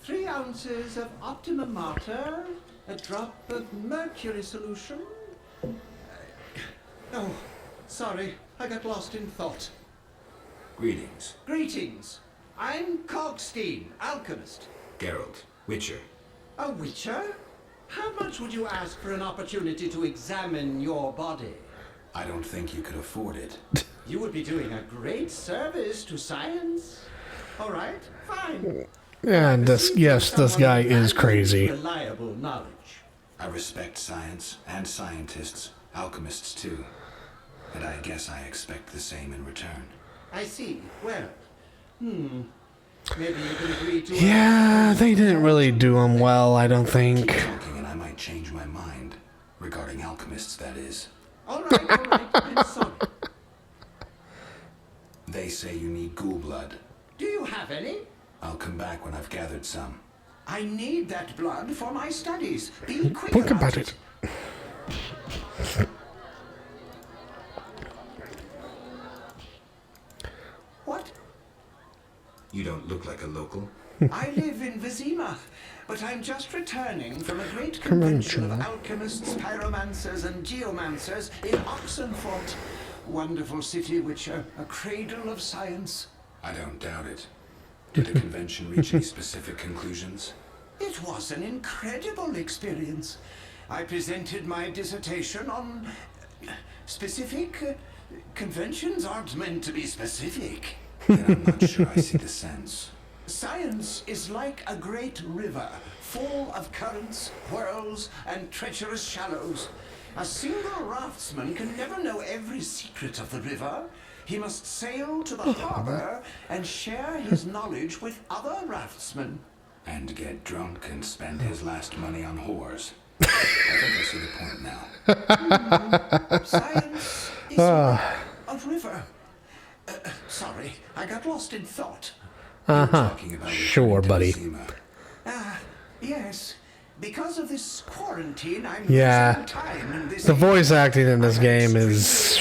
[SPEAKER 17] 3 ounces of optimum mater, a drop of mercury solution. Oh, sorry, I got lost in thought.
[SPEAKER 7] Greetings.
[SPEAKER 17] Greetings. I'm Cogstein, alchemist.
[SPEAKER 7] Geralt, Witcher.
[SPEAKER 17] A witcher? How much would you ask for an opportunity to examine your body?
[SPEAKER 7] I don't think you could afford it.
[SPEAKER 17] You would be doing a great service to science. All right, fine.
[SPEAKER 1] And this guy is crazy.
[SPEAKER 17] Reliable knowledge.
[SPEAKER 7] I respect science and scientists, alchemists too. And I guess I expect the same in return.
[SPEAKER 17] I see. Well, maybe you can agree to.
[SPEAKER 1] Yeah, they didn't really do him well, I don't think.
[SPEAKER 7] Keep talking and I might change my mind. Regarding alchemists, that is.
[SPEAKER 17] All right, I'm sorry.
[SPEAKER 7] They say you need ghoul blood.
[SPEAKER 17] Do you have any?
[SPEAKER 7] I'll come back when I've gathered some.
[SPEAKER 17] I need that blood for my studies. Be quick
[SPEAKER 1] Think
[SPEAKER 17] about
[SPEAKER 1] about it.
[SPEAKER 17] What?
[SPEAKER 7] You don't look like a local.
[SPEAKER 17] I live in Vizima, but I'm just returning from a great convention of alchemists, pyromancers, and geomancers in Oxenfurt. Wonderful city, Witcher, a cradle of science.
[SPEAKER 7] I don't doubt it. Did the convention reach any specific conclusions?
[SPEAKER 17] It was an incredible experience. I presented my dissertation on specific. Conventions aren't meant to be specific.
[SPEAKER 7] Then I'm not sure I see the sense.
[SPEAKER 17] Science is like a great river, full of currents, whirls, and treacherous shallows. A single raftsman can never know every secret of the river. He must sail to the harbor and share his knowledge with other raftsmen.
[SPEAKER 7] And get drunk and spend his last money on whores. I think I see the point now.
[SPEAKER 17] Science is like a river. Sorry, I got lost in thought.
[SPEAKER 1] Sure, buddy.
[SPEAKER 17] Yes. Because of this quarantine, I'm
[SPEAKER 1] Yeah.
[SPEAKER 17] time in this
[SPEAKER 1] The voice acting in this game is...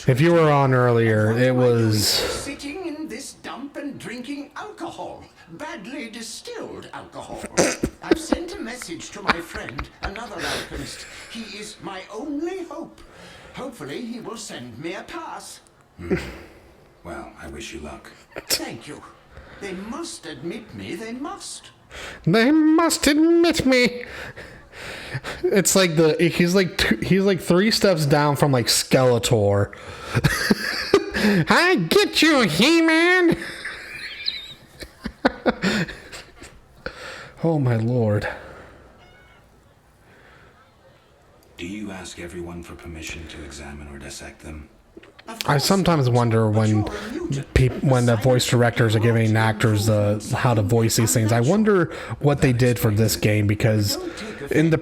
[SPEAKER 1] If you were on earlier, it was...
[SPEAKER 17] sitting in this dump and drinking alcohol. Badly distilled alcohol. I've sent a message to my friend, another alchemist. He is my only hope. Hopefully he will send me a pass.
[SPEAKER 7] Well, I wish you luck.
[SPEAKER 17] Thank you. They must admit me, they must.
[SPEAKER 1] They must admit me. It's like he's like 3 steps down from like Skeletor. I get you, He-Man. Oh my lord.
[SPEAKER 17] Do you ask everyone for permission to examine or dissect them?
[SPEAKER 1] I sometimes wonder when the voice directors are giving actors how to voice these things. I wonder what they did for this game, because in the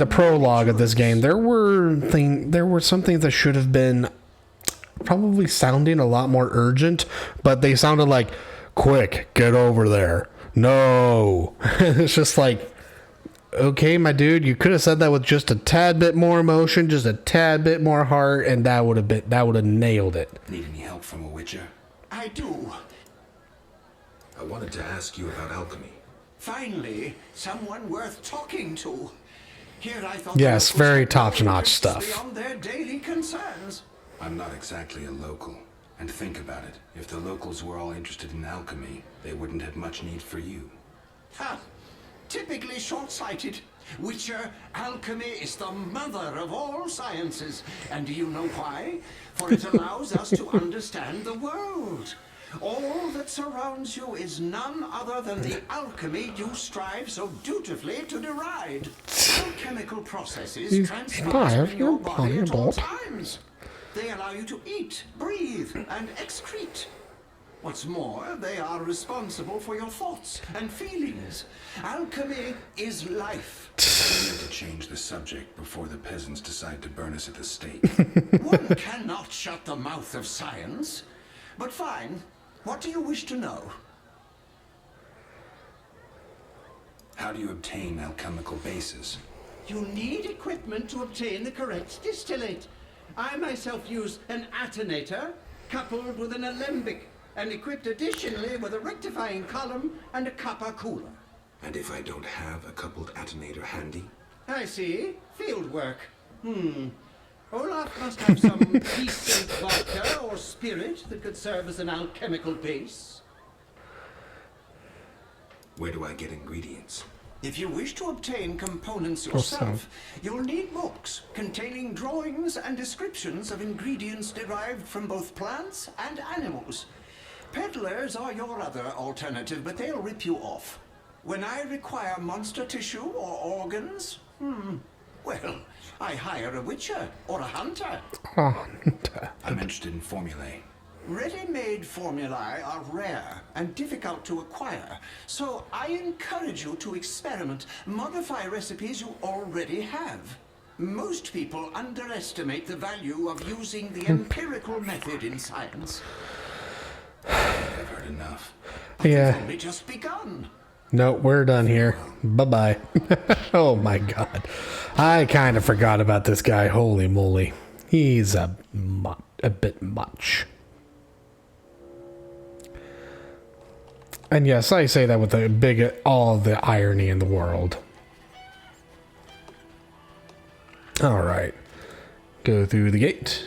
[SPEAKER 1] prologue of this game there were some things that should have been probably sounding a lot more urgent, but they sounded like, "Quick, get over there." No. It's just like, okay, my dude, you could have said that with just a tad bit more emotion, just a tad bit more heart, and that would have nailed it.
[SPEAKER 17] Need any help from a Witcher? I do.
[SPEAKER 7] I wanted to ask you about alchemy.
[SPEAKER 17] Finally, someone worth talking to. Here I thought.
[SPEAKER 1] Yes, very top-notch stuff.
[SPEAKER 17] Beyond their daily concerns. I'm not exactly a local. And think about it. If the locals were all interested in alchemy, they wouldn't have much need for you. Ha! Typically short-sighted. Witcher, alchemy is the mother of all sciences. And do you know why? For it allows us to understand the world. All that surrounds you is none other than the alchemy you strive so dutifully to deride. Alchemical processes transpire in your body at all times. They allow you to eat, breathe, and excrete. What's more, they are responsible for your thoughts and feelings. Alchemy is life.
[SPEAKER 7] I need to change the subject before the peasants decide to burn us at the stake.
[SPEAKER 17] One cannot shut the mouth of science. But fine. What do you wish to know?
[SPEAKER 7] How do you obtain alchemical bases?
[SPEAKER 17] You need equipment to obtain the correct distillate. I myself use an attenator coupled with an alembic, and equipped additionally with a rectifying column and a copper cooler.
[SPEAKER 7] And if I don't have a coupled attenator handy?
[SPEAKER 17] I see. Field work. Olaf must have some decent vodka or spirit that could serve as an alchemical base.
[SPEAKER 7] Where do I get ingredients?
[SPEAKER 17] If you wish to obtain components yourself, you'll need books containing drawings and descriptions of ingredients derived from both plants and animals. Peddlers are your other alternative, but they'll rip you off. When I require monster tissue or organs, well, I hire a witcher or a hunter.
[SPEAKER 7] I'm interested in formulae.
[SPEAKER 17] Ready-made formulae are rare and difficult to acquire, so I encourage you to experiment, modify recipes you already have. Most people underestimate the value of using the empirical method in science.
[SPEAKER 7] I've heard enough.
[SPEAKER 1] Yeah.
[SPEAKER 17] It's only just begun.
[SPEAKER 1] No, we're done here. Bye-bye. Oh my god. I kind of forgot about this guy. Holy moly. He's a bit much. And yes, I say that with all the irony in the world. Alright. Go through the gate.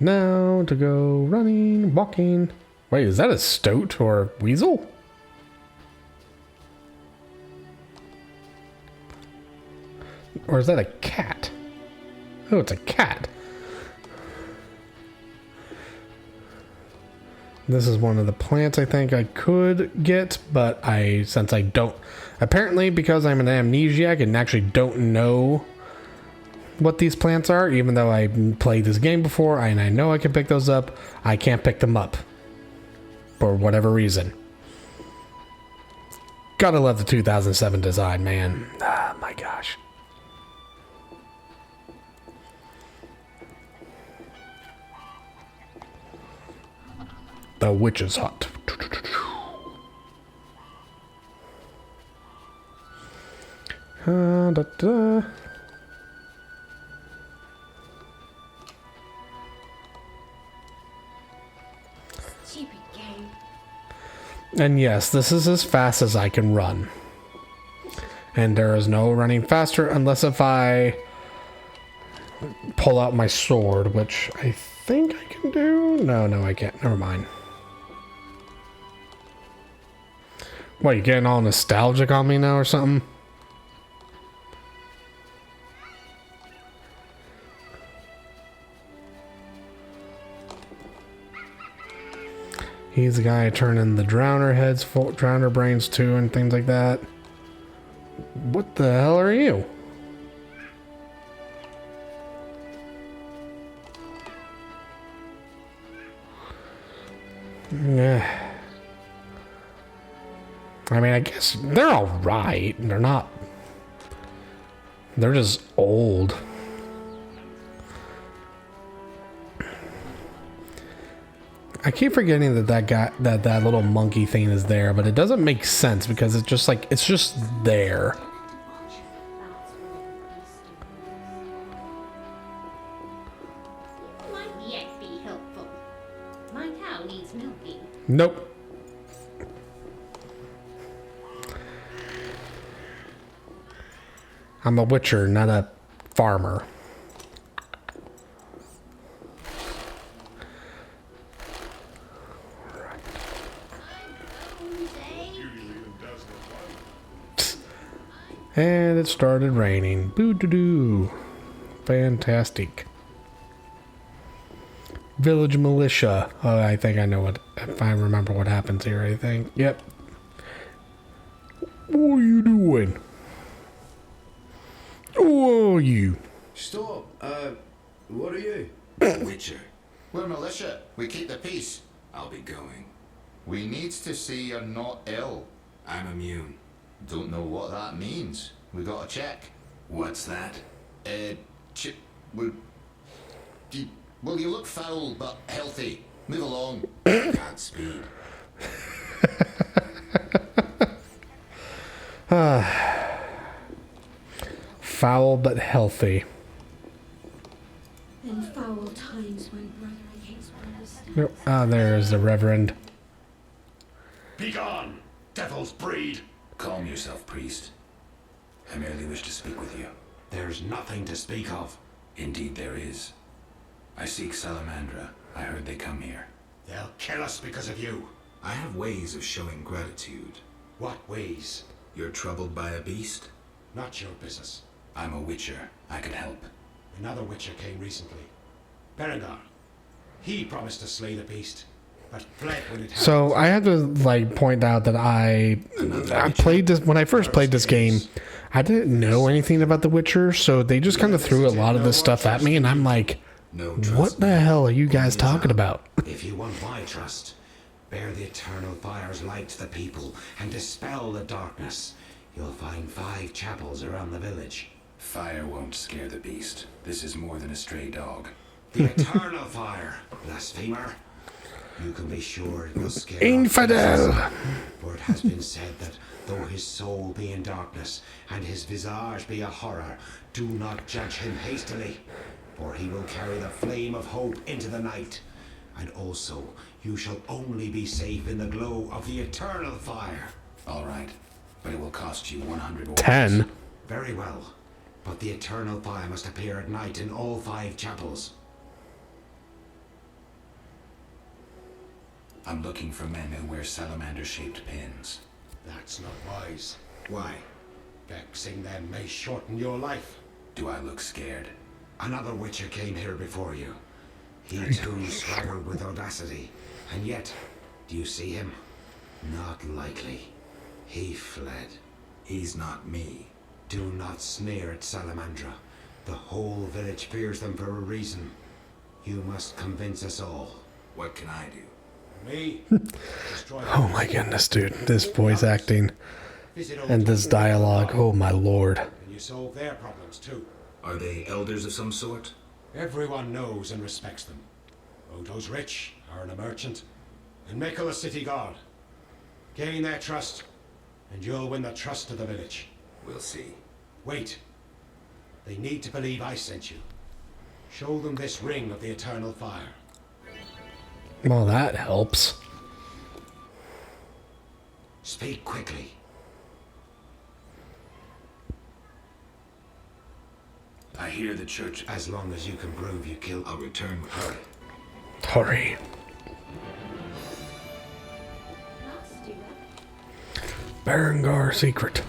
[SPEAKER 1] Now to go running, walking. Wait, is that a stoat or a weasel? Or is that a cat? Oh, it's a cat. This is one of the plants I think I could get, but since I don't, apparently because I'm an amnesiac and actually don't know what these plants are, even though I played this game before and I know I can pick those up, I can't pick them up for whatever reason. Gotta love the 2007 design, man. Ah, my gosh. The witch's hut.
[SPEAKER 6] Stupid game.
[SPEAKER 1] And yes, this is as fast as I can run. And there is no running faster unless if I pull out my sword, which I think I can do. No, I can't. Never mind. What, you getting all nostalgic on me now or something? He's the guy turning the drowner heads, drowner brains to, and things like that. What the hell are you? Yeah. I mean, I guess they're alright. They're not. They're just old. I keep forgetting that little monkey thing is there, but it doesn't make sense because it's just like, it's just there.
[SPEAKER 18] Might yet be helpful. My cow needs milking.
[SPEAKER 1] Nope. I'm a witcher, not a farmer. And it started raining. Boo-doo-doo. Fantastic. Village militia. Oh, I think I know what, if I remember what happens here, I think. Yep. What are you doing? Who are you?
[SPEAKER 17] Stop. What are you?
[SPEAKER 19] Witcher. We're militia. We keep the peace. I'll be going. We needs to see you're not ill. I'm immune. Don't know what that means. We got to check. What's that? Well, you look foul but healthy. Move along. Godspeed.
[SPEAKER 1] Foul but healthy.
[SPEAKER 12] In foul times when brother against brother stands.
[SPEAKER 1] Nope. Ah, there's the Reverend.
[SPEAKER 2] Begone, devil's breed!
[SPEAKER 19] Calm yourself, priest. I merely wish to speak with you. There's nothing to speak of. Indeed there is. I seek Salamandra. I heard they come here.
[SPEAKER 2] They'll kill us because of you.
[SPEAKER 19] I have ways of showing gratitude.
[SPEAKER 2] What ways?
[SPEAKER 19] You're troubled by a beast?
[SPEAKER 2] Not your business.
[SPEAKER 19] I'm a witcher. I can help.
[SPEAKER 2] Another witcher came recently. Berengar. He promised to slay the beast, but fled when it happened.
[SPEAKER 1] So I have to like point out that I played this when I first played this game. I didn't know anything about The Witcher, so they just kind of threw a lot of this stuff at me, and I'm like, what the hell are you guys talking about?
[SPEAKER 20] If you want my trust, bear the eternal fire's light to the people and dispel the darkness. You'll find 5 chapels around the village.
[SPEAKER 19] Fire won't scare the beast. This is more than a stray dog.
[SPEAKER 20] The eternal fire, blasphemer. You can be sure it will scare
[SPEAKER 1] Infidel!
[SPEAKER 20] For it has been said that though his soul be in darkness and his visage be a horror, do not judge him hastily, for he will carry the flame of hope into the night. And also, you shall only be safe in the glow of the eternal fire.
[SPEAKER 19] All right, but it will cost you 100 orbs.
[SPEAKER 1] 10.
[SPEAKER 20] Very well, but the eternal fire must appear at night in all 5 chapels.
[SPEAKER 19] I'm looking for men who wear salamander-shaped pins.
[SPEAKER 2] That's not wise.
[SPEAKER 20] Why?
[SPEAKER 2] Vexing them may shorten your life.
[SPEAKER 19] Do I look scared?
[SPEAKER 20] Another witcher came here before you. He too swaggered with audacity. And yet, do you see him? Not likely. He fled.
[SPEAKER 19] He's not me.
[SPEAKER 20] Do not sneer at Salamandra. The whole village fears them for a reason. You must convince us all.
[SPEAKER 19] What can I do?
[SPEAKER 2] Me?
[SPEAKER 1] Oh my goodness, dude. This voice acting and this dialogue. Oh my lord.
[SPEAKER 2] And you solve their problems too.
[SPEAKER 19] Are they elders of some sort?
[SPEAKER 2] Everyone knows and respects them. Odo's rich, Aaron a merchant, and Mikkel a city guard. Gain their trust, and you'll win the trust of the village.
[SPEAKER 19] We'll see.
[SPEAKER 2] Wait. They need to believe I sent you. Show them this ring of the eternal fire.
[SPEAKER 1] Well, that helps.
[SPEAKER 20] Speak quickly.
[SPEAKER 19] I hear the church.
[SPEAKER 20] As long as you can prove you killed,
[SPEAKER 19] I'll return with her.
[SPEAKER 1] Hurry. Berengar secret.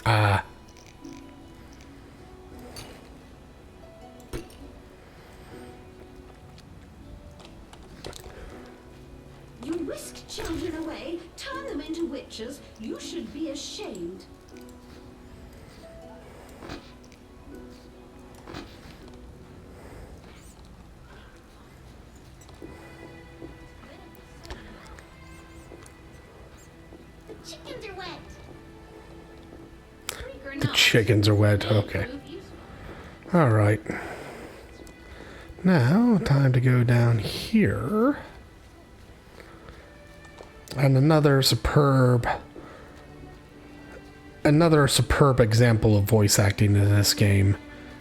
[SPEAKER 1] Ah.
[SPEAKER 12] You whisked children away, turn them into witches. You should be ashamed.
[SPEAKER 18] Chickens are wet.
[SPEAKER 1] The chickens are wet. Okay. Alright. Now, time to go down here. And another superb example of voice acting in this game.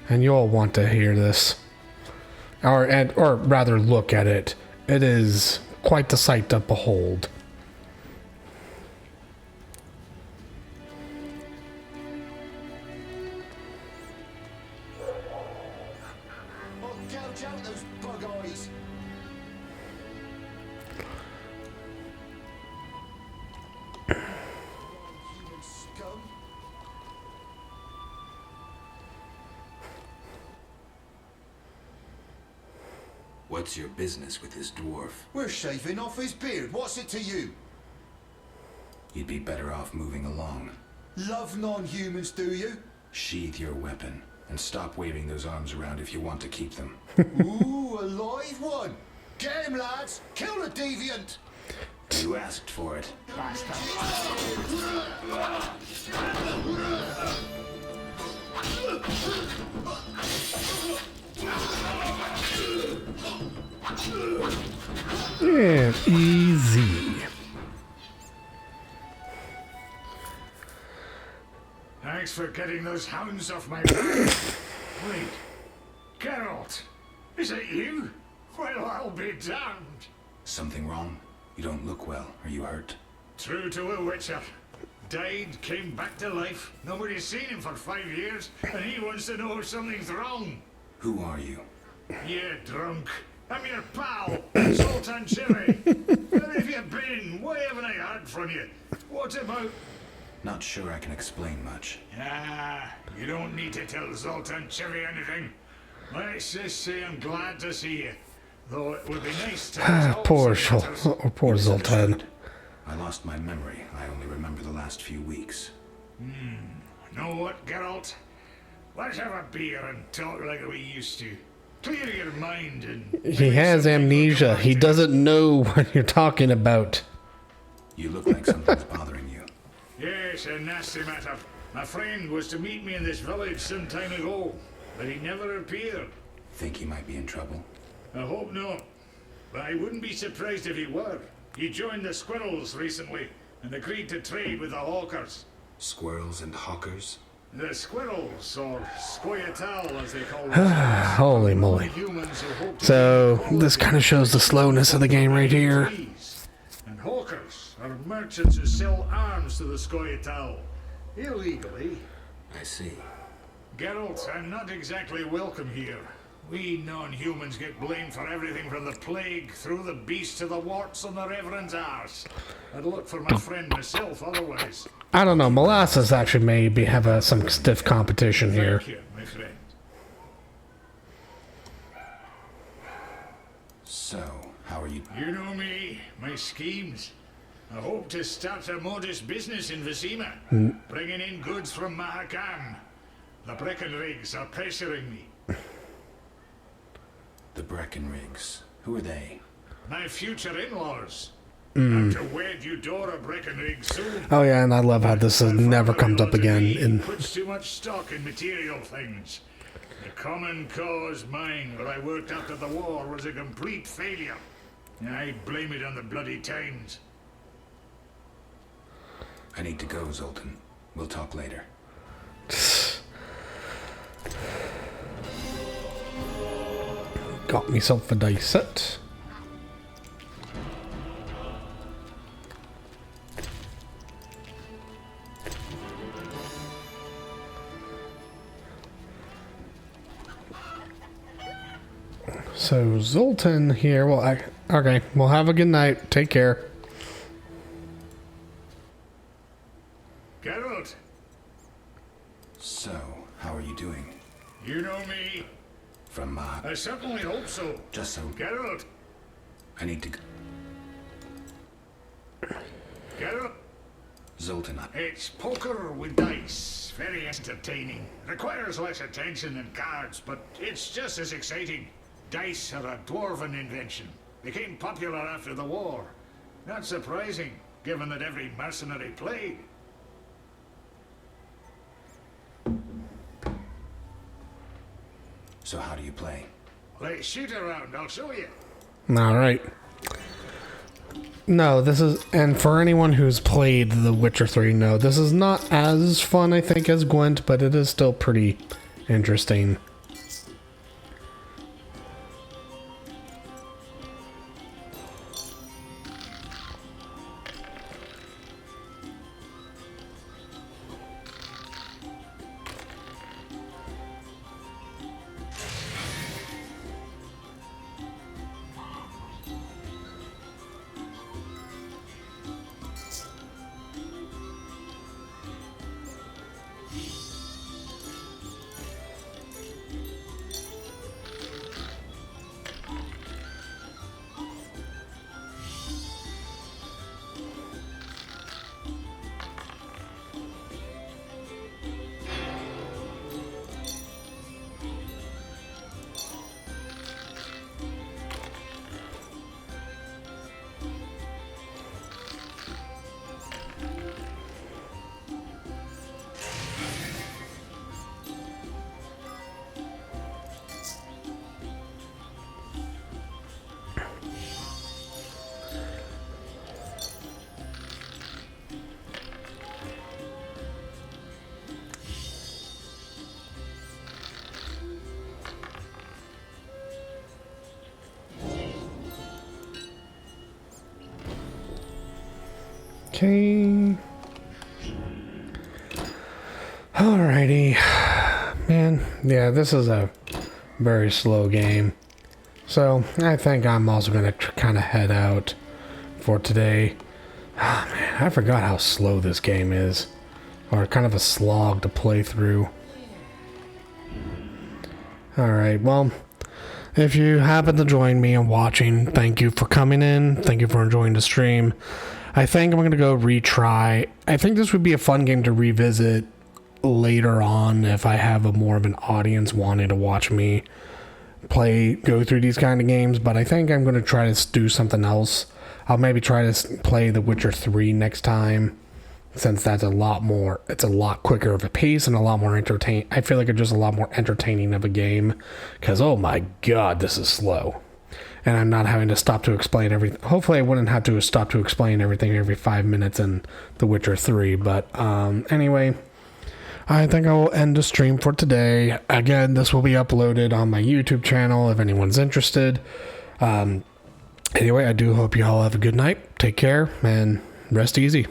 [SPEAKER 1] And you'll want to hear this. Or rather look at it. It is quite the sight to behold.
[SPEAKER 7] What's your business with this dwarf?
[SPEAKER 21] We're shaving off his beard. What's it to you?
[SPEAKER 7] You'd be better off moving along.
[SPEAKER 21] Love non-humans, do you?
[SPEAKER 7] Sheath your weapon and stop waving those arms around if you want to keep them.
[SPEAKER 21] Ooh, a live one. Get him, lads. Kill the deviant.
[SPEAKER 7] You asked for it.
[SPEAKER 1] Yeah, easy.
[SPEAKER 9] Thanks for getting those hounds off my back. Wait, Geralt, is it you? Well, I'll be damned.
[SPEAKER 7] Something wrong? You don't look well. Are you hurt?
[SPEAKER 9] True to a Witcher. Died, came back to life. Nobody's seen him for 5 years, and he wants to know if something's wrong.
[SPEAKER 7] Who are you?
[SPEAKER 9] You drunk. I'm your pal, Zoltan Cherry. Where have you been? Why haven't I heard from you? What about...
[SPEAKER 7] Not sure I can explain much.
[SPEAKER 9] Ah, you don't need to tell Zoltan Cherry anything. Let's just say I'm glad to see you. Though it would be nice to...
[SPEAKER 1] Poor Zoltan.
[SPEAKER 7] I lost my memory. I only remember the last few weeks.
[SPEAKER 9] Know what, Geralt? Let's have a beer and talk like we used to. Clear your mind and...
[SPEAKER 1] He has amnesia. He doesn't know what you're talking about.
[SPEAKER 7] You look like something's bothering you.
[SPEAKER 9] Yes, a nasty matter. My friend was to meet me in this village some time ago, but he never appeared.
[SPEAKER 7] Think he might be in trouble?
[SPEAKER 9] I hope not. But I wouldn't be surprised if he were. He joined the Squirrels recently and agreed to trade with the Hawkers.
[SPEAKER 7] Squirrels and hawkers?
[SPEAKER 9] The Squirrels, or Scoia'tael as they call them.
[SPEAKER 1] Holy moly. So, this kind of shows the slowness of the game right here.
[SPEAKER 9] And Hawkers are merchants who sell arms to the Scoia'tael. Illegally.
[SPEAKER 7] I see.
[SPEAKER 9] Geralt, I'm not exactly welcome here. We non-humans get blamed for everything from the plague through the beast to the warts on the Reverend's arse. I'd look for my friend myself otherwise.
[SPEAKER 1] I don't know. Molasses actually maybe have some stiff competition here.
[SPEAKER 9] Thank you, my friend.
[SPEAKER 7] So, how are you?
[SPEAKER 9] You know me, my schemes. I hope to start a modest business in Vizima, bringing in goods from Mahakam. The Breckenrigs are pressuring me.
[SPEAKER 7] The Breckenrigs. Who are they?
[SPEAKER 9] My future in-laws. I'm to wed Eudora Breckenrig soon.
[SPEAKER 1] Oh yeah, and I love how this never comes up again. In
[SPEAKER 9] puts too much stock in material things. The common cause mine, where I worked after the war, was a complete failure. I blame it on the bloody times.
[SPEAKER 7] I need to go, Zoltan. We'll talk later.
[SPEAKER 1] Got myself a dice set. So Zoltan here. Well, okay. Well, have a good night. Take care.
[SPEAKER 9] Geralt,
[SPEAKER 7] So, how are you doing?
[SPEAKER 9] you know me.
[SPEAKER 7] From,
[SPEAKER 9] I certainly hope so.
[SPEAKER 7] just so...
[SPEAKER 9] Geralt,
[SPEAKER 7] I need to...
[SPEAKER 9] Geralt.
[SPEAKER 7] Zoltan,
[SPEAKER 9] It's poker with dice. Very entertaining. Requires less attention than cards, but it's just as exciting. Dice are a dwarven invention. Became popular after the war. Not surprising, given that every mercenary played.
[SPEAKER 7] So how do you play?
[SPEAKER 9] Let's shoot around, I'll show you.
[SPEAKER 1] All right. No, this is, and for anyone who's played The Witcher 3, no, this is not as fun, I think, as Gwent, but it is still pretty interesting. Okay. Alrighty. Man, yeah, this is a very slow game. So, I think I'm also going to kind of head out for today. Ah, man, I forgot how slow this game is. Or kind of a slog to play through. Alright, well, if you happen to join me and watching, thank you for coming in. Thank you for enjoying the stream. I think I'm going to go retry. I think this would be a fun game to revisit later on if I have a more of an audience wanting to watch me go through these kind of games, but I think I'm going to try to do something else. I'll maybe try to play The Witcher 3 next time, since that's it's a lot quicker of a pace and a lot more entertaining. I feel like it's just a lot more entertaining of a game, because oh my god, this is slow. And I'm not having to stop to explain everything. Hopefully I wouldn't have to stop to explain everything every 5 minutes in The Witcher 3. But anyway, I think I will end the stream for today. Again, this will be uploaded on my YouTube channel if anyone's interested. Anyway, I do hope you all have a good night. Take care and rest easy.